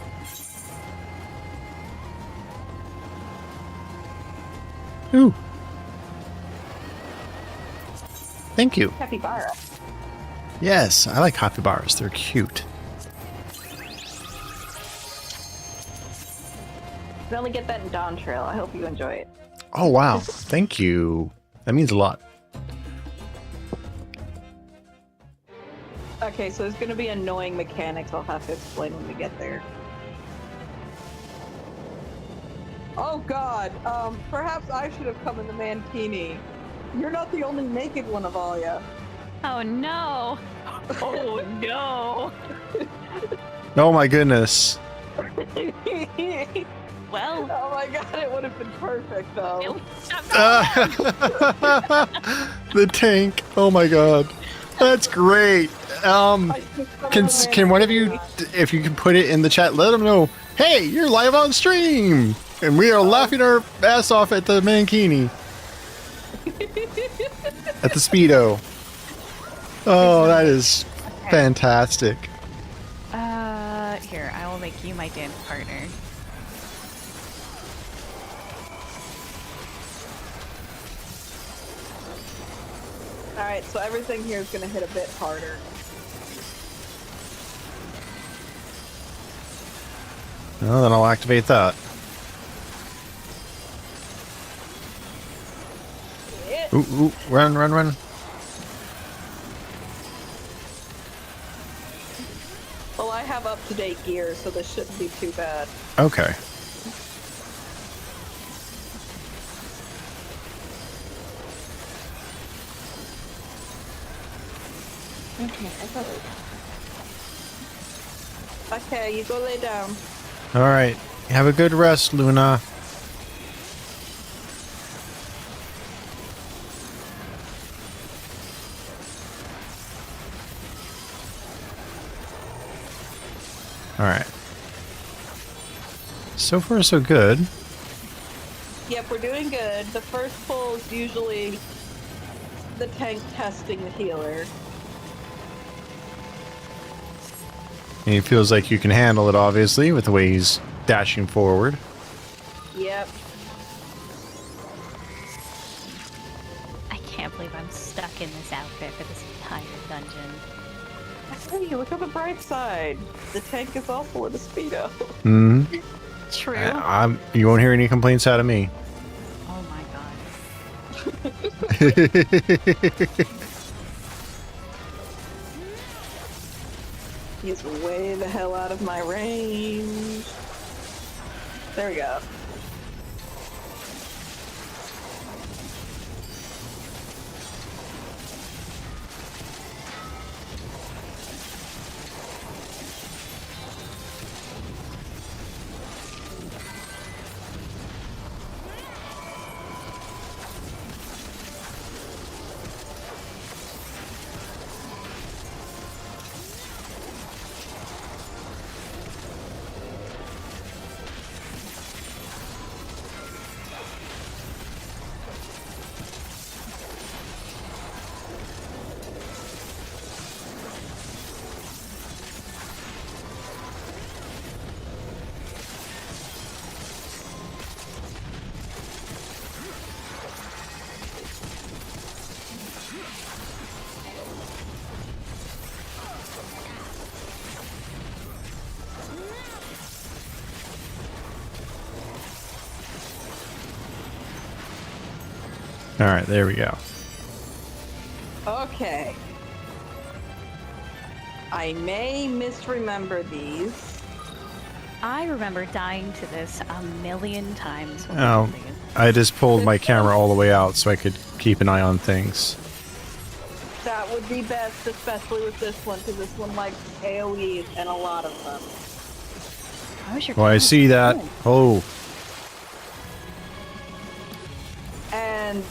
Ooh. Thank you. Capybara. Yes, I like capybaras. They're cute. You only get that in Dawn Trail. I hope you enjoy it. Oh, wow. Thank you. That means a lot. Okay, so there's going to be annoying mechanics I'll have to explain when we get there. Oh god, perhaps I should have come in the mankini. You're not the only naked one of Alia. Oh no! Oh no! Oh my goodness. Well. Oh my god, it would have been perfect though. The tank. Oh my god. That's great. Can one of you, if you can put it in the chat, let them know, hey, you're live on stream! And we are laughing our ass off at the mankini. At the Speedo. Oh, that is fantastic. Here, I will make you my dance partner. Alright, so everything here is going to hit a bit harder. Well, then I'll activate that. Ooh, ooh, run, run, run. Well, I have up-to-date gear, so this shouldn't be too bad. Okay. Okay, you go lay down. Alright. Have a good rest, Luna. Alright. So far, so good. Yep, we're doing good. The first pull is usually the tank testing the healer. And he feels like you can handle it, obviously, with the way he's dashing forward. Yep. I can't believe I'm stuck in this outfit for this entire dungeon. Hey, look at the bright side. The tank is also in a Speedo. Hmm. True. You won't hear any complaints out of me. Oh my god. He's way the hell out of my range. There we go. Alright, there we go. Okay. I may misremember these. I remember dying to this a million times. When Oh, I just pulled my camera all the way out so I could keep an eye on things. That would be best, especially with this one, because this one likes AoEs and a lot of them. Oh, I see that. Oh. And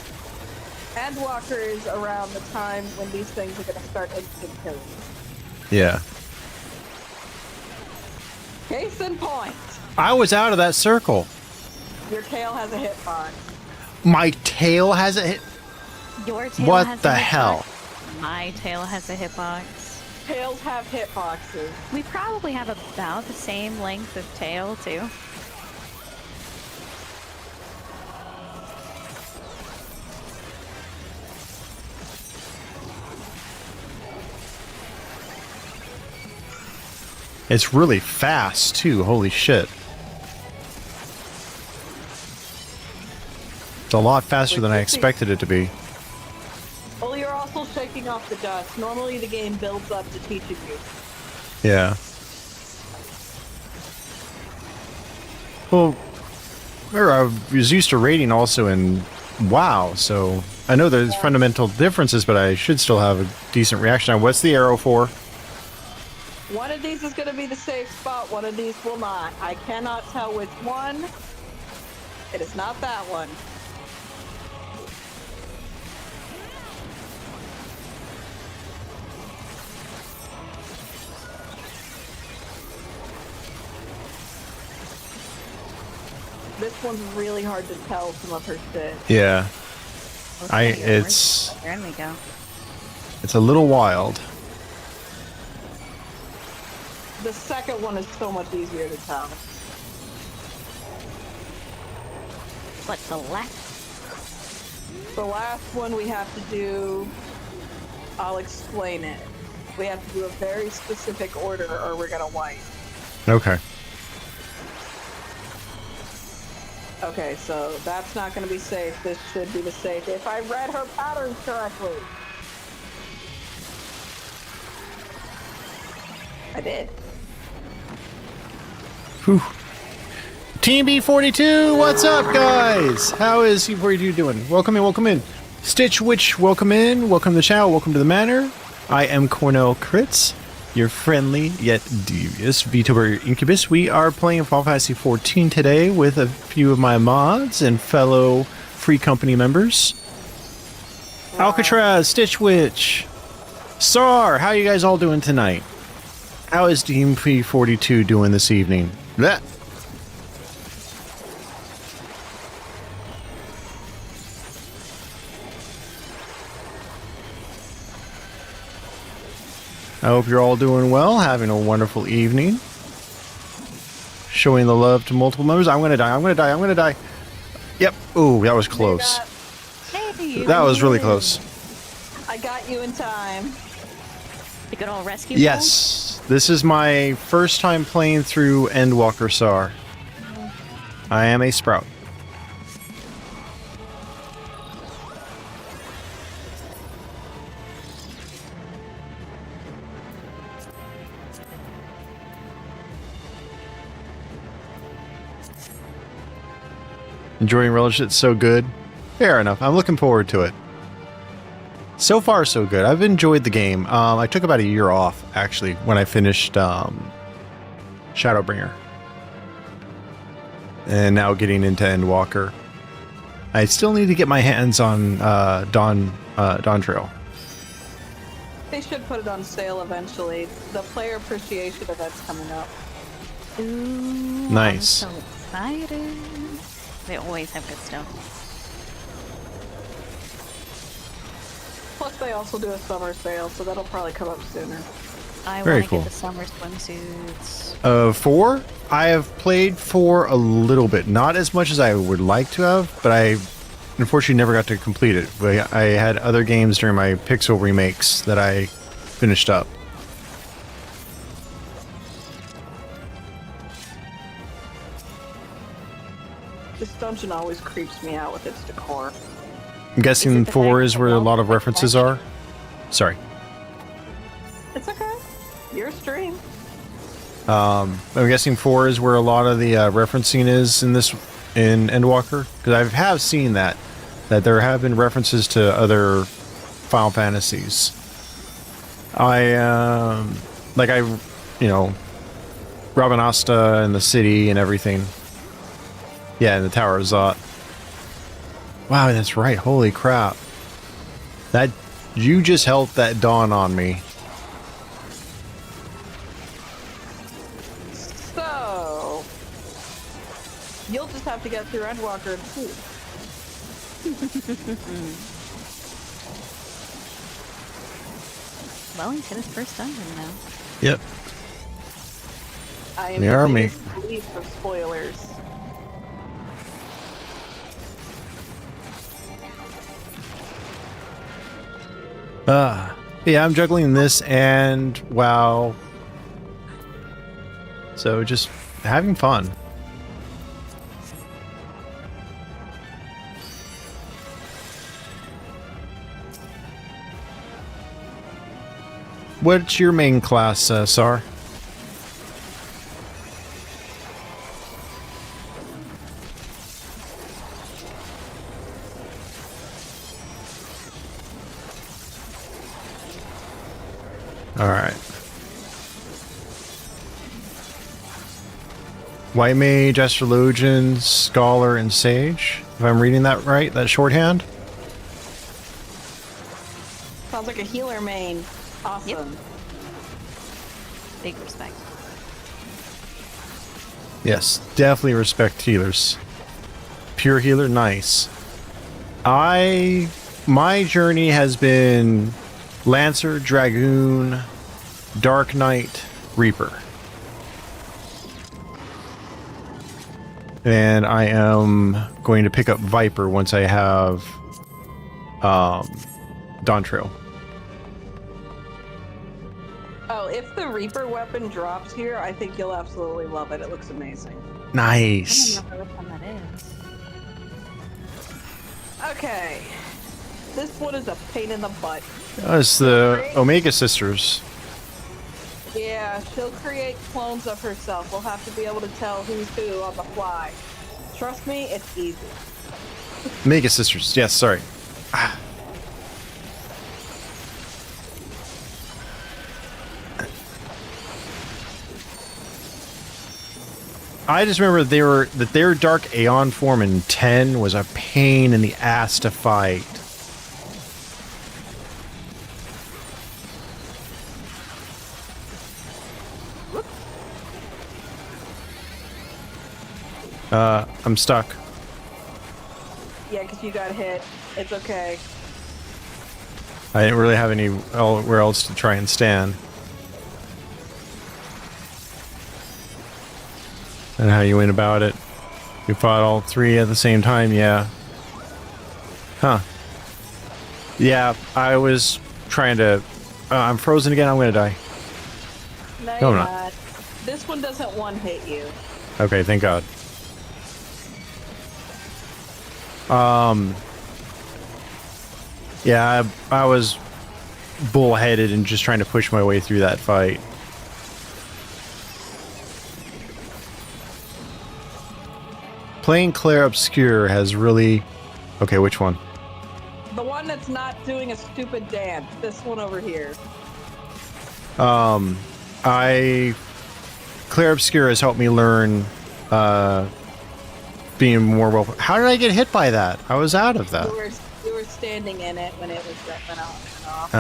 Endwalker is around the time when these things are going to start instant killing. Yeah. Case in point. I was out of that circle. Your tail has a hitbox. My tail has a hit. Your tail What has the a hitbox. hell? My tail has a hitbox. Tails have hitboxes. We probably have about the same length of tail, too. It's really fast, too. Holy shit. It's a lot faster than I expected it to be. Well, you're also shaking off the dust. Normally the game builds up to teaching you. Yeah. Well, I was used to raiding also in WoW, so I know there's fundamental differences, but I should still have a decent reaction. Now, what's the arrow for? One of these is going to be the safe spot, one of these will not. I cannot tell which one. It is not that one. This one's really hard to tell some of her shit. Yeah. Okay, It's there we go. It's a little wild. The second one is so much easier to tell. What's the last? The last one we have to do, I'll explain it. We have to do a very specific order or we're gonna wipe. Okay. Okay, so that's not gonna be safe. This should be the safe. If I read her patterns correctly. I did. Whew. Team B42, what's up, guys? How is C42 doing? Welcome in, welcome in. Stitch Witch, welcome in. Welcome to the channel, welcome to the manor. I am Cornell Crits, your friendly yet devious Vtuber Incubus. We are playing Final Fantasy 14 today with a few of my mods and fellow free company members. Alcatraz, Stitch Witch, Sar, how you guys all doing tonight? How is Team P42 doing this evening? Blech. I hope you're all doing well, having a wonderful evening. Showing the love to multiple members. I'm gonna die, I'm gonna die, I'm gonna die. Yep. Ooh, that was close. That was really close. I got you in time. The good old rescue. Yes. This is my first time playing through Endwalker SAR. I am a Sprout. Enjoying Relish, it's so good. Fair enough. I'm looking forward to it. So far, so good. I've enjoyed the game. I took about a year off, actually, when I finished Shadowbringer. And now getting into Endwalker. I still need to get my hands on Dawn Trail. They should put it on sale eventually. The player appreciation event's coming up. Ooh, nice. I'm so excited. They always have good stuff. Plus, they also do a summer sale, so that'll probably come up sooner. I Very want to cool. get the summer swimsuits. 4? I have played 4 a little bit. Not as much as I would like to have, but I unfortunately never got to complete it. But I had other games during my Pixel remakes that I finished up. This dungeon always creeps me out with its decor. I'm guessing 4 is where a lot of references are. Sorry. It's okay. Your stream. I'm guessing 4 is where a lot of the referencing is in Endwalker, because I have seen that there have been references to other Final Fantasies. Rabanasta and the city and everything. Yeah, and the Tower of Zot. Wow, that's right. Holy crap. That you just helped that dawn on me. So you'll just have to get through Endwalker and see. Wellington is first dungeon now. Yep. I am the army. Police of spoilers. Yeah, I'm juggling this and WoW. So just having fun. What's your main class, Sar? Alright. White Mage, Astrologian, Scholar, and Sage. If I'm reading that right, that shorthand? Sounds like a healer main. Awesome. Yep. Big respect. Yes, definitely respect healers. Pure healer, nice. My journey has been Lancer, Dragoon, Dark Knight, Reaper. And I am going to pick up Viper once I have Dawn Trail. Oh, if the Reaper weapon drops here, I think you'll absolutely love it. It looks amazing. Nice. I don't know which one that is. Okay. This one is a pain in the butt. It's the Omega Sisters. Yeah, she'll create clones of herself. We'll have to be able to tell who's who on the fly. Trust me, it's easy. Omega Sisters, yes, sorry. I just remember that their Dark Aeon form in 10 was a pain in the ass to fight. I'm stuck. Yeah, because you got hit. It's okay. I didn't really have anywhere else to try and stand. And how you went about it. You fought all 3 at the same time, yeah. Huh. Yeah, I was trying to... I'm frozen again, I'm gonna die. No, No, you're I'm not. not. This one doesn't one-hit you. Okay, thank God. Yeah, I was bullheaded and just trying to push my way through that fight. Playing Claire Obscure has really... Okay, which one? The one that's not doing a stupid dance. This one over here. Claire Obscure has helped me learn being more well... How did I get hit by that? I was out of that. You were standing in it when it was went off.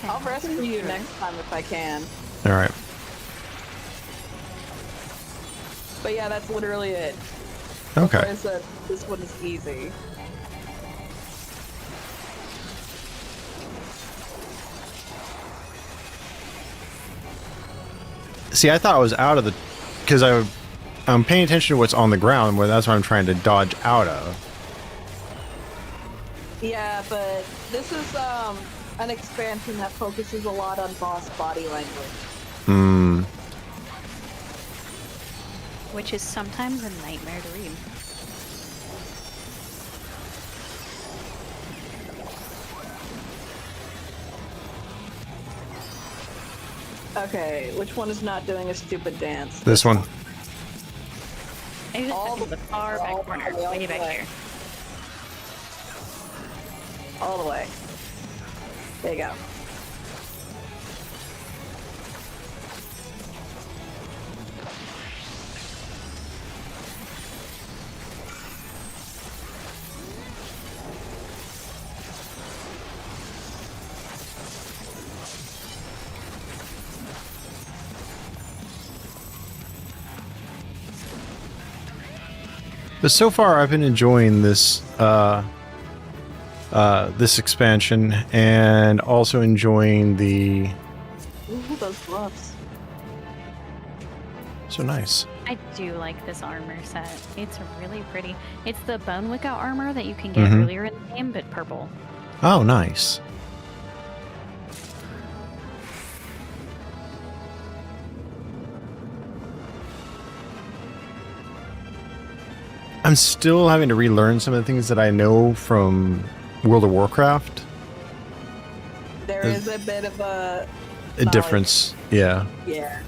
I'll rescue you next time if I can. Alright. But yeah, that's literally it. Okay. Like I said, this one is easy. See, I thought I was out of the... Because I'm paying attention to what's on the ground, where that's what I'm trying to dodge out of. Yeah, but this is an expansion that focuses a lot on boss body language. Hmm. Which is sometimes a nightmare to read. Okay, which one is not doing a stupid dance? This one. Maybe the far back corner, way back here. All the way. There you go. But so far, I've been enjoying this this expansion, and also enjoying the. Ooh, those gloves. So nice. I do like this armor set. It's really pretty. It's the Bone Wicca armor that you can get Mhm. earlier in the game, but purple. Oh, nice. I'm still having to relearn some of the things that I know from World of Warcraft. There is a bit of a Difference, yeah. Yeah.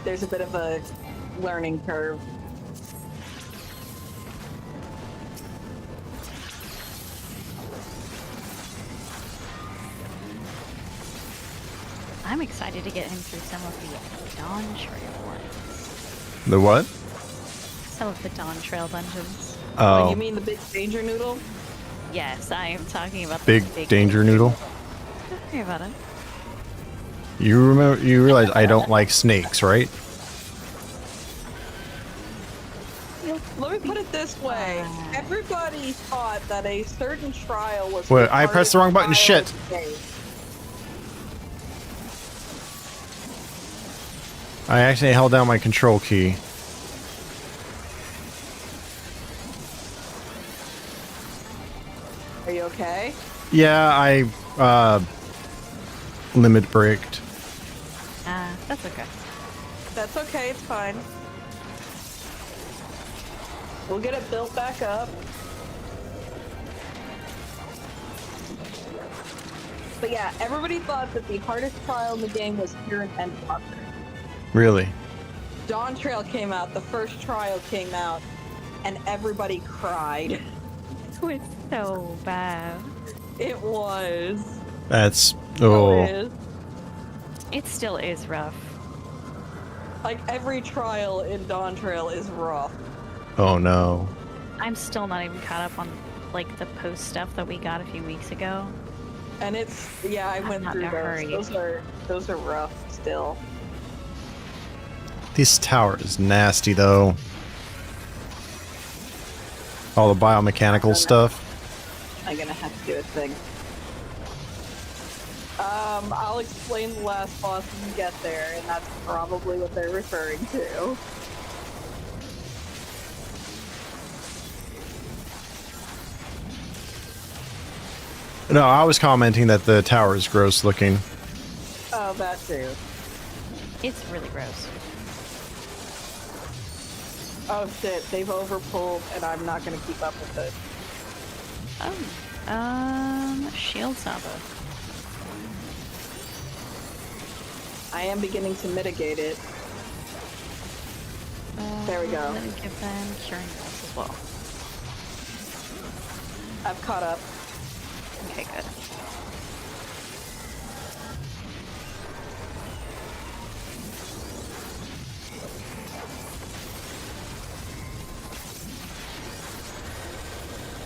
There's a bit of a learning curve. I'm excited to get him through some of the Dawn Trail ones. The what? Some of the Dawn Trail dungeons. Oh. You mean the big danger noodle? Yes, I am talking about Big the danger noodle. Don't worry about it. You realize I don't like snakes, right? Let me put it this way. Everybody thought that a certain trial was... Wait, I pressed the wrong button, shit. I actually held down my control key. Are you okay? Yeah, I limit braked. That's okay. That's okay, it's fine. We'll get it built back up. But yeah, everybody thought that the hardest trial in the game was here in Endwalker. Really? Dawn Trail came out, the first trial came out, and everybody cried. It was so bad. It was. That's It still is rough. Like every trial in Dawn Trail is rough. Oh no. I'm still not even caught up on like the post stuff that we got a few weeks ago. And it's I went not through in a hurry. Those are rough still. This tower is nasty though. All the biomechanical stuff. I'm gonna have to do a thing. I'll explain the last boss when we get there, and that's probably what they're referring to. No, I was commenting that the tower is gross looking. Oh, that too. It's really gross. Oh shit, they've overpulled, and I'm not gonna keep up with it. Oh, shield Saba. I am beginning to mitigate it. There we go. I'm gonna give them curing rolls as well. I've caught up. Okay, good.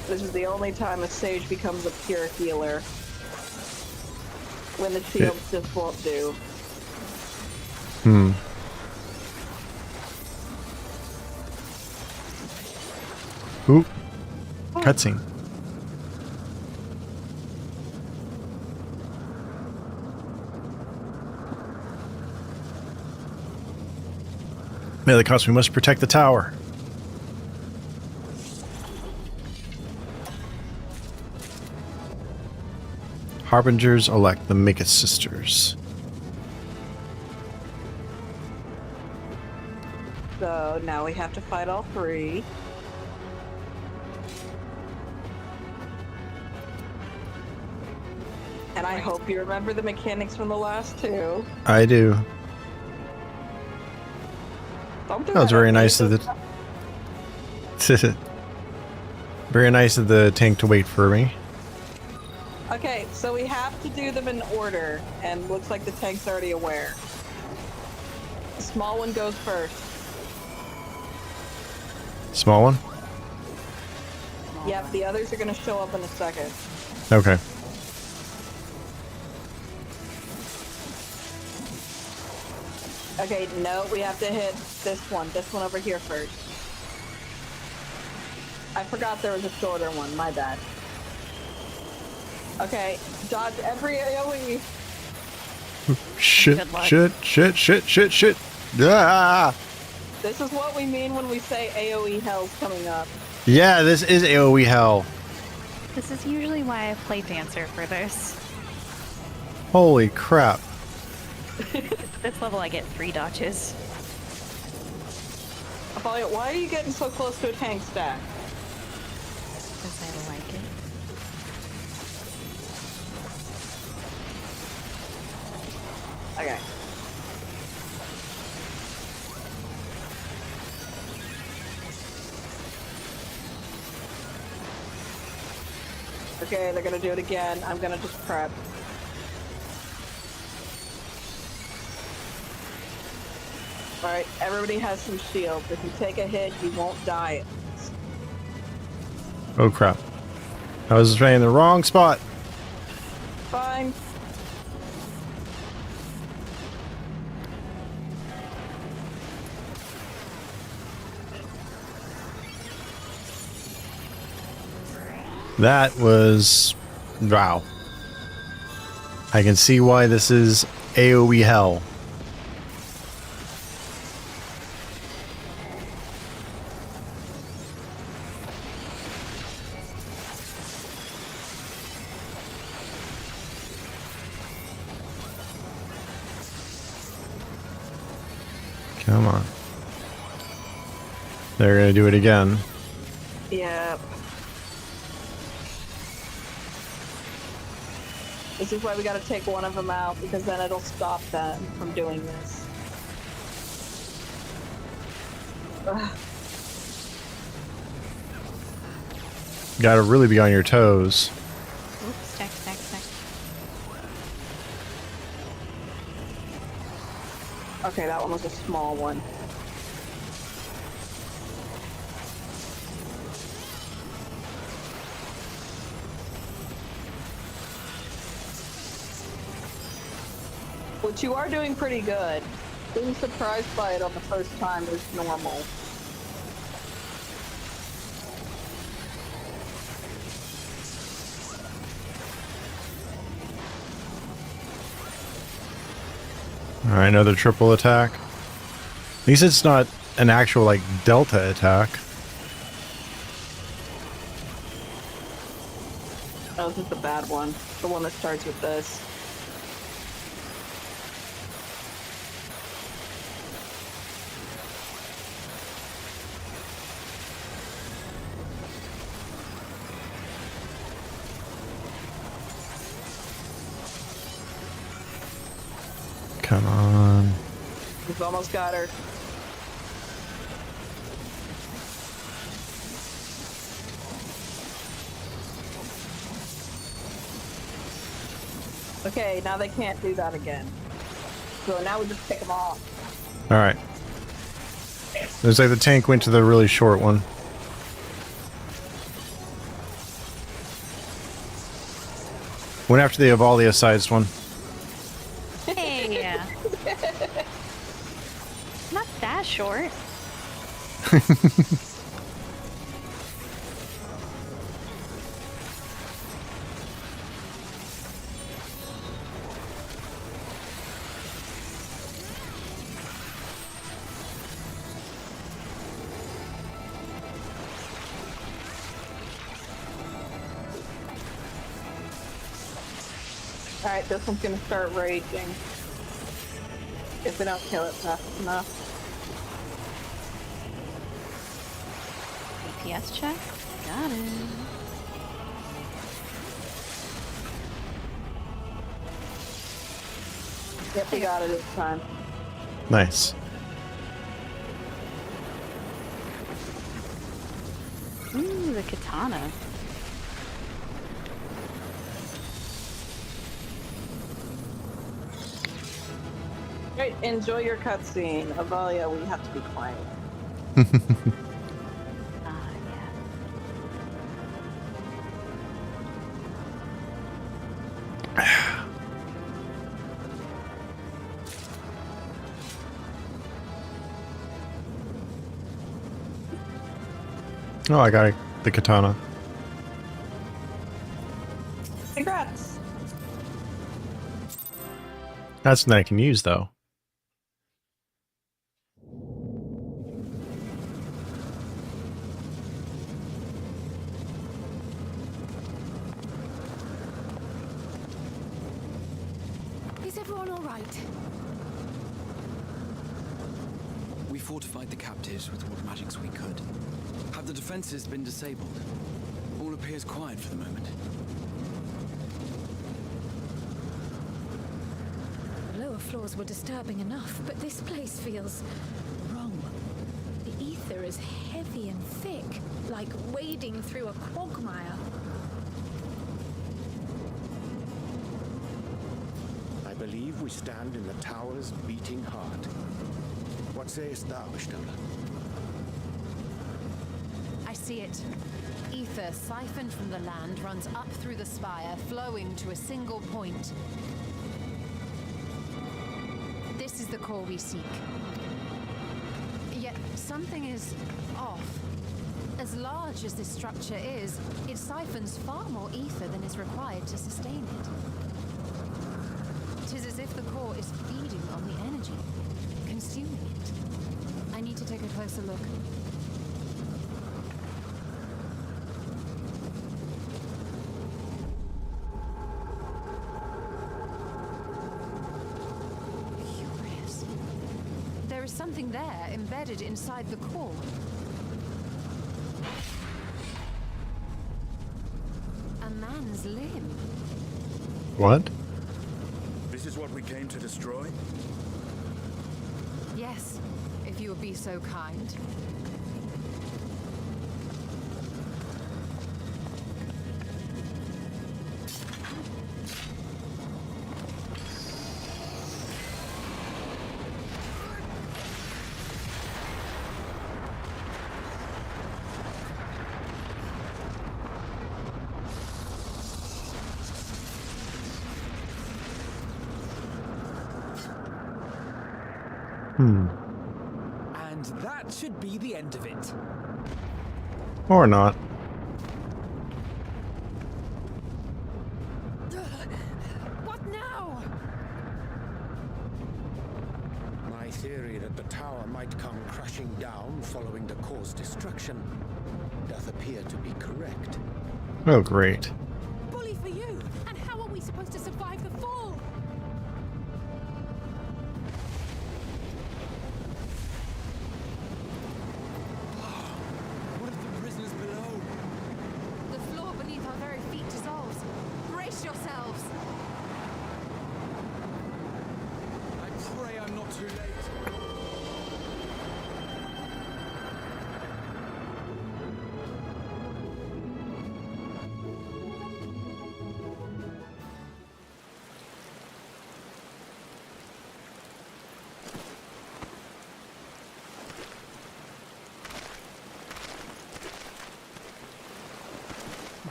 This is the only time a sage becomes a pure healer. When the shields just won't do. Oop. Cutscene. May the cost we must protect the tower. Harbingers elect the Maketh sisters. So now we have to fight all three. And I hope you remember the mechanics from the last two. I do. Don't do That was that very on nice of me. the. Very nice of the tank to wait for me. Okay, so we have to do them in order, and looks like the tank's already aware. The small one goes first. Small one? Yep, the others are gonna show up in a second. Okay. Okay, no, we have to hit this one over here first. I forgot there was a shorter one, my bad. Okay, dodge every AoE. Shit, Good luck. shit. Ah! This is what we mean when we say AoE hell's coming up. Yeah, this is AoE hell. This is usually why I play Dancer for this. Holy crap. This level I get 3 dodges. Apollo, why are you getting so close to a tank stack? Because I like it. Okay. Okay, they're gonna do it again. I'm gonna just prep. Alright, everybody has some shields. If you take a hit, you won't die. Oh crap. I was playing the wrong spot. Fine. That was... wow. I can see why this is AoE hell. Come on. They're gonna do it again. Yep. This is why we gotta take one of them out, because then it'll stop them from doing this. Ugh. Gotta really be on your toes. Oops, stack. Okay, that one was a small one. But you are doing pretty good. Being surprised by it on the first time is normal. Alright, another triple attack. At least it's not an actual, like, delta attack. Oh, this is the bad one. The one that starts with this. Come on. We've almost got her. Okay, now they can't do that again. So now we just pick them off. Alright. Looks like the tank went to the really short one. Went after the Avalia-sized one. Hey! Not that short. Alright, this one's gonna start raging. If we don't kill it fast enough. DPS check. Got it. Yep, we got it this time. Nice. Ooh, the katana. Great, enjoy your cutscene. Avalia, we have to be quiet. Oh, I got the katana. Congrats. That's something I can use, though. Is everyone all right? We fortified the captives with what magics we could. Have the defenses been disabled? All appears quiet for the moment. The lower floors were disturbing enough, but this place feels wrong. The ether is heavy and thick, like wading through a quagmire. I believe we stand in the tower's beating heart. What sayest thou, Vtuber? I see it. Ether siphoned from the land runs up through the spire, flowing to a single point. This is the core we seek. Yet something is off. As large as this structure is, it siphons far more ether than is required to sustain it. 'Tis as if the core is feeding on the energy, consuming it. I need to take a closer look. Curious. There is something there embedded inside the core. A man's limb. What? This is what we came to destroy? Yes, if you would be so kind. And that should be the end of it. Or not. What now? My theory that the tower might come crashing down following the core's destruction doth appear to be correct. Oh, great. Bully for you! And how are we supposed to survive the fall? What of the prisoners below? The floor beneath our very feet dissolves. Brace yourselves! I pray I'm not too late.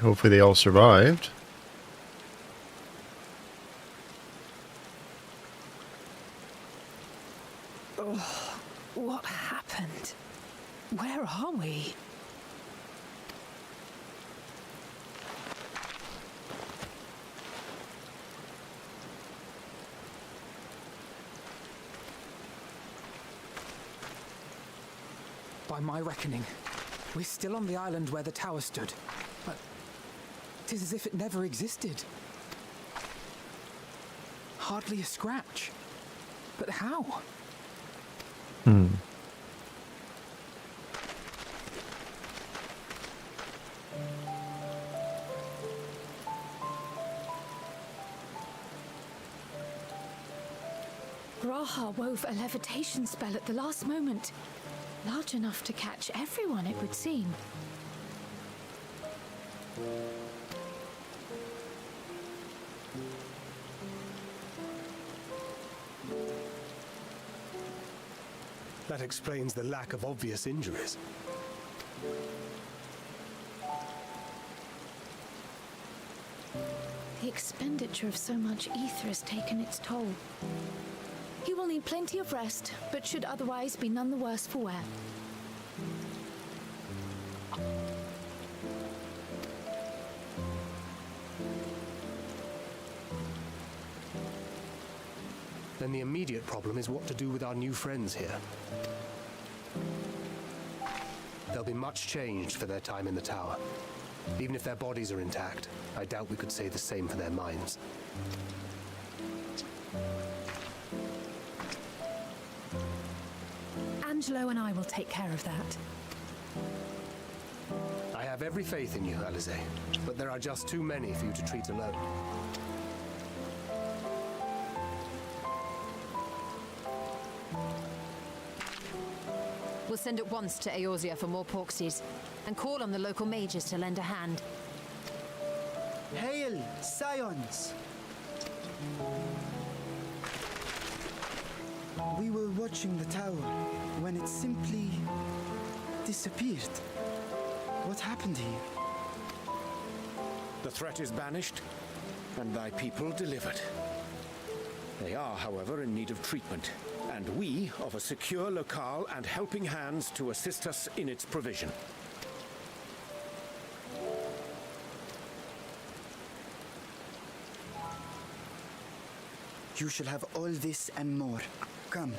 Hopefully they all survived. Oh, what happened? Where are we? By my reckoning, we're still on the island where the tower stood. But 'tis as if it never existed. Hardly a scratch. But how? Graha wove a levitation spell at the last moment. Large enough to catch everyone, it would seem. That explains the lack of obvious injuries. The expenditure of so much ether has taken its toll. He will need plenty of rest, but should otherwise be none the worse for wear. Then the immediate problem is what to do with our new friends here. They'll be much changed for their time in the tower. Even if their bodies are intact, I doubt we could say the same for their minds. Angelo and I will take care of that. I have every faith in you, Alize, but there are just too many for you to treat alone. We'll send at once to Eorzea for more Porksies, and call on the local mages to lend a hand. Hail, Scions! We were watching the tower when it simply disappeared. What happened here? The threat is banished, and thy people delivered. They are, however, in need of treatment, and we of a secure locale and helping hands to assist us in its provision. You shall have all this and more. Come,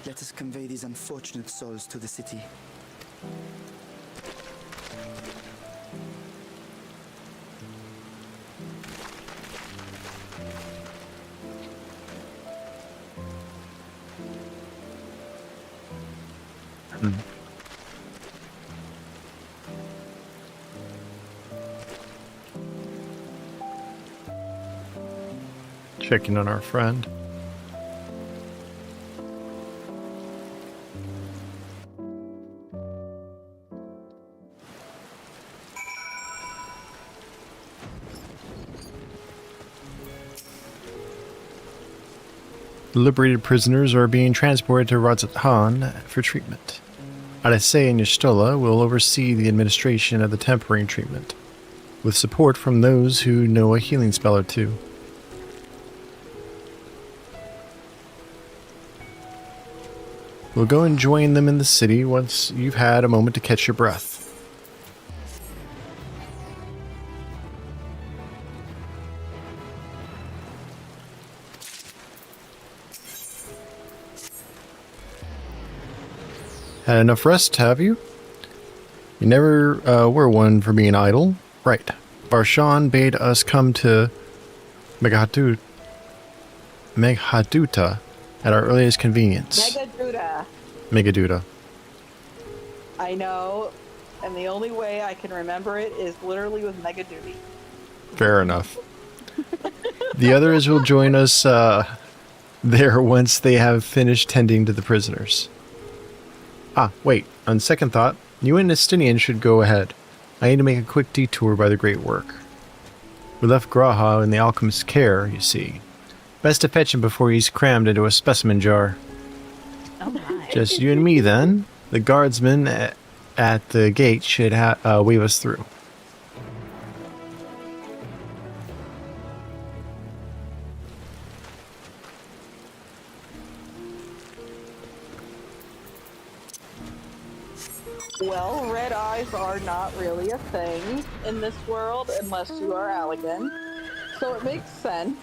let us convey these unfortunate souls to the city. Checking on our friend. The liberated prisoners are being transported to Razathan for treatment. Alice and Y'shtola will oversee the administration of the tempering treatment, with support from those who know a healing spell or two. We'll go and join them in the city once you've had a moment to catch your breath. Had enough rest, have you? You never were one for being idle. Right. Barshan bade us come to Meghaduta at our earliest convenience. Megaduta. I know, and the only way I can remember it is literally with Mega Duty. Fair enough. The others will join us there once they have finished tending to the prisoners. Ah, wait. On second thought, you and Estinian should go ahead. I need to make a quick detour by the Great Work. We left Graha in the alchemist's care, you see. Best to fetch him before he's crammed into a specimen jar. Oh my. Just you and me, then. The guardsman at the gate should wave us through. Well, red eyes are not really a thing in this world unless you are Allegan, so it makes sense.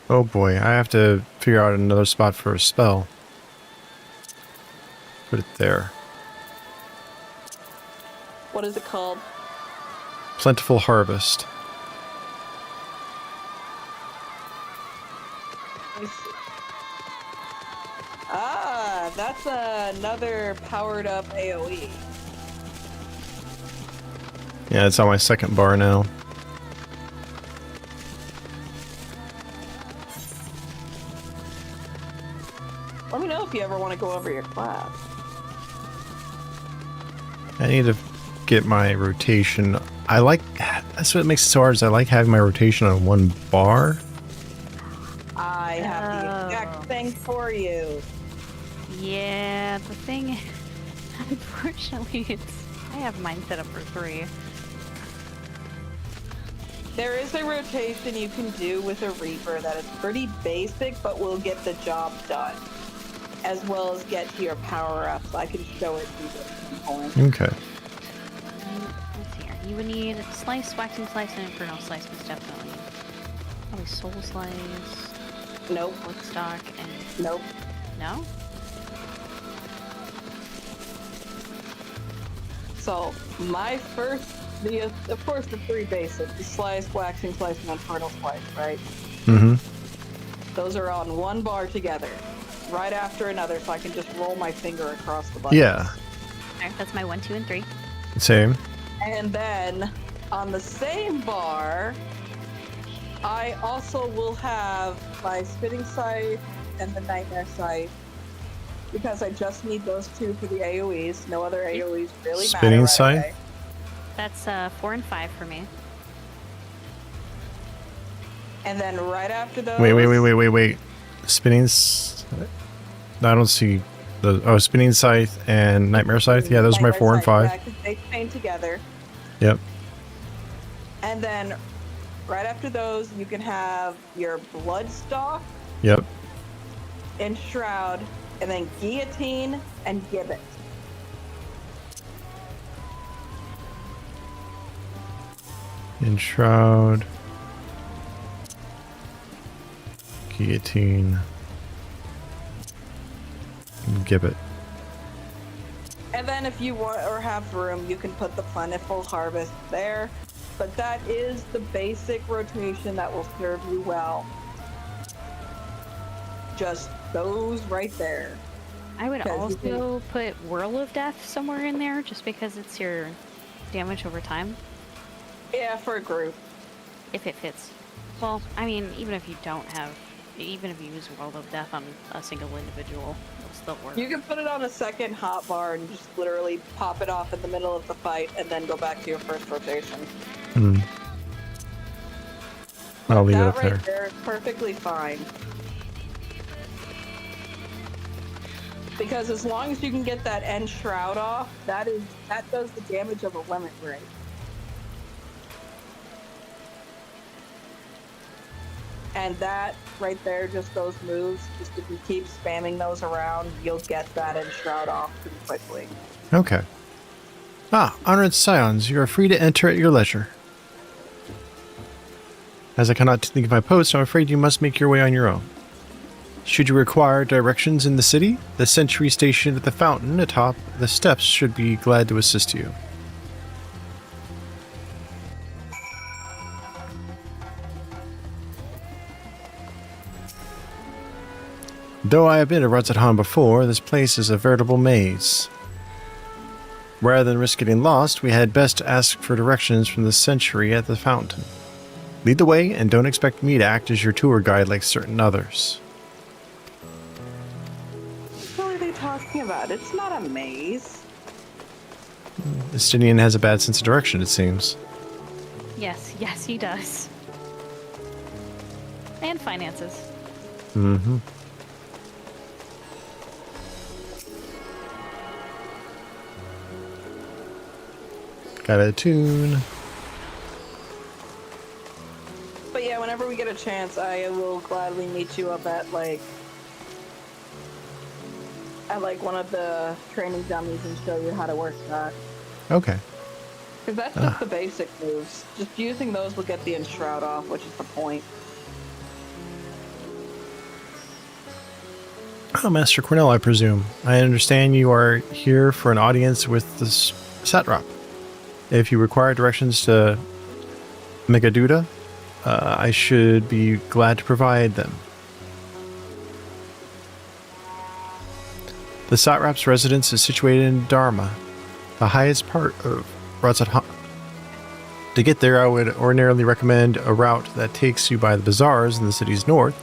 Oh boy, I have to figure out another spot for a spell. Put it there. What is it called? Plentiful Harvest. Ah, that's another powered up AoE. Yeah, it's on my second bar now. if you ever want to go over your class. I need to get my rotation. That's what makes it so hard, is I like having my rotation on one bar. I have the exact thing for you. Yeah, the thing, unfortunately, I have mine set up for 3. There is a rotation you can do with a Reaper that is pretty basic, but will get the job done, as well as get to your power-ups. I can show it to you at some point. Okay. Let's see here. You would need Slice, Waxing Slice, and Inferno Slice, most definitely. Probably Soul Slice. Nope. Woodstock, and... Nope. No? So, my first, of course the 3 basics, the Slice, Waxing Slice, and Infernal Slice, right? Mm-hmm. Those are on one bar together, right after another, so I can just roll my finger across the buttons. Yeah. Alright, that's my 1, 2, and 3. Same. And then, on the same bar, I also will have my Spitting Scythe and the Nightmare Scythe, because I just need those 2 for the AoEs. No other AoEs really matter. Spinning Scythe? Away. That's 4 and 5 for me. And then right after those... Wait. I don't see the... Spinning Scythe and Nightmare Scythe? Yeah, those are my 4 and 5. Yeah, 'cause they chain together. Yep. And then right after those, you can have your Bloodstalk, Yep. Enshroud, and then Guillotine and Gibbet. Enshroud. Guillotine. Gibbet. And then if you want or have room, you can put the Plentiful Harvest there. But that is the basic rotation that will serve you well. Just those right there. I would also put Whirl of Death somewhere in there, just because it's your damage over time. Yeah, for a group. If it fits. Well, I mean, even if you even if you use Whirl of Death on a single individual, it'll still work. You can put it on a second hotbar and just literally pop it off in the middle of the fight and then go back to your first rotation. I'll leave it up that there. right there is perfectly fine. Because as long as you can get that end shroud off, that does the damage of a limit break. And that right there, just those moves, just if you keep spamming those around, you'll get that end shroud off pretty quickly. Okay. Honored Scions, you are free to enter at your leisure. As I cannot think of my post, I'm afraid you must make your way on your own. Should you require directions in the city, the sentry stationed at the fountain atop the steps should be glad to assist you. Though I have been to Rotzahan before, this place is a veritable maze. Rather than risk getting lost, we had best ask for directions from the sentry at the fountain. Lead the way, and don't expect me to act as your tour guide like certain others. What are they talking about? It's not a maze. Estinian has a bad sense of direction, it seems. Yes, he does. And finances. Mm-hmm. Got a tune. But yeah, whenever we get a chance, I will gladly meet you up at like one of the training dummies and show you how to work that. Okay. Because that's just the basic moves. Just using those will get the enshroud off, which is the point. Oh, Master Cornell, I presume. I understand you are here for an audience with the satrap. If you require directions to Megaduda, I should be glad to provide them. The satrap's residence is situated in Dharma, the highest part of Rotzahan. To get there, I would ordinarily recommend a route that takes you by the bazaars in the city's north,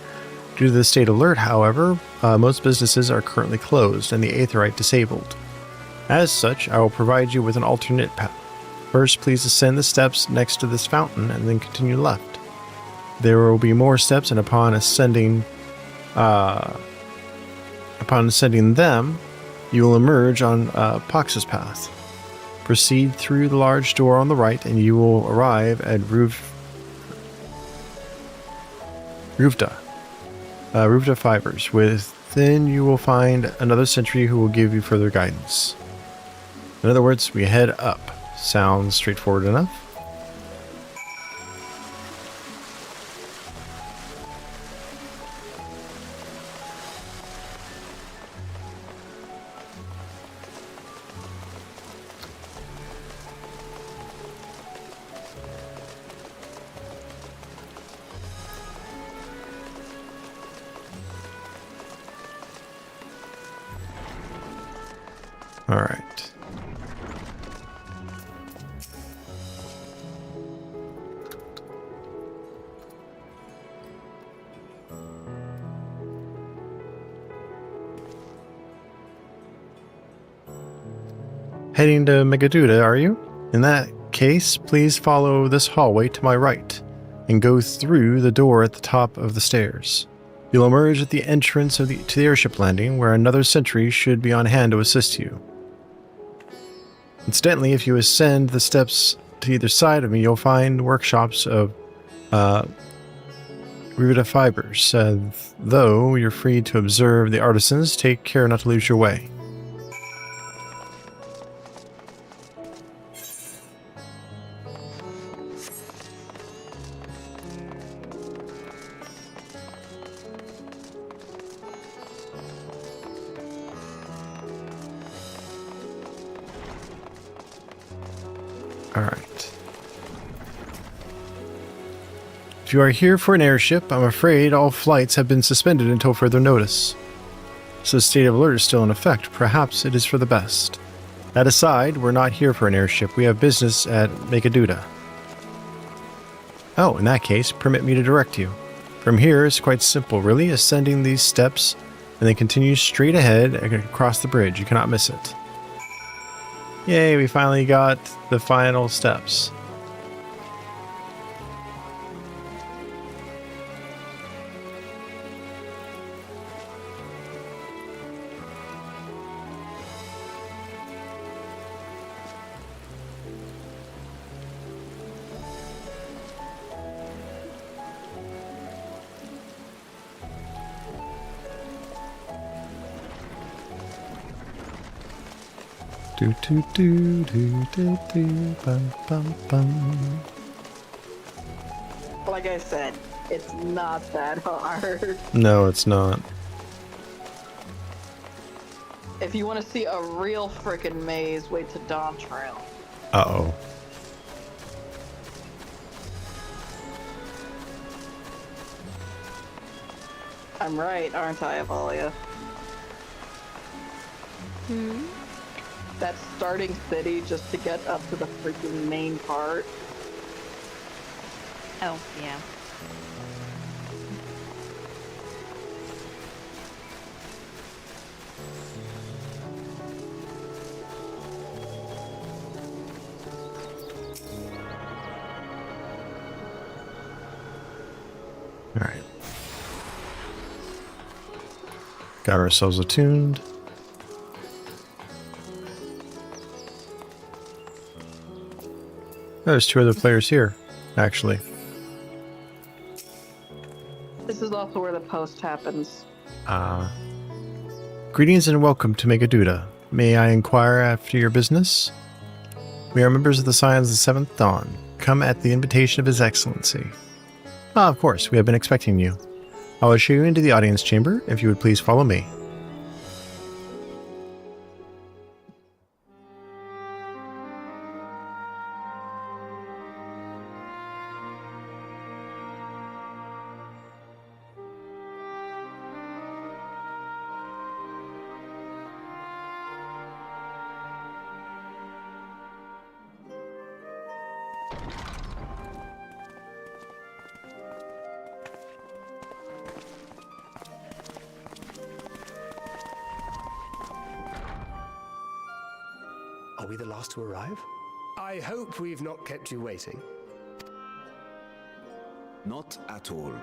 Due to the state alert, however, most businesses are currently closed and the Aetherite disabled. As such, I will provide you with an alternate path. First, please ascend the steps next to this fountain and then continue left. There will be more steps, and upon ascending them, you will emerge on Pox's path. Proceed through the large door on the right, and you will arrive at Ruvda Fibers. Within, you will find another sentry who will give you further guidance. In other words, we head up. Sounds straightforward enough. All right. Heading to Megaduda, are you? In that case, please follow this hallway to my right and go through the door at the top of the stairs. You'll emerge at the entrance to the airship landing, where another sentry should be on hand to assist you. Incidentally, if you ascend the steps to either side of me, you'll find workshops of Rivida Fibers. Though you're free to observe the artisans, take care not to lose your way. Alright. If you are here for an airship, I'm afraid all flights have been suspended until further notice. So the state of alert is still in effect. Perhaps it is for the best. That aside, we're not here for an airship. We have business at Megaduda. Oh, in that case, permit me to direct you. From here, it's quite simple, really. Ascending these steps, and then continue straight ahead across the bridge. You cannot miss it. Yay, we finally got the final steps. Do do do do do do bum bum bum. Like I said, it's not that hard. No, it's not. If you want to see a real frickin' maze, wait to Dawn Trail. Uh-oh. I'm right, aren't I, Avalia? Hmm? That starting city just to get up to the freaking main part. Oh, yeah. All right. Got ourselves attuned. Oh, there's two other players here, actually. This is also where the post happens. Greetings and welcome to Megaduda. May I inquire after your business? We are members of the Scions of the Seventh Dawn. Come at the invitation of His Excellency. Ah, of course, we have been expecting you. I will show you into the audience chamber, if you would please follow me. Are we the last to arrive? I hope we've not kept you waiting. Not at all.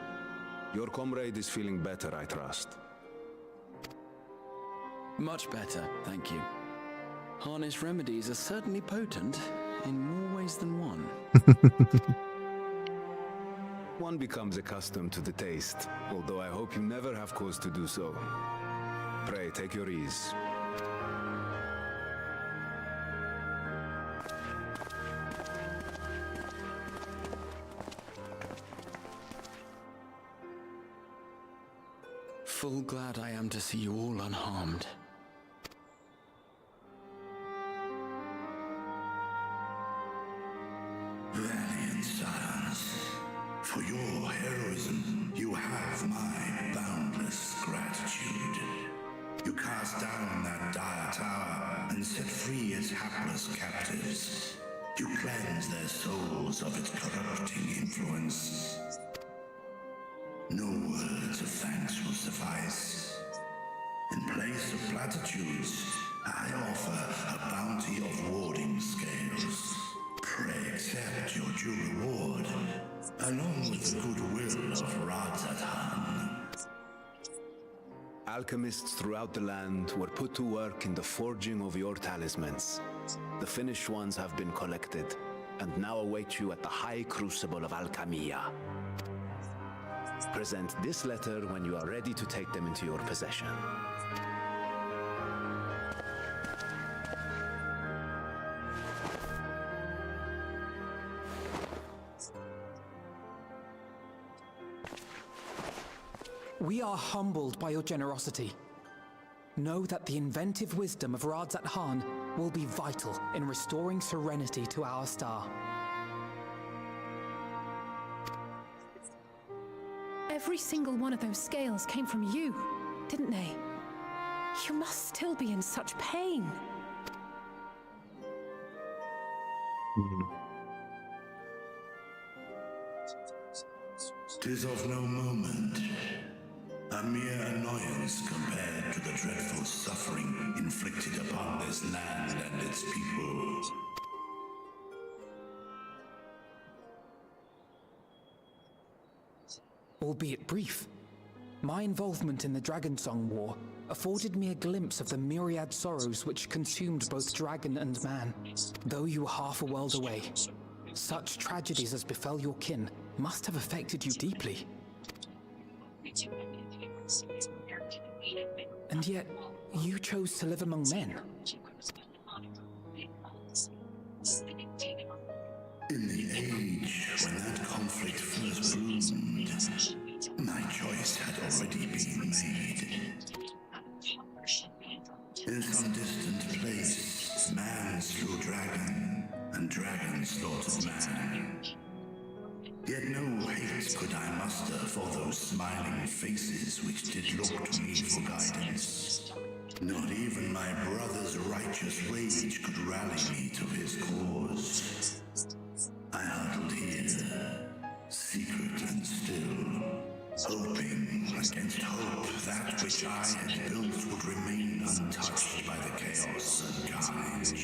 Your comrade is feeling better, I trust. Much better, thank you. Harness remedies are certainly potent in more ways than one. One becomes accustomed to the taste, although I hope you never have cause to do so. Pray, take your ease. Full glad I am to see you all unharmed. Valiant sons, for your heroism, you have my boundless gratitude. You cast down that dire tower and set free its hapless captives. You cleanse their souls of its corrupting influence. No words of thanks will suffice. In place of platitudes, I offer a bounty of warding scales. Pray accept your due reward, along with the goodwill of Radzatan. Alchemists throughout the land were put to work in the forging of your talismans. The finished ones have been collected, and now await you at the High Crucible of Alchemia. Present this letter when you are ready to take them into your possession. We are humbled by your generosity. Know that the inventive wisdom of Radzat Han will be vital in restoring serenity to our star. Every single one of those scales came from you, didn't they? You must still be in such pain. Tis of no moment. A mere annoyance compared to the dreadful suffering inflicted upon this land and its people. Albeit brief, my involvement in the Dragonsong War afforded me a glimpse of the myriad sorrows which consumed both dragon and man. Though you were half a world away, such tragedies as befell your kin must have affected you deeply. And yet, you chose to live among men. In the age when that conflict first bloomed, my choice had already been made. In some distant place, man slew dragon, and dragon slaughtered man. Yet no hate could I muster for those smiling faces which did look to me for guidance. Not even my brother's righteous rage could rally me to his cause. I huddled here, secret and still, hoping against hope that which I had built would remain untouched by the chaos and carnage.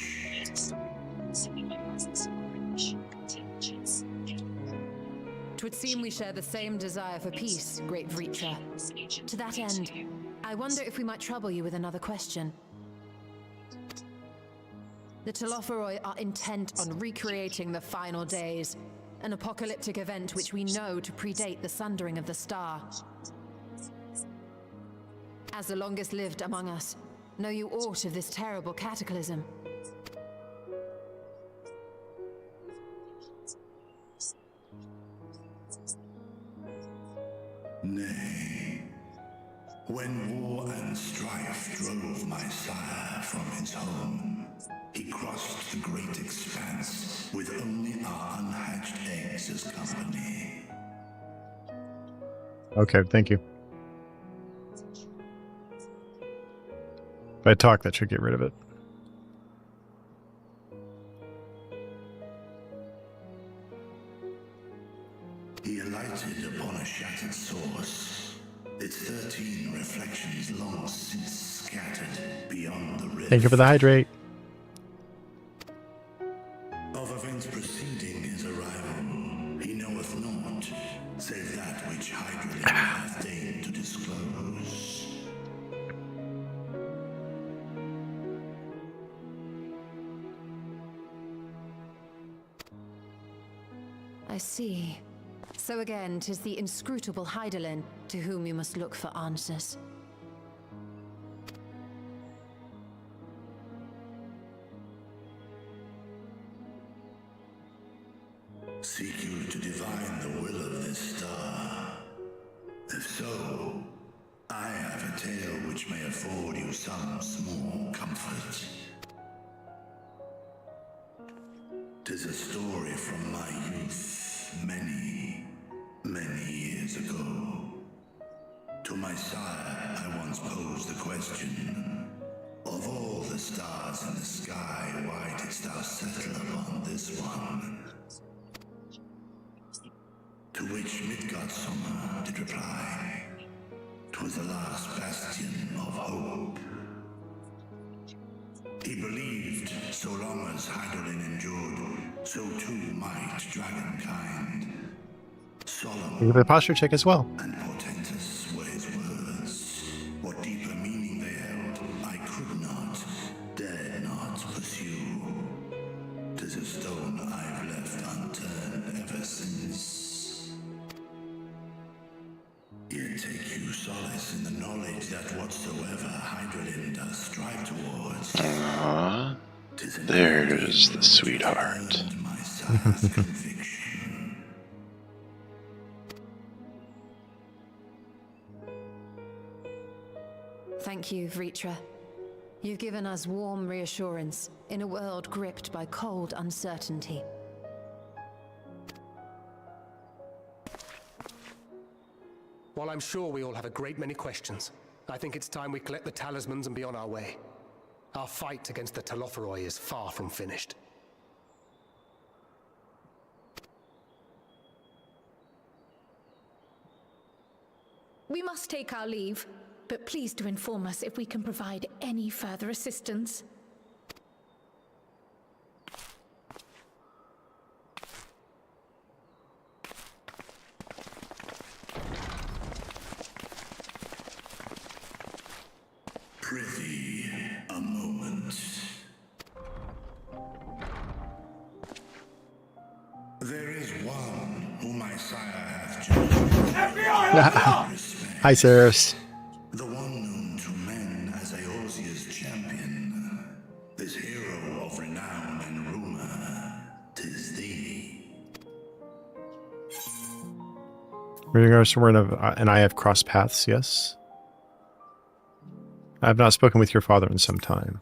'Twould seem we share the same desire for peace, great Vritra. To that end, I wonder if we might trouble you with another question. The Telophoroi are intent on recreating the final days, an apocalyptic event which we know to predate the sundering of the star. As the longest lived among us, know you aught of this terrible cataclysm? Nay. When war and strife drove my sire from his home, he crossed the great expanse with only our unhatched eggs as company. Okay, thank you. If I talk, that should get rid of it. He alighted upon a shattered source, its 13 reflections long since scattered beyond the rift. Thank you for the hydrate. I see. So again, 'tis the inscrutable Hydaelyn to whom you must look for answers. Seek you to divine the will of this star? If so, I have a tale which may afford you some small comfort. 'Tis a story from my youth, many, many years ago. To my sire, I once posed the question, of all the stars in the sky, why didst thou settle upon this one? To which Midgardsormr did reply, 'twas the last bastion of hope. He believed so long as Hydaelyn endured, so too might dragonkind. Solemn Give it a posture check as well. and portentous were his words. What deeper meaning they held, I could not, dared not pursue. 'Tis a stone I've left unturned ever since. Yet take you solace in the knowledge that whatsoever Hydaelyn does strive towards, There's the sweetheart. my sire's conviction. Thank you, Vritra. You've given us warm reassurance in a world gripped by cold uncertainty. While I'm sure we all have a great many questions, I think it's time we collect the talismans and be on our way. Our fight against the Telophoroi is far from finished. We must take our leave, but please do inform us if we can provide any further assistance. Prithee, a moment. There is one whom my sire hath chosen. Hi, Ceres. The one known to men as Eorzea's champion. This hero of renown and rumor. 'Tis thee. We're gonna go somewhere and I have crossed paths, yes? I have not spoken with your father in some time.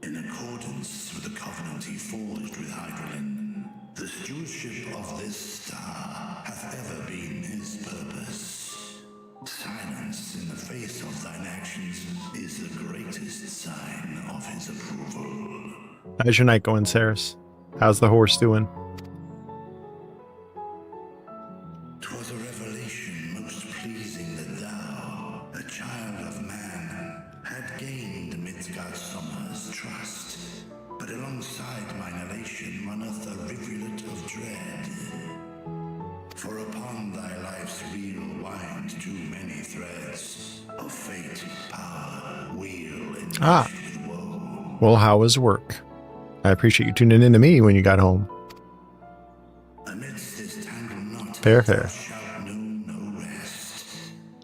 In accordance with the covenant he forged with Hydaelyn, the stewardship of this star hath ever been his purpose. Silence in the face of thine actions is the greatest sign of his approval. How's your night going, Ceres? How's the horse doing? 'Twas a revelation most pleasing that thou, a child of man, had gained Midgardsormr's trust. But alongside mine elation runneth a rivulet of dread. For upon thy life's wheel wind too many threads of fate, power, wheel, and Well, how was work? I appreciate you tuning in to me when you got home. amidst this tangled knot, Fair, fair. shalt know no rest.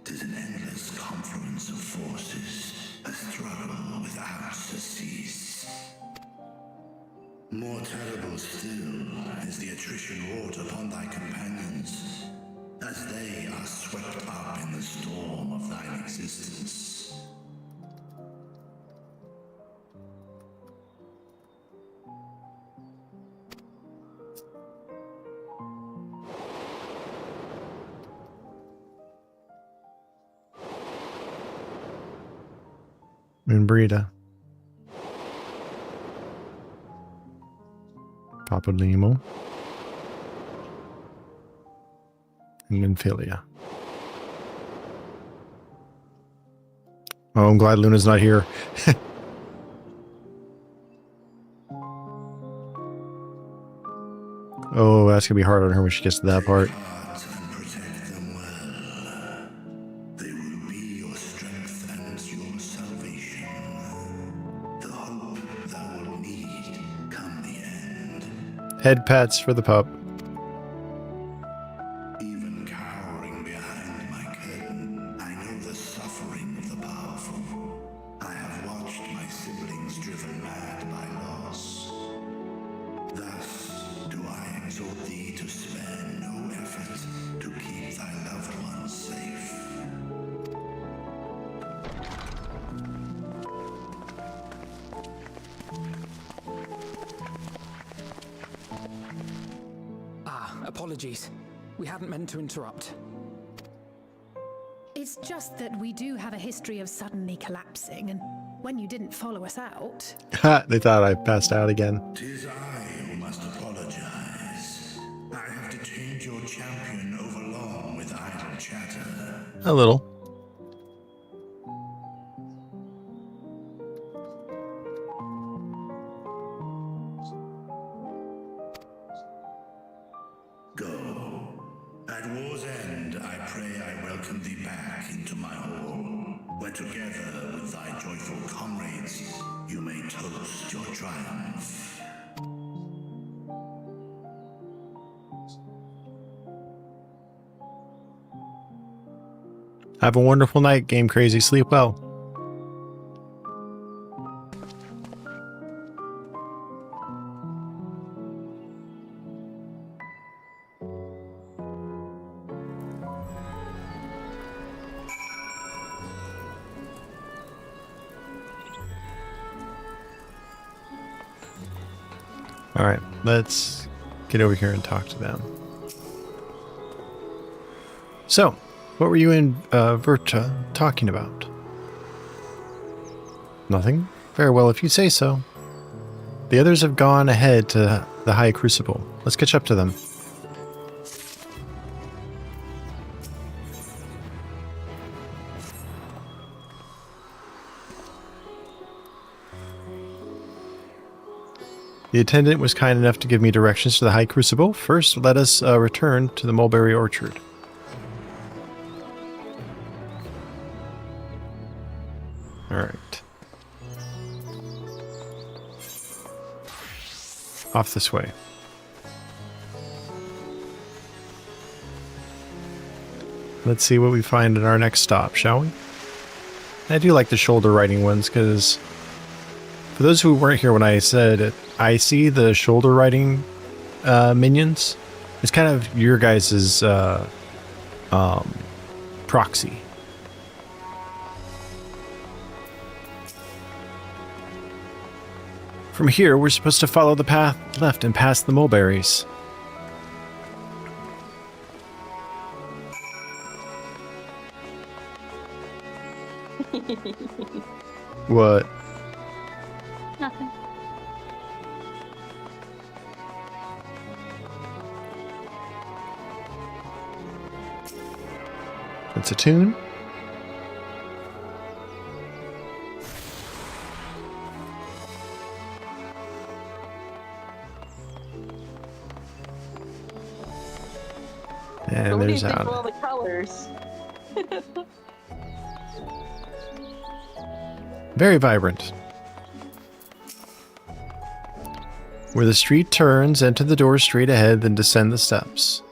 'Tis an endless confluence of forces, a struggle without surcease. More terrible still is the attrition wrought upon thy companions, as they are swept up in the storm of thine existence. Moonbrita. Papa Nemo. And Nymphalia. Oh, I'm glad Luna's not here. Oh, that's gonna be hard on her when she gets to that part. Head pats for the pup. Even cowering behind my curtain, I know the suffering of the powerful. I have watched my siblings driven mad by loss. Thus do I exhort thee to spare no effort to keep thy loved ones safe. Apologies. We hadn't meant to interrupt. It's just that we do have a history of suddenly collapsing, and when you didn't follow us out... Ha! They thought I passed out again. 'Tis I who must apologize. I have detained your champion overlong with idle chatter. A little. Go. At war's end, I pray I welcome thee back into my hall, where together with thy joyful comrades, you may toast your triumph. Have a wonderful night, Game Crazy. Sleep well. Alright, let's get over here and talk to them. So, what were you and Verta talking about? Nothing? Very well, if you say so. The others have gone ahead to the High Crucible. Let's catch up to them. The attendant was kind enough to give me directions to the High Crucible. First, let us return to the mulberry orchard. Alright. Off this way. Let's see what we find at our next stop, shall we? I do like the shoulder riding ones, because for those who weren't here when I said it, I see the shoulder riding minions. It's kind of your guys' proxy. From here, we're supposed to follow the path left and past the mulberries. What? Nothing. It's a tune. And What do you there's think of out. all the colors? Very vibrant. Where the street turns, enter the door straight ahead, then descend the steps.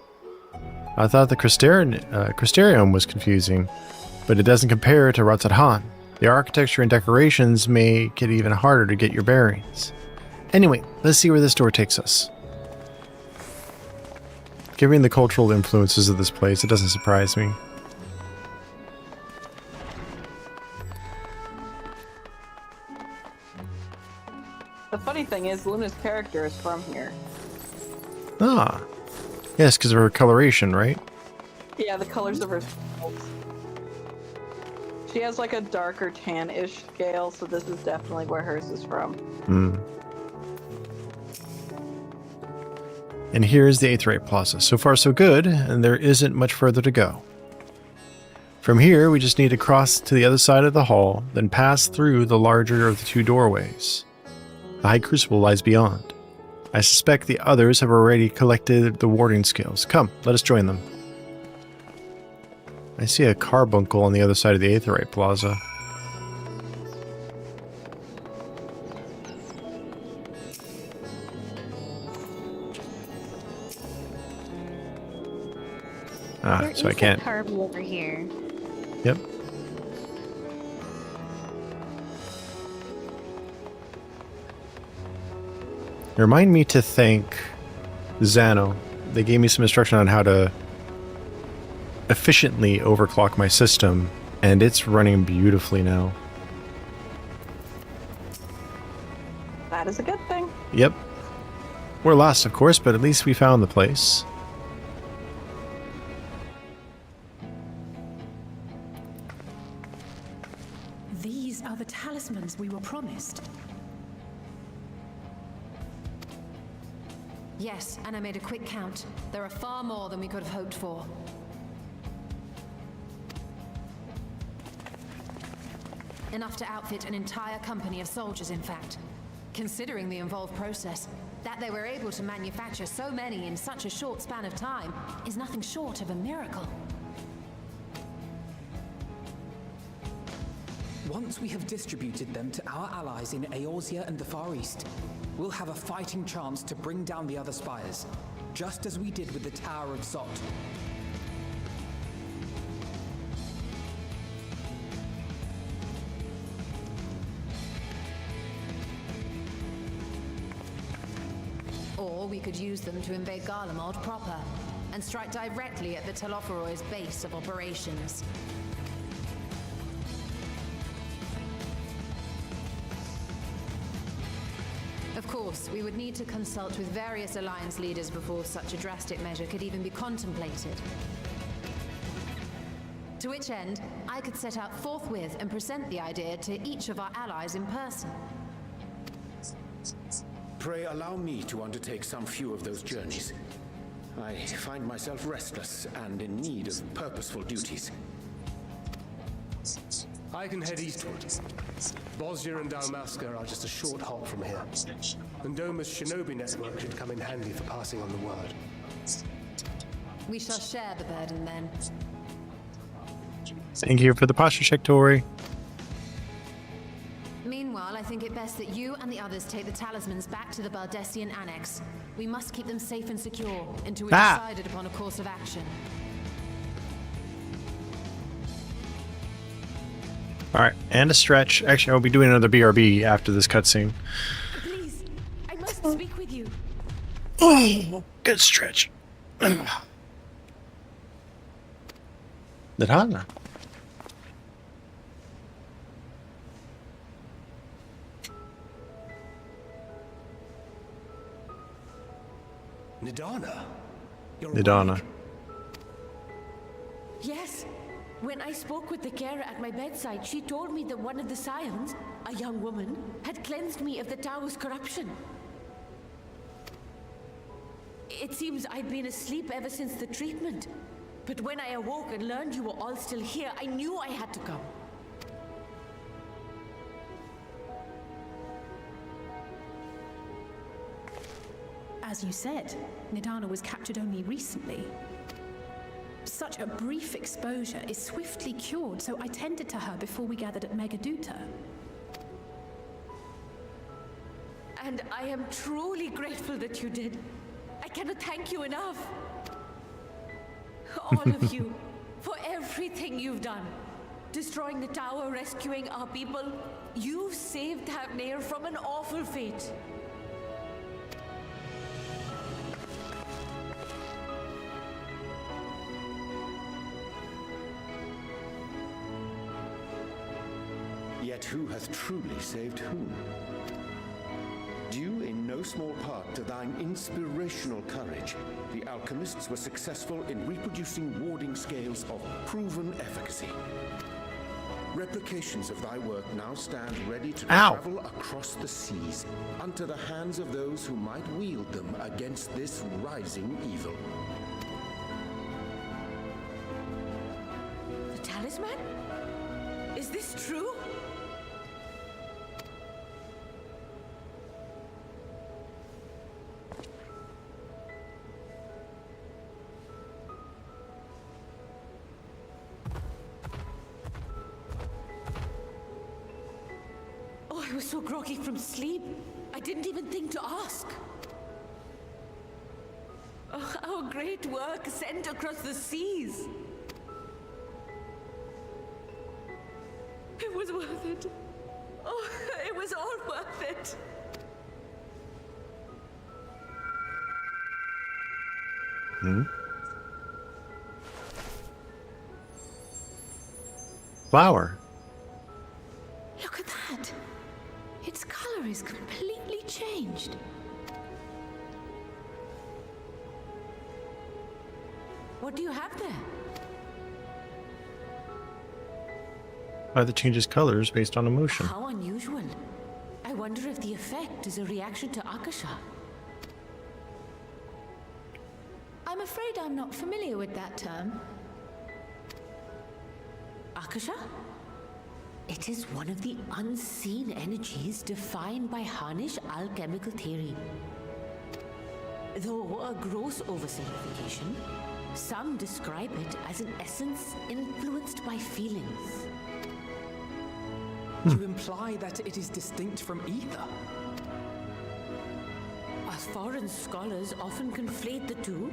I thought the Crystarium was confusing, but it doesn't compare to Ratzadhan. The architecture and decorations make it even harder to get your bearings. Anyway, let's see where this door takes us. Given the cultural influences of this place, it doesn't surprise me. The funny thing is, Luna's character is from here. Ah. Yes, because of her coloration, right? Yeah, the colors of her scales. She has like a darker tan-ish scale, so this is definitely where hers is from. Hmm. And here's the Aetheryte Plaza. So far so good, and there isn't much further to go. From here, we just need to cross to the other side of the hall, then pass through the larger of the two doorways. The High Crucible lies beyond. I suspect the others have already collected the warding skills. Come, let us join them. I see a carbuncle on the other side of the Aetheryte Plaza. Ah, There so I is a can't. carving over here. Yep. Remind me to thank Xano. They gave me some instruction on how to efficiently overclock my system, and it's running beautifully now. That is a good thing. Yep. We're lost, of course, but at least we found the place. These are the talismans we were promised. Yes, and I made a quick count. There are far more than we could have hoped for. Enough to outfit an entire company of soldiers, in fact. Considering the involved process, that they were able to manufacture so many in such a short span of time is nothing short of a miracle. Once we have distributed them to our allies in Eorzea and the Far East, we'll have a fighting chance to bring down the other spires, just as we did with the Tower of Zot. Or we could use them to invade Garlemald proper, and strike directly at the Telophoroid's base of operations. Of course, we would need to consult with various alliance leaders before such a drastic measure could even be contemplated. To which end, I could set out forthwith and present the idea to each of our allies in person. Pray allow me to undertake some few of those journeys. I find myself restless and in need of purposeful duties. I can head eastward. Bosnia and Dalmasca are just a short hop from here. And Doma's shinobi network should come in handy for passing on the word. We shall share the burden then. Thank you for the posture check, Tori. Meanwhile, I think it best that you and the others take the talismans back to the Baldessian Annex. We must keep them safe and secure until we've decided upon a course of action. Alright, and a stretch. Actually, I'll be doing another BRB after this cutscene. Please, I must speak with you. Oh, good stretch. Nidana. Nidana? Nidana. Yes. When I spoke with the carer at my bedside, she told me that one of the scions, a young woman, had cleansed me of the tower's corruption. It seems I'd been asleep ever since the treatment. But when I awoke and learned you were all still here, I knew I had to come. As you said, Nidana was captured only recently. Such a brief exposure is swiftly cured, so I tended to her before we gathered at Megaduta. And I am truly grateful that you did. I cannot thank you enough. All of you, for everything you've done. Destroying the tower, rescuing our people. You've saved Havnir from an awful fate. Yet who hath truly saved whom? Due in no small part to thine inspirational courage, the alchemists were successful in reproducing warding scales of proven efficacy. Replications of thy work now stand ready to travel across the seas, unto the hands of those who might wield them against this rising evil. The talisman? Is this true? I was so groggy from sleep, I didn't even think to ask. Oh, how our great work sent across the seas. It was worth it. Oh, it was all worth it. Flower. Look at that. Its color is completely changed. What do you have there? Either changes colors based on emotion. How unusual. I wonder if the effect is a reaction to Akasha. I'm afraid I'm not familiar with that term. Akasha? It is one of the unseen energies defined by Harnish alchemical theory. Though a gross oversimplification, some describe it as an essence influenced by feelings. You imply that it is distinct from ether? Us foreign scholars often conflate the two,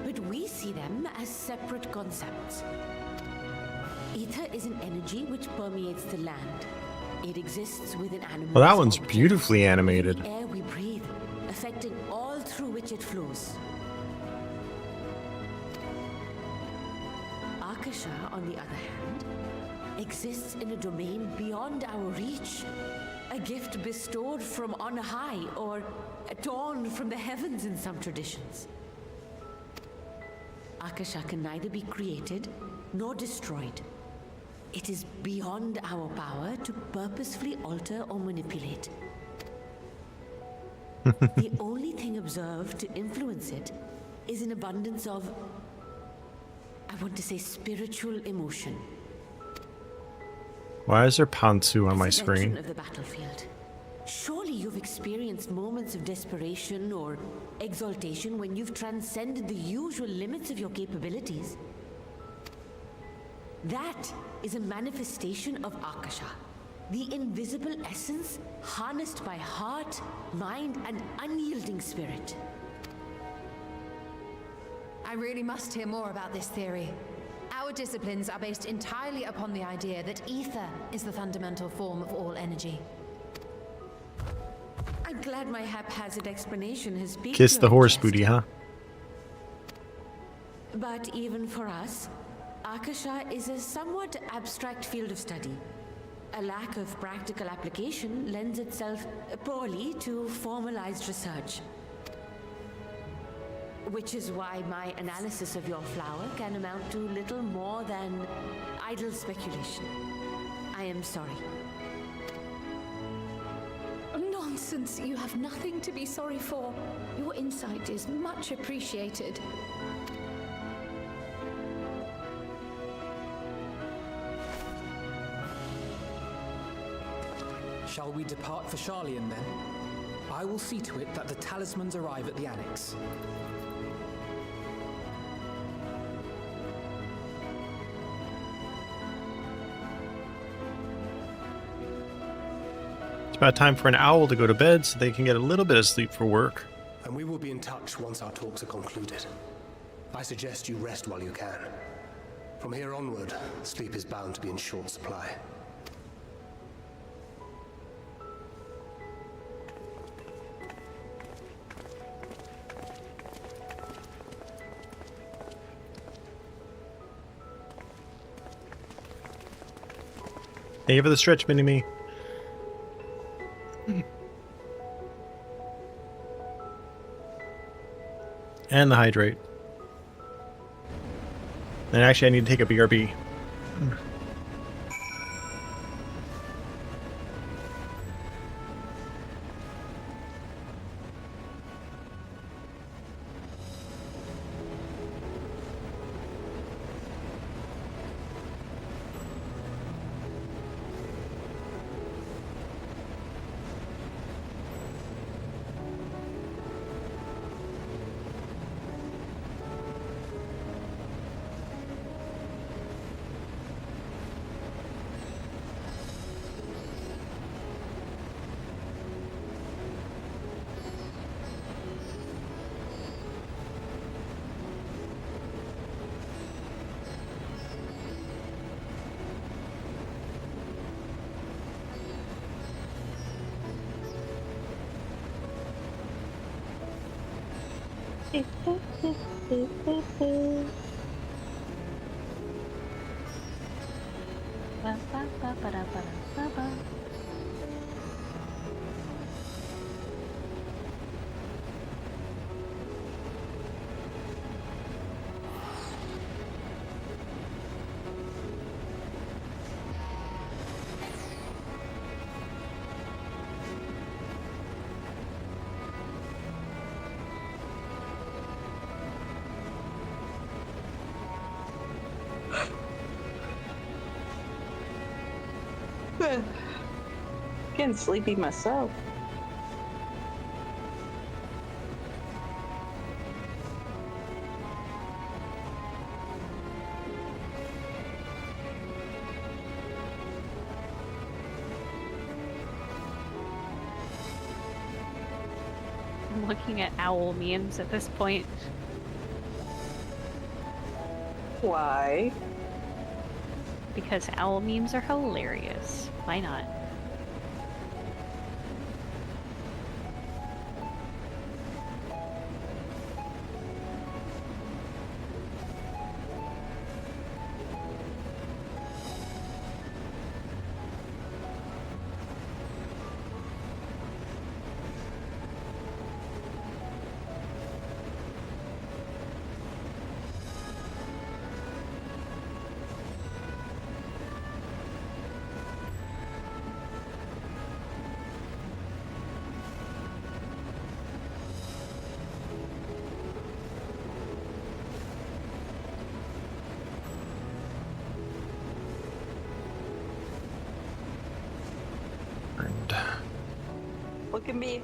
but we see them as separate concepts. Ether is an energy which permeates the land. It exists within animals. Well, that one's beautifully animated. The air we breathe, affecting all through which it flows. Akasha, on the other hand, exists in a domain beyond our reach. A gift bestowed from on high, or torn from the heavens in some traditions. Akasha can neither be created nor destroyed. It is beyond our power to purposefully alter or manipulate. The only thing observed to influence it is an abundance of, I want to say, spiritual emotion. Why is there Pantsu on my As a screen? veteran of the battlefield, surely you've experienced moments of desperation or exaltation when you've transcended the usual limits of your capabilities. That is a manifestation of Akasha, the invisible essence harnessed by heart, mind, and unyielding spirit. I really must hear more about this theory. Our disciplines are based entirely upon the idea that ether is the fundamental form of all energy. I'm glad my haphazard explanation has piqued Kiss your the horse interest. booty, huh? But even for us, Akasha is a somewhat abstract field of study. A lack of practical application lends itself poorly to formalized research. Which is why my analysis of your flower can amount to little more than idle speculation. I am sorry. Nonsense. You have nothing to be sorry for. Your insight is much appreciated. Shall we depart for Charlian then? I will see to it that the talismans arrive at the annex. It's about time for an owl to go to bed so they can get a little bit of sleep for work. And we will be in touch once our talks are concluded. I suggest you rest while you can. From here onward, sleep is bound to be in short supply. Thank you for the stretch, Mini-Me. And the hydrate. And actually, I need to take a BRB. Getting sleepy myself. I'm looking at owl memes at this point. Why? Because owl memes are hilarious. Why not? Look at me.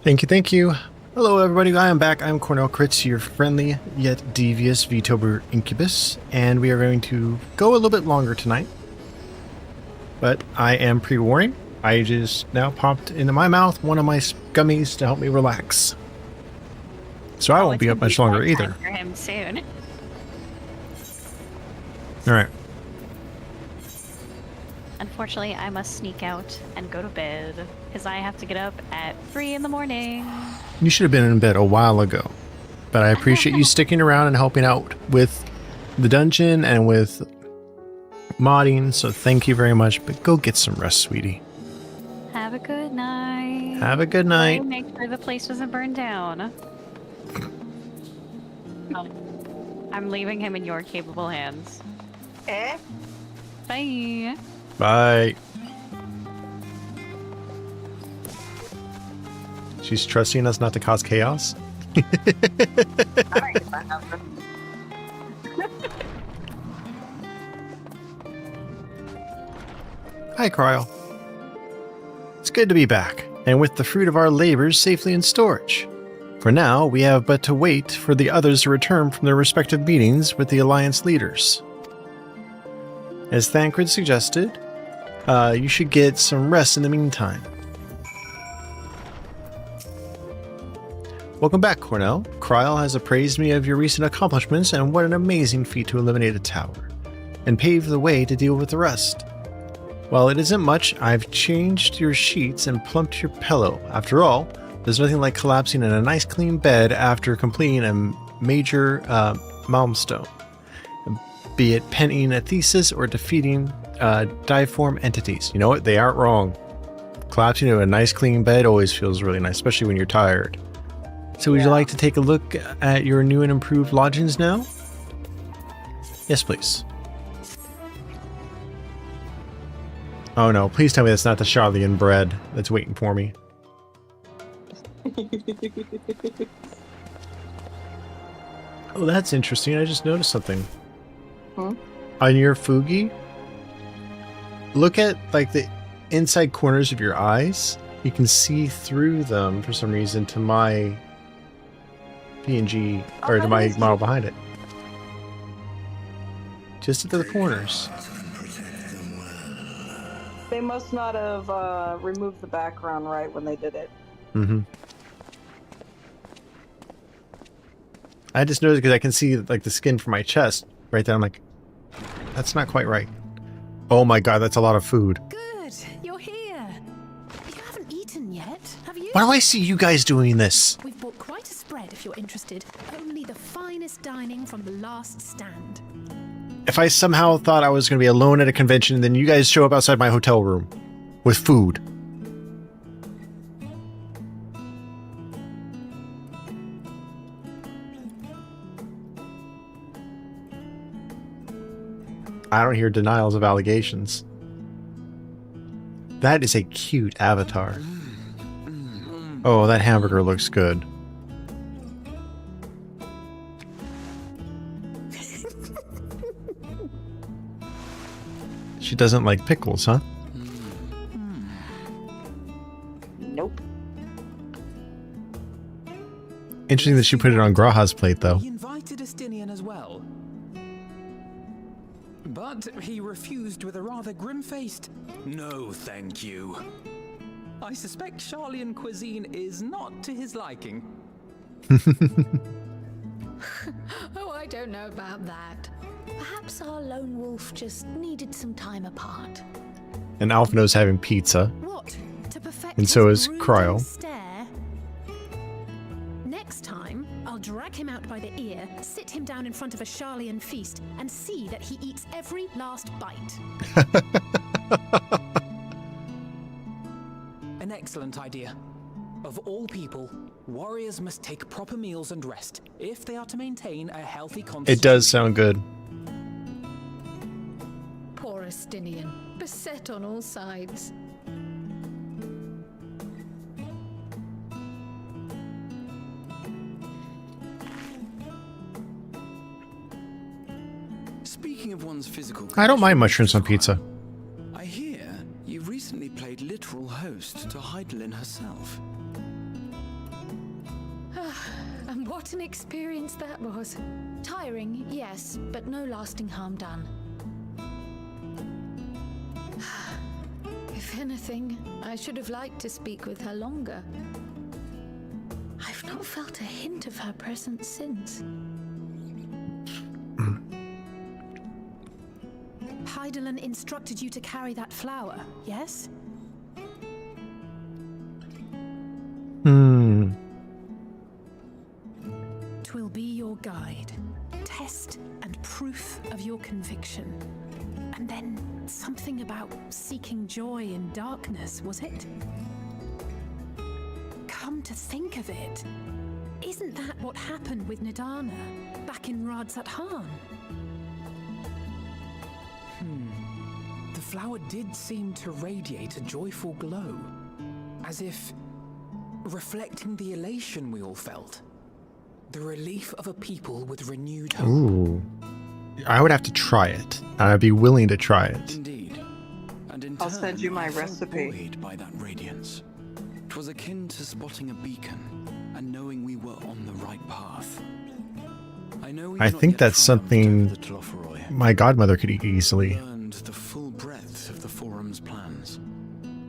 Thank you. Hello everybody, I am back. I'm Cornell Critz, your friendly yet devious Vtuber Incubus, and we are going to go a little bit longer tonight. But I am pre-warning. I just now popped into my mouth one of my gummies to help me relax. So I won't be up much longer either. For him soon. Alright. Unfortunately, I must sneak out and go to bed because I have to get up at 3 in the morning. You should have been in bed a while ago. But I appreciate you sticking around and helping out with the dungeon and with modding, so thank you very much. But go get some rest, sweetie. Have a good night. Have a good night. Go make sure the place doesn't burn down. I'm leaving him in your capable hands. Eh? Bye. Bye. She's trusting us not to cause chaos. Hi, Cryle. It's good to be back, and with the fruit of our labors safely in storage. For now, we have but to wait for the others to return from their respective meetings with the Alliance leaders. As Thancred suggested, you should get some rest in the meantime. Welcome back, Cornell. Cryle has appraised me of your recent accomplishments and what an amazing feat to eliminate a tower, and pave the way to deal with the rest. While it isn't much, I've changed your sheets and plumped your pillow. After all, there's nothing like collapsing in a nice clean bed after completing a major milestone, be it penning a thesis or defeating diform entities. You know what? They aren't wrong. Collapsing into a nice clean bed always feels really nice, especially when you're tired. So would you like to take a look at your new and improved lodgings now? Yes, please. Oh no, please tell me that's not the Charlian bread that's waiting for me. Oh, that's interesting. I just noticed something. Hmm? On your Fugi, look at like the inside corners of your eyes. You can see through them for some reason to my PNG, or to my model behind it. Just at the corners. They must not have removed the background right when they did it. Mm-hmm. I just noticed because I can see like the skin from my chest right there. I'm like, that's not quite right. Oh my god, that's a lot of food. Good, you're here. You haven't eaten yet, have you? Why do I see you guys doing this? We've bought quite a spread of if you're interested. Only the finest dining from the last stand. If I somehow thought I was going to be alone at a convention, then you guys show up outside my hotel room with food. I don't hear denials of allegations. That is a cute avatar. Oh, that hamburger looks good. She doesn't like pickles, huh? Nope. Interesting that she put it on Graha's plate, though. He invited Estinian as well. But he refused with a rather grim-faced, "No, thank you." I suspect Charlian cuisine is not to his liking. Oh, I don't know about that. Perhaps our lone wolf just needed some time apart. And Alphino's having pizza. What? To perfect And so is his Cryo. brooding stare? Next time, I'll drag him out by the ear, sit him down in front of a Charlian feast, and see that he eats every last bite. An excellent idea. Of all people, warriors must take proper meals and rest if they are to maintain a healthy constitution. It does sound good. Poor Estinian, beset on all sides. Speaking of one's physical I don't mind mushrooms on pizza. I hear you recently played literal host to Heidelin herself. And what an experience that was. Tiring, yes, but no lasting harm done. If anything, I should have liked to speak with her longer. I've not felt a hint of her presence since. Heidelin instructed you to carry that flower, yes? Twill be your guide, test and proof of your conviction. And then something about seeking joy in darkness, was it? Come to think of it, isn't that what happened with Nidana back in Radzat-Han? The flower did seem to radiate a joyful glow, as if reflecting the elation we all felt. The relief of a people with renewed hope. Ooh. I would have to try it. I'd be willing to try it. Indeed. And in I'll turn, send you my I felt recipe. buoyed by that radiance. 'Twas akin to spotting a beacon and knowing we were on the right path. I know we I do not think yet that's triumphed something over the Telophoroi, my godmother could eat easily. learned the full breadth of the Forum's plans.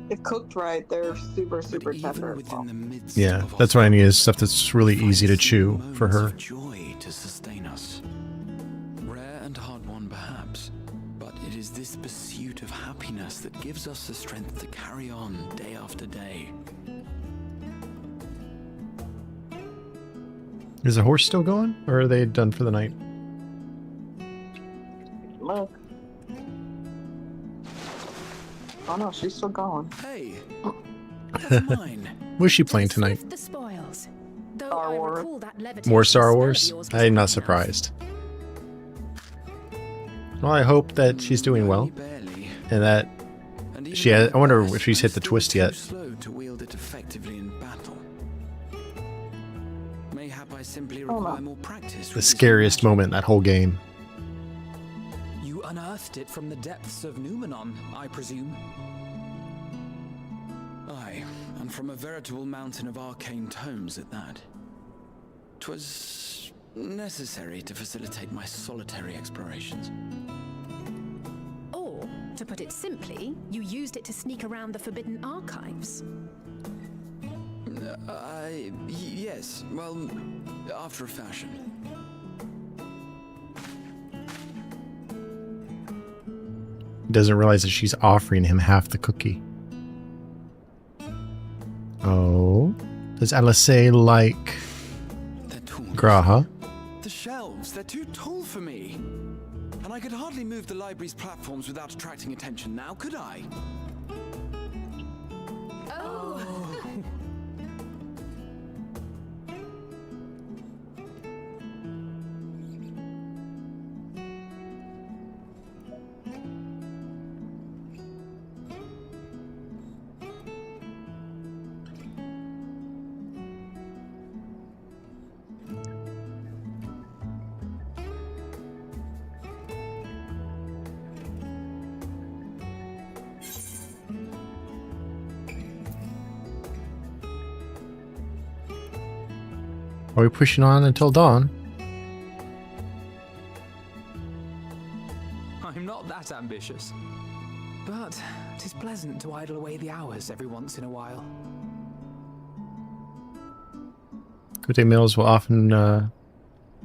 If cooked right, they're super tender. Yeah, that's what I need, is stuff that's really easy to chew for her. Joy to sustain us. Rare and hard-won perhaps, but it is this pursuit of happiness that gives us the strength to carry on day after day. Is the horse still going, or are they done for the night? Look. Oh no, she's still going. Hey, What's she playing tonight? The spoils. Though Star I Wars. recall that levitation More Star spell of Wars? yours was I'm not enough. surprised. Well, I hope that she's doing well, and that she has, I wonder if she's hit the twist yet. slow to wield it effectively in battle. Mayhap I simply require more practice. The scariest moment in that whole game. You unearthed it from the depths of Numenon, I presume. Aye, and from a veritable mountain of arcane tomes at that. 'Twas necessary to facilitate my solitary explorations. Or, to put it simply, you used it to sneak around the Forbidden Archives. Yes, well, after a fashion. He doesn't realize that she's offering him half the cookie. Oh, does Alice like Graha. The shelves, they're too tall for me. And I could hardly move the library's platforms without attracting attention now, could I? Oh! Are we pushing on until dawn? I'm not that ambitious. But 'tis pleasant to idle away the hours every once in a while. Good day meals will often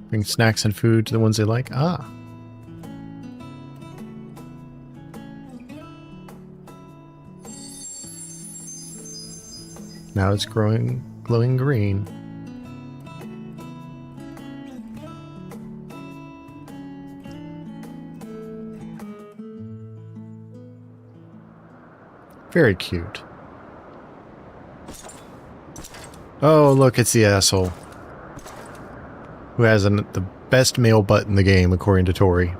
bring snacks and food to the ones they like. Ah. Now it's glowing green. Very cute. Oh, look, it's the asshole. Who has the best male butt in the game, according to Tori.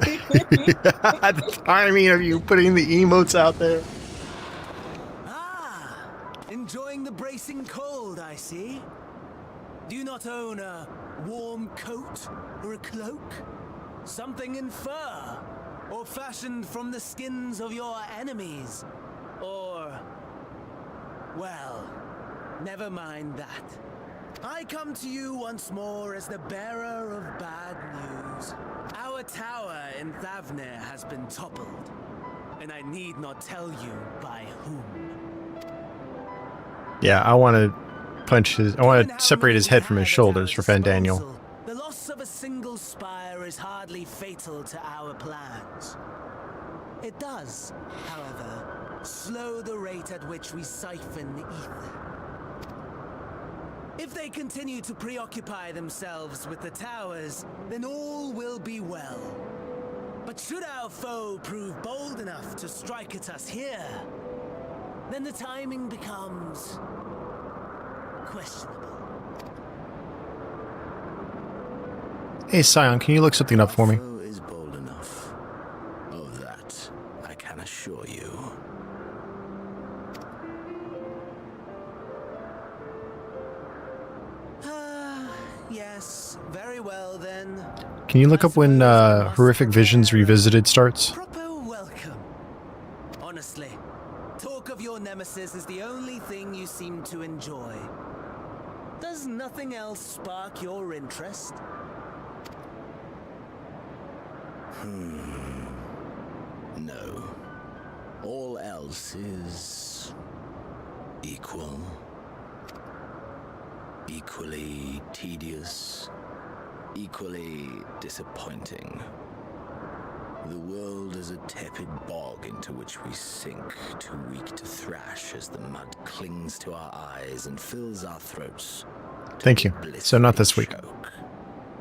The timing of you putting the emotes out there. Enjoying the bracing cold, I see. Do you not own a warm coat or a cloak? Something in fur? Or fashioned from the skins of your enemies? Or... well, never mind that. I come to you once more as the bearer of bad news. Our tower in Thavnir has been toppled, and I need not tell you by whom. Yeah, I want to punch his... I want to separate his head from his shoulders for Fandaniel. The loss of a single spire is hardly fatal to our plans. It does, however, slow the rate at which we siphon the ether. If they continue to preoccupy themselves with the towers, then all will be well. But should our foe prove bold enough to strike at us here, then the timing becomes questionable. Hey, Scion, can you look something up for me? Is bold enough. Of that, I can assure you. Yes, very well then. Can you look up when Horrific Visions Revisited starts? Proper welcome. Honestly, talk of your nemesis is the only thing you seem to enjoy. Does nothing else spark your interest? No. All else is equal. Equally tedious. Equally disappointing. The world is a tepid bog into which we sink, too weak to thrash as the mud clings to our eyes and fills our throats. Thank you. So not this week.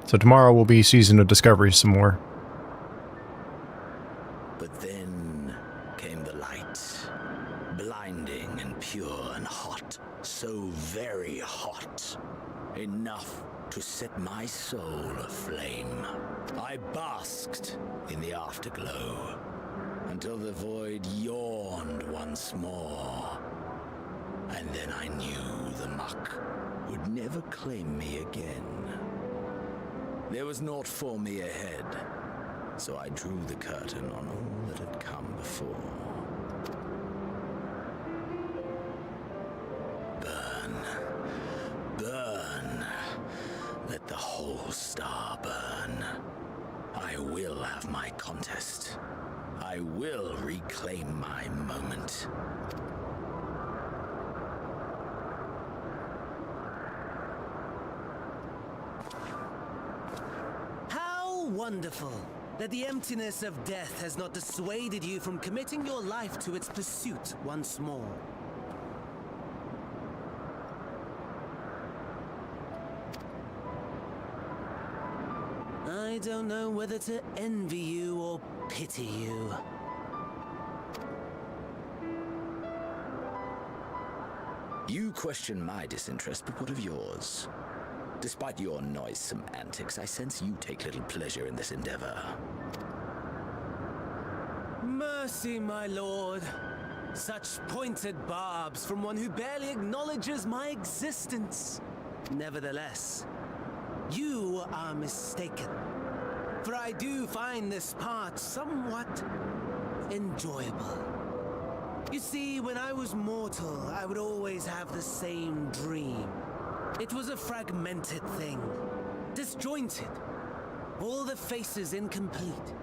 So tomorrow will be Season of Discovery some more. But then came the light, blinding and pure and hot, so very hot, enough to set my soul aflame. I basked in the afterglow until the void yawned once more, and then I knew the muck would never claim me again. There was naught for me ahead, so I drew the curtain on all that had come before. Burn, burn, let the whole star burn. I will have my contest. I will reclaim my moment. How wonderful that the emptiness of death has not dissuaded you from committing your life to its pursuit once more. I don't know whether to envy you or pity you. You question my disinterest, but what of yours? Despite your noisome antics, I sense you take little pleasure in this endeavor. Mercy, my lord. Such pointed barbs from one who barely acknowledges my existence. Nevertheless, you are mistaken. For I do find this part somewhat enjoyable. You see, when I was mortal, I would always have the same dream. It was a fragmented thing, disjointed, all the faces incomplete.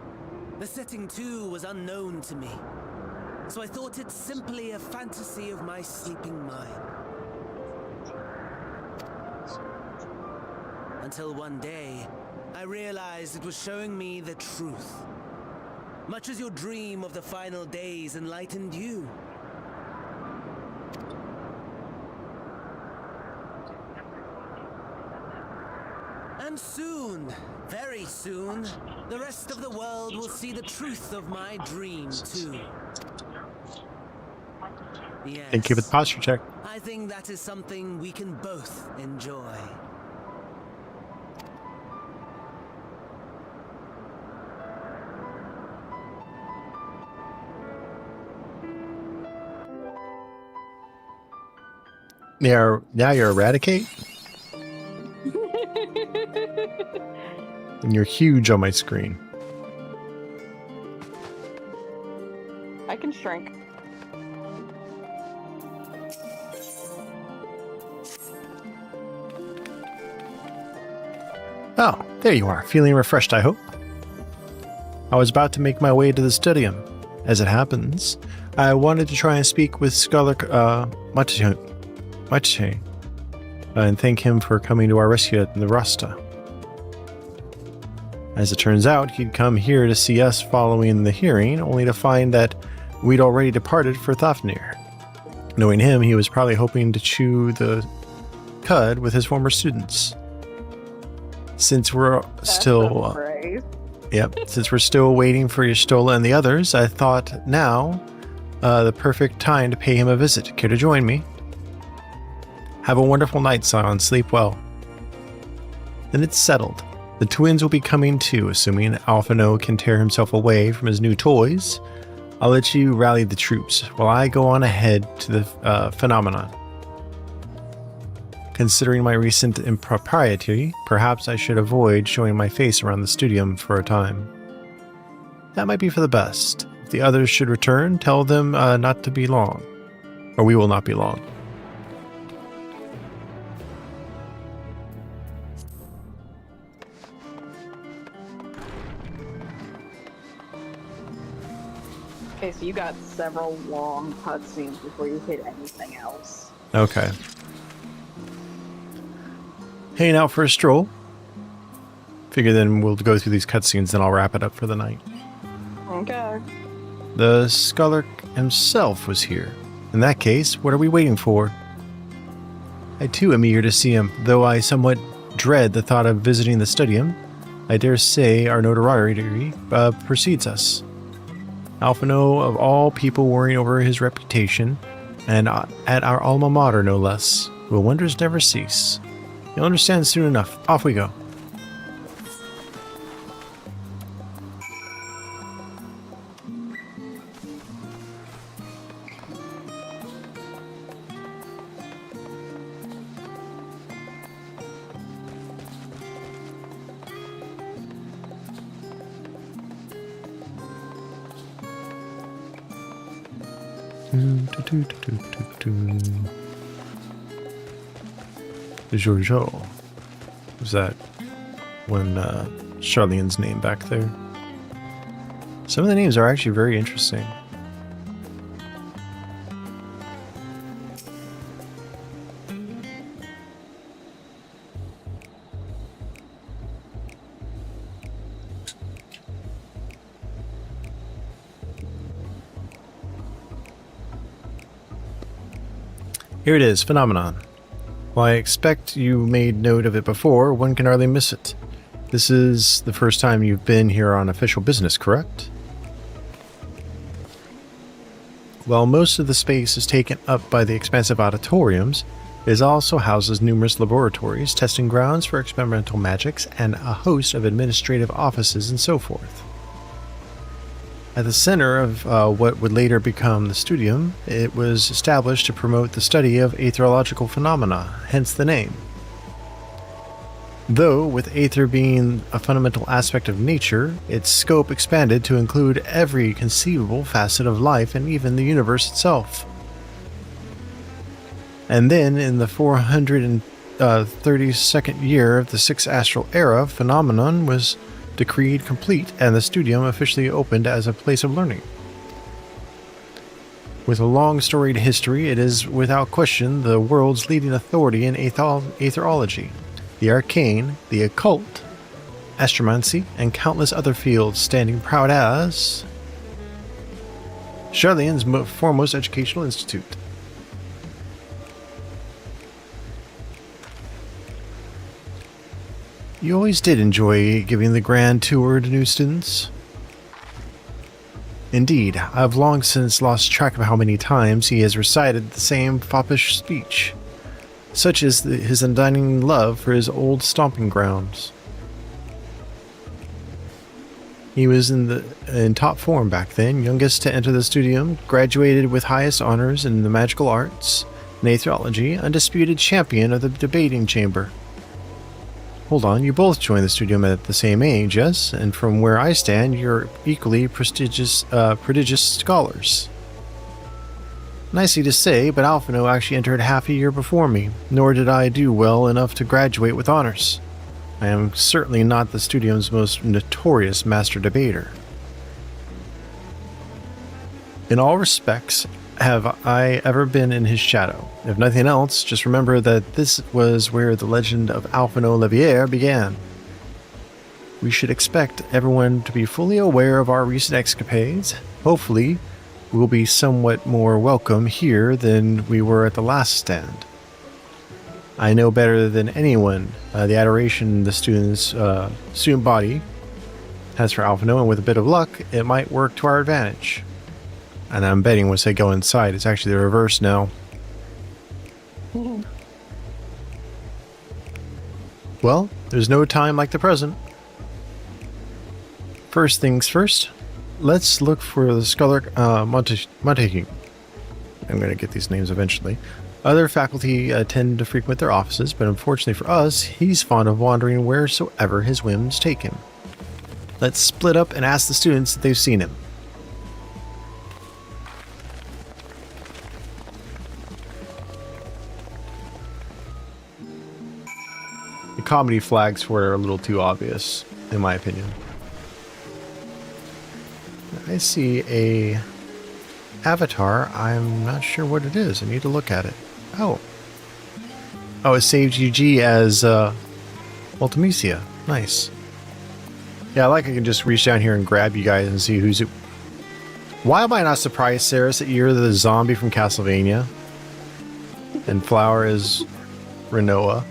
The setting, too, was unknown to me, so I thought it simply a fantasy of my sleeping mind. Until one day, I realized it was showing me the truth. Much as your dream of the final days enlightened you. And soon, very soon, the rest of the world will see the truth of my dream, too. Yes. Thank you for the posture check. I think that is something we can both enjoy. Now you're Eradicate? And you're huge on my screen. I can shrink. Oh, there you are. Feeling refreshed, I hope. I was about to make my way to the studium. As it happens, I wanted to try and speak with Scholar Mache, and thank him for coming to our rescue at the Rasta. As it turns out, he'd come here to see us following the hearing, only to find that we'd already departed for Thafnir. Knowing him, he was probably hoping to chew the cud with his former students. Since we're still since we're still waiting for Yastola and the others, I thought now the perfect time to pay him a visit. Care to join me? Have a wonderful night, Sion. Sleep well. Then it's settled. The twins will be coming too, assuming Alphino can tear himself away from his new toys. I'll let you rally the troops while I go on ahead to the phenomenon. Considering my recent impropriety, perhaps I should avoid showing my face around the studium for a time. That might be for the best. If the others should return, tell them not to be long. Or we will not be long. Okay, so you got several long cutscenes before you hit anything else. Okay. Hanging out for a stroll. Figure then we'll go through these cutscenes, then I'll wrap it up for the night. Okay. The scholar himself was here. In that case, what are we waiting for? I too am eager to see him, though I somewhat dread the thought of visiting the studium. I dare say our notoriety precedes us. Alphino, of all people worrying over his reputation, and at our alma mater no less, will wonders never cease. You'll understand soon enough. Off we go. Giorgio. Was that when Charlene's name back there? Some of the names are actually very interesting. Here it is, Phenomenon. While I expect you made note of it before, one can hardly miss it. This is the first time you've been here on official business, correct? While most of the space is taken up by the expansive auditoriums, it also houses numerous laboratories, testing grounds for experimental magics, and a host of administrative offices and so forth. At the center of what would later become the studium, it was established to promote the study of aetherological phenomena, hence the name. Though, with aether being a fundamental aspect of nature, its scope expanded to include every conceivable facet of life and even the universe itself. And then, in the 432nd year of the Sixth Astral Era, phenomenon was decreed complete, and the studium officially opened as a place of learning. With a long storied history, it is without question the world's leading authority in aetherology, the arcane, the occult, astromancy, and countless other fields, standing proud as Charlian's foremost educational institute. You always did enjoy giving the grand tour to new students. Indeed, I've long since lost track of how many times he has recited the same foppish speech, such as his undying love for his old stomping grounds. He was in top form back then, youngest to enter the studium, graduated with highest honors in the magical arts and aetherology, undisputed champion of the debating chamber. Hold on, you both joined the studium at the same age, yes? And from where I stand, you're equally prodigious scholars. Nicely to say, but Alphino actually entered half a year before me, nor did I do well enough to graduate with honors. I am certainly not the studium's most notorious master debater. In all respects, have I ever been in his shadow. If nothing else, just remember that this was where the legend of Alphino Levier began. We should expect everyone to be fully aware of our recent escapades. Hopefully, we'll be somewhat more welcome here than we were at the last stand. I know better than anyone the adoration the student body has for Alphino, and with a bit of luck, it might work to our advantage. And I'm betting once they go inside, it's actually the reverse now. Well, there's no time like the present. First things first, let's look for the scholar Montague. I'm going to get these names eventually. Other faculty tend to frequent their offices, but unfortunately for us, he's fond of wandering wheresoever his whims take him. Let's split up and ask the students if they've seen him. The comedy flags for it are a little too obvious, in my opinion. I see a avatar. I'm not sure what it is. I need to look at it. Oh, it saved UG as Ultimecia. Nice. Yeah, I can just reach down here and grab you guys and see who's it. Why am I not surprised, Saris, that you're the zombie from Castlevania? And Flower is Renoa.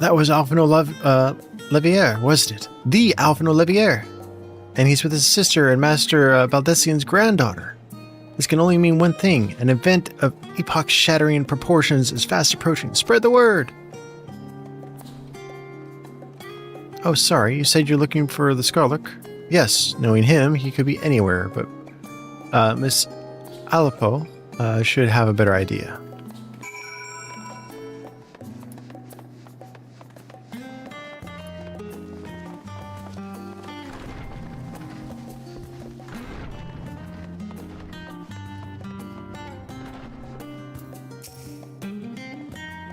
That was Alphino Levier, wasn't it? The Alphino Levier. And he's with his sister and Master Baldessian's granddaughter. This can only mean one thing. An event of epoch-shattering proportions is fast approaching. Spread the word! Oh, sorry, you said you're looking for the Scarlock? Yes, knowing him, he could be anywhere, but Miss Alipo should have a better idea.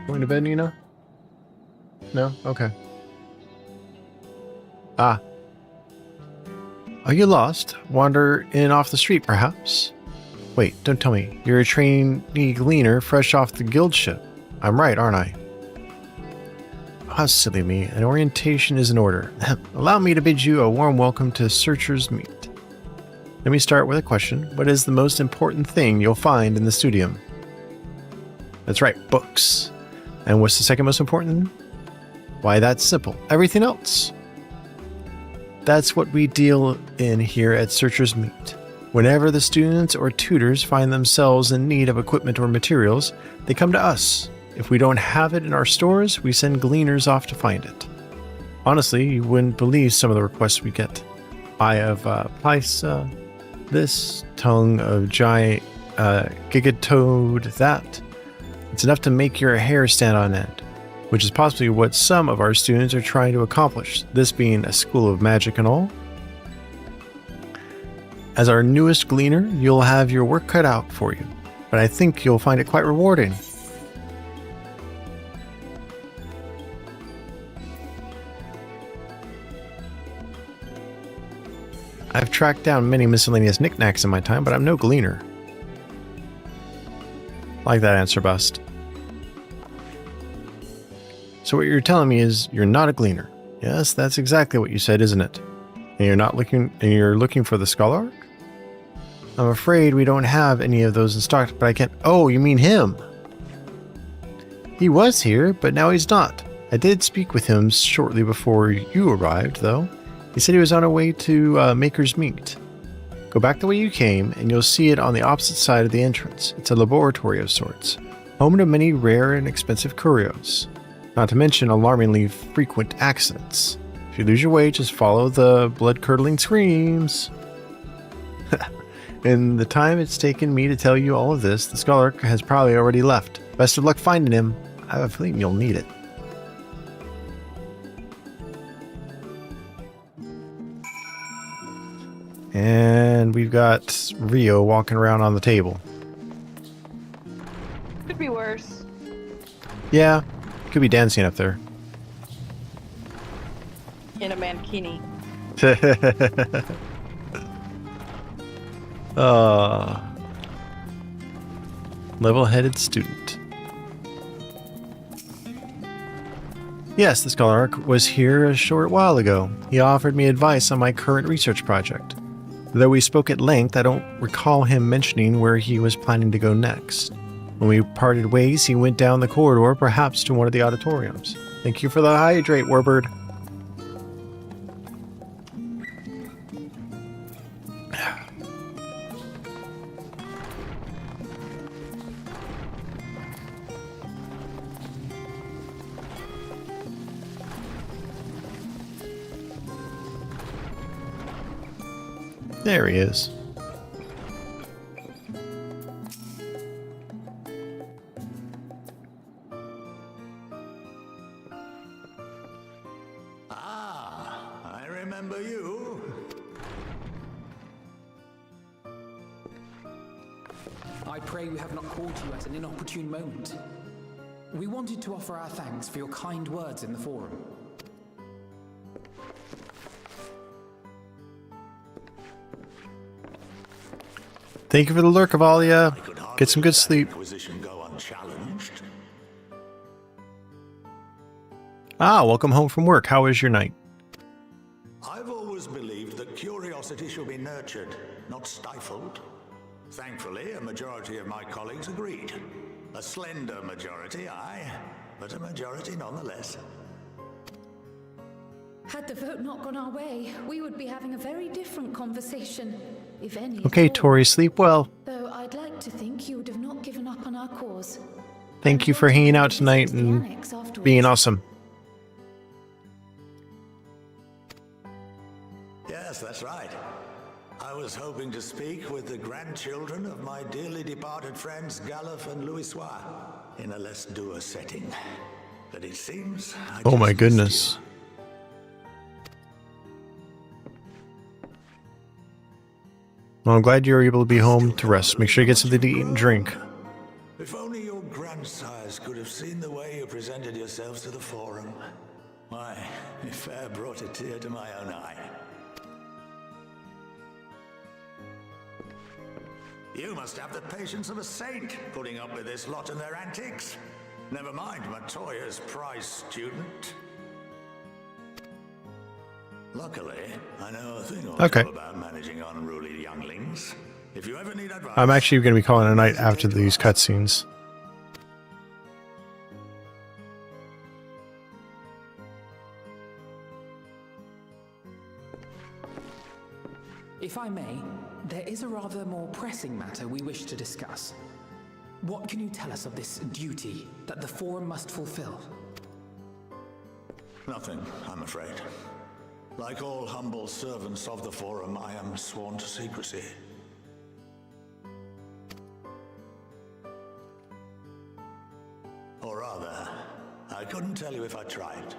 Going to bed, Nina? No? Okay. Ah. Are you lost? Wander in off the street, perhaps? Wait, don't tell me. You're a trainee gleaner fresh off the guild ship. I'm right, aren't I? How silly of me. An orientation is in order. Allow me to bid you a warm welcome to Searcher's Meet. Let me start with a question. What is the most important thing you'll find in the studium? That's right, books. And what's the second most important? Why, that's simple. Everything else. That's what we deal in here at Searcher's Meet. Whenever the students or tutors find themselves in need of equipment or materials, they come to us. If we don't have it in our stores, we send gleaners off to find it. Honestly, you wouldn't believe some of the requests we get. Eye of Pysa, this, tongue of giant gigatoad, that. It's enough to make your hair stand on end, which is possibly what some of our students are trying to accomplish, this being a school of magic and all. As our newest gleaner, you'll have your work cut out for you, but I think you'll find it quite rewarding. I've tracked down many miscellaneous knickknacks in my time, but I'm no gleaner. Like that answer, Bust. So what you're telling me is you're not a gleaner. Yes, that's exactly what you said, isn't it? And you're looking for the Scholar? I'm afraid we don't have any of those in stock, but I can't. Oh, you mean him? He was here, but now he's not. I did speak with him shortly before you arrived, though. He said he was on a way to Maker's Meet. Go back the way you came, and you'll see it on the opposite side of the entrance. It's a laboratory of sorts, home to many rare and expensive curios, not to mention alarmingly frequent accidents. If you lose your way, just follow the blood-curdling screams. In the time it's taken me to tell you all of this, the Scholar has probably already left. Best of luck finding him. I have a feeling you'll need it. And we've got Rio walking around on the table. Could be worse. Yeah, could be dancing up there. In a mankini. Level-headed student. Yes, the Scholar was here a short while ago. He offered me advice on my current research project. Though we spoke at length, I don't recall him mentioning where he was planning to go next. When we parted ways, he went down the corridor, perhaps to one of the auditoriums. Thank you for the hydrate, Warbird. There he is. Ah, I remember you. I pray we have not called you at an inopportune moment. We wanted to offer our thanks for your kind words in the forum. Thank you for the lurk, Avalia. Get some good sleep. Go unchallenged. Ah, welcome home from work. How was your night? I've always believed that curiosity should be nurtured, not stifled. Thankfully, a majority of my colleagues agreed. A slender majority, aye, but a majority nonetheless. Had the vote not gone our way, we would be having a very different conversation, if any. Okay, Tori, sleep well. Though I'd like to think you would have not given up on our cause. Thank you for hanging out tonight and being awesome. Yes, that's right. I was hoping to speak with the grandchildren of my dearly departed friends Galuf and Louisois in a less dour setting. But it seems Oh my goodness. Well, I'm glad you were able to be home to rest. Make sure you get something to eat and drink. If only your grandsires could have seen the way you presented yourselves to the forum. Why, it fair brought a tear to my own eye. You must have the patience of a saint, putting up with this lot and their antics. Never mind Matoya's prize student. Luckily, I know a thing or Okay. two about managing unruly younglings. If you ever need advice, I'm actually going to be calling it a night after these cutscenes. If I may, there is a rather more pressing matter we wish to discuss. What can you tell us of this duty that the Forum must fulfill? nothing, I'm afraid. Like all humble servants of the Forum, I am sworn to secrecy. Or rather, I couldn't tell you if I tried.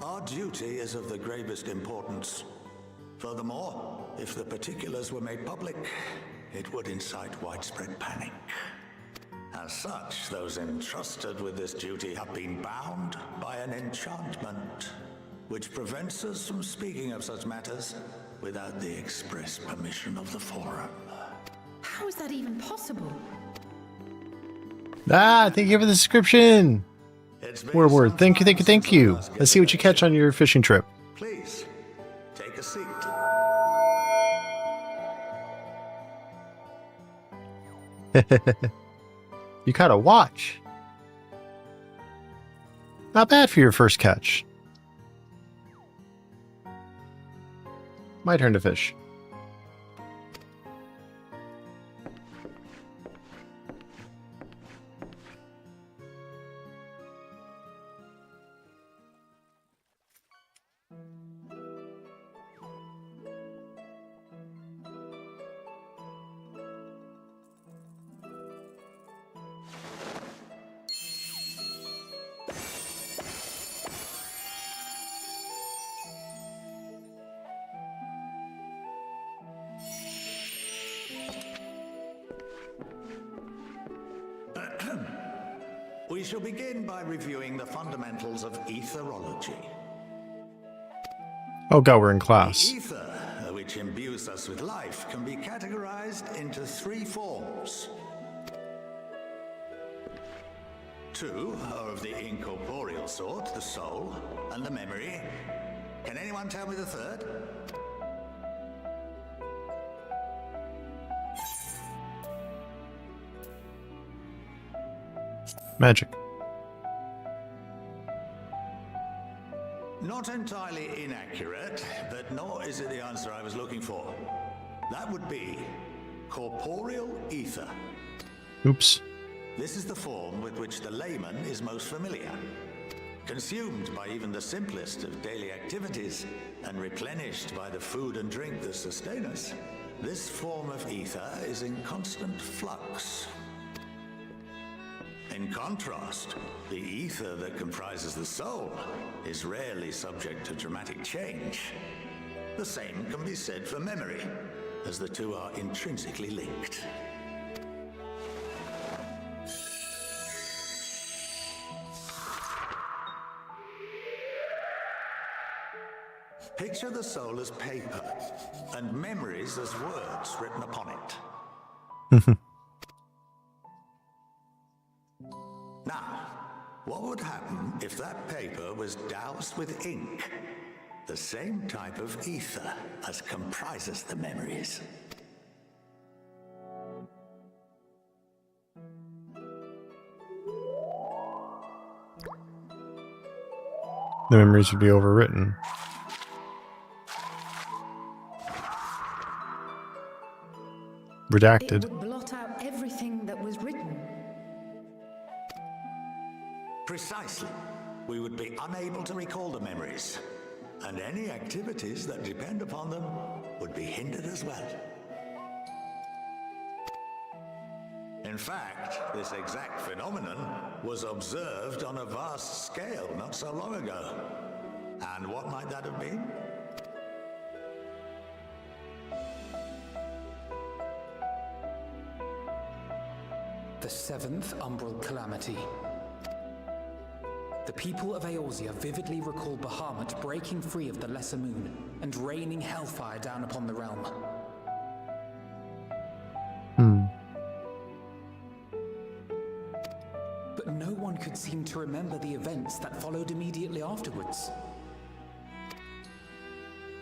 Our duty is of the gravest importance. Furthermore, if the particulars were made public, it would incite widespread panic. As such, those entrusted with this duty have been bound by an enchantment, which prevents us from speaking of such matters without the express permission of the Forum. How is that even possible? Ah, thank you for the description. Word. Thank you, thank you, thank you. Let's see what you catch on your fishing trip. Please, take a seat. You caught a watch. Not bad for your first catch. My turn to fish. We shall begin by reviewing the fundamentals of etherology. Oh god, we're in class. The ether, which imbues us with life, can be categorized into three forms. Two are of the incorporeal sort, the soul and the memory. Can anyone tell me the third? Magic. Not entirely inaccurate, but nor is it the answer I was looking for. That would be corporeal ether. Oops. This is the form with which the layman is most familiar. Consumed by even the simplest of daily activities and replenished by the food and drink that sustain us, this form of ether is in constant flux. In contrast, the ether that comprises the soul is rarely subject to dramatic change. The same can be said for memory, as the two are intrinsically linked. Picture the soul as paper, and memories as words written upon it. Now, what would happen if that paper was doused with ink? The same type of ether as comprises the memories. The memories would be overwritten. Redacted. It would blot out everything that was written. Precisely. We would be unable to recall the memories, and any activities that depend upon them would be hindered as well. In fact, this exact phenomenon was observed on a vast scale not so long ago. And what might that have been? The seventh Umbral Calamity. The people of Eorzea vividly recall Bahamut breaking free of the Lesser Moon and raining hellfire down upon the realm. But no one could seem to remember the events that followed immediately afterwards.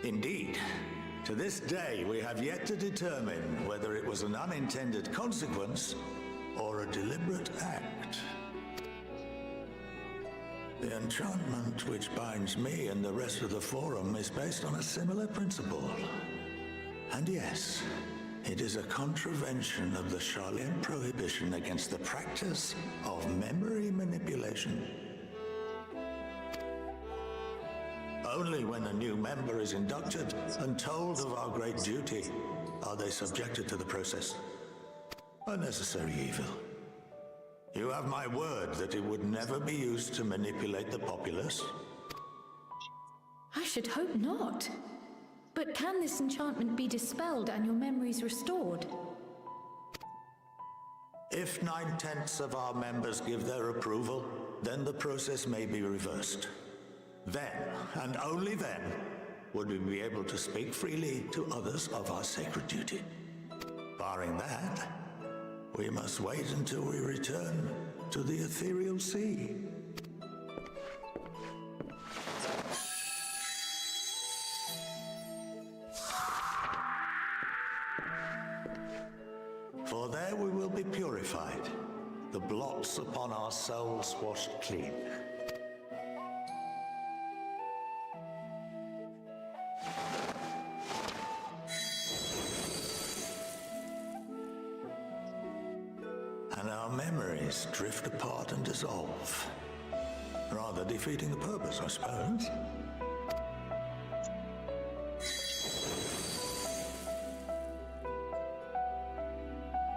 Indeed. To this day, we have yet to determine whether it was an unintended consequence or a deliberate act. The enchantment which binds me and the rest of the Forum is based on a similar principle. And yes, it is a contravention of the Charlian prohibition against the practice of memory manipulation. Only when a new member is inducted and told of our great duty are they subjected to the process. A necessary evil. You have my word that it would never be used to manipulate the populace? I should hope not. But can this enchantment be dispelled and your memories restored? If 9/10 of our members give their approval, then the process may be reversed. Then, and only then, would we be able to speak freely to others of our sacred duty. Barring that, we must wait until we return to the ethereal sea. For there we will be purified, the blots upon our souls washed clean. And our memories drift apart and dissolve, rather defeating the purpose, I suppose.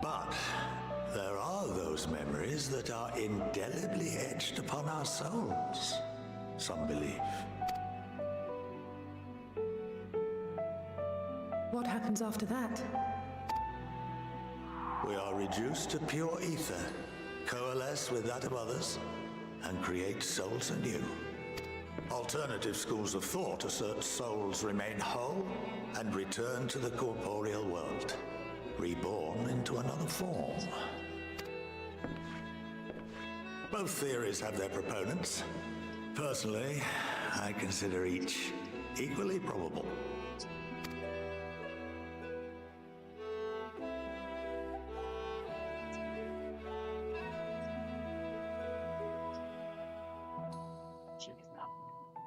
But there are those memories that are indelibly etched upon our souls, some believe. What happens after that? We are reduced to pure ether, coalesce with that of others, and create souls anew. Alternative schools of thought assert souls remain whole and return to the corporeal world, reborn into another form. Both theories have their proponents. Personally, I consider each equally probable.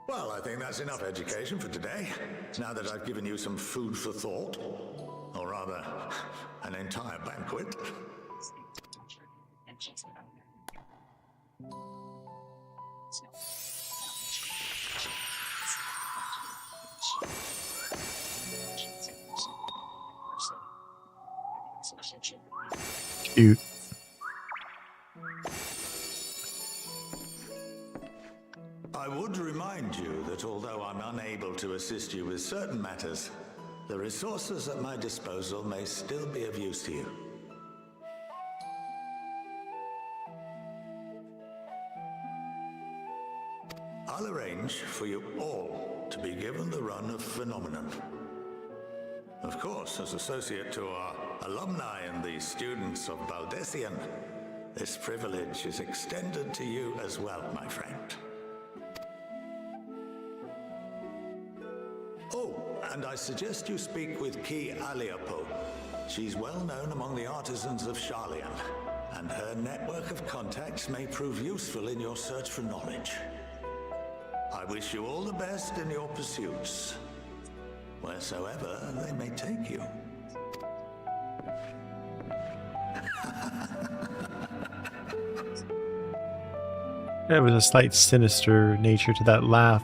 Well, I think that's enough education for today. Now that I've given you some food for thought, or rather, an entire banquet. Cute. I would remind you that although I'm unable to assist you with certain matters, the resources at my disposal may still be of use to you. I'll arrange for you all to be given the run of Phenomenon. Of course, as associate to our alumni and the students of Baldessian, this privilege is extended to you as well, my friend. Oh, and I suggest you speak with Ki Aliapo. She's well known among the artisans of Charlian, and her network of contacts may prove useful in your search for knowledge. I wish you all the best in your pursuits, wheresoever they may take you. There was a slight sinister nature to that laugh.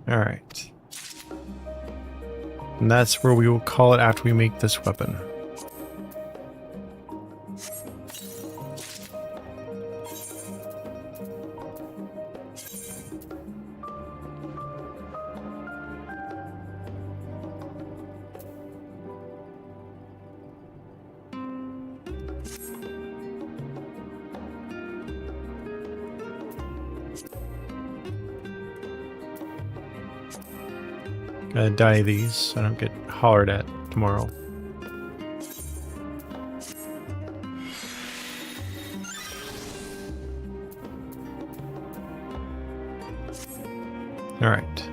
Alright. And that's where we will call it after we make this weapon. Gotta dye these so I don't get hollered at tomorrow. All right.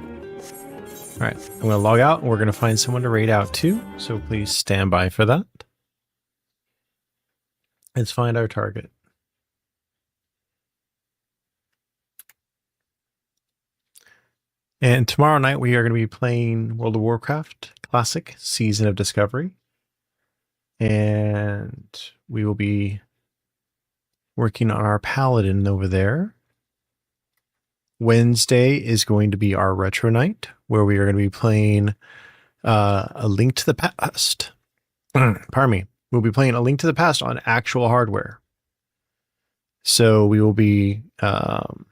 All right. I'm going to log out and we're going to find someone to raid out to. So please stand by for that. Let's find our target. And tomorrow night we are going to be playing World of Warcraft Classic Season of Discovery. And we will be working on our paladin over there. Wednesday is going to be our retro night, where we are going to be playing A Link to the Past. Pardon me. We'll be playing A Link to the Past on actual hardware. So we will be having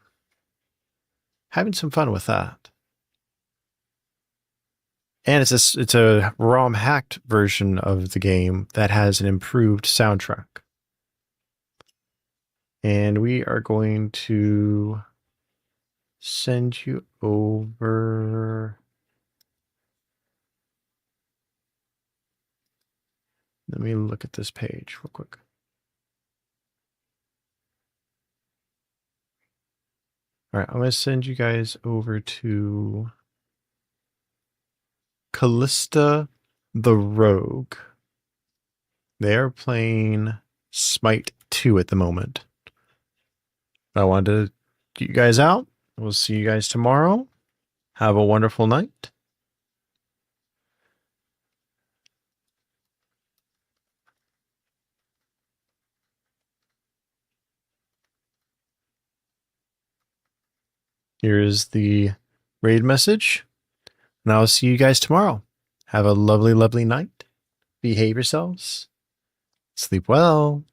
some fun with that. And it's a ROM hacked version of the game that has an improved soundtrack. And we are going to send you over. Let me look at this page real quick. All right, I'm going to send you guys over to Callista the Rogue. They're playing Smite 2 at the moment. I wanted to get you guys out. We'll see you guys tomorrow. Have a wonderful night. Here's the raid message. And I'll see you guys tomorrow. Have a lovely, lovely night. Behave yourselves. Sleep well.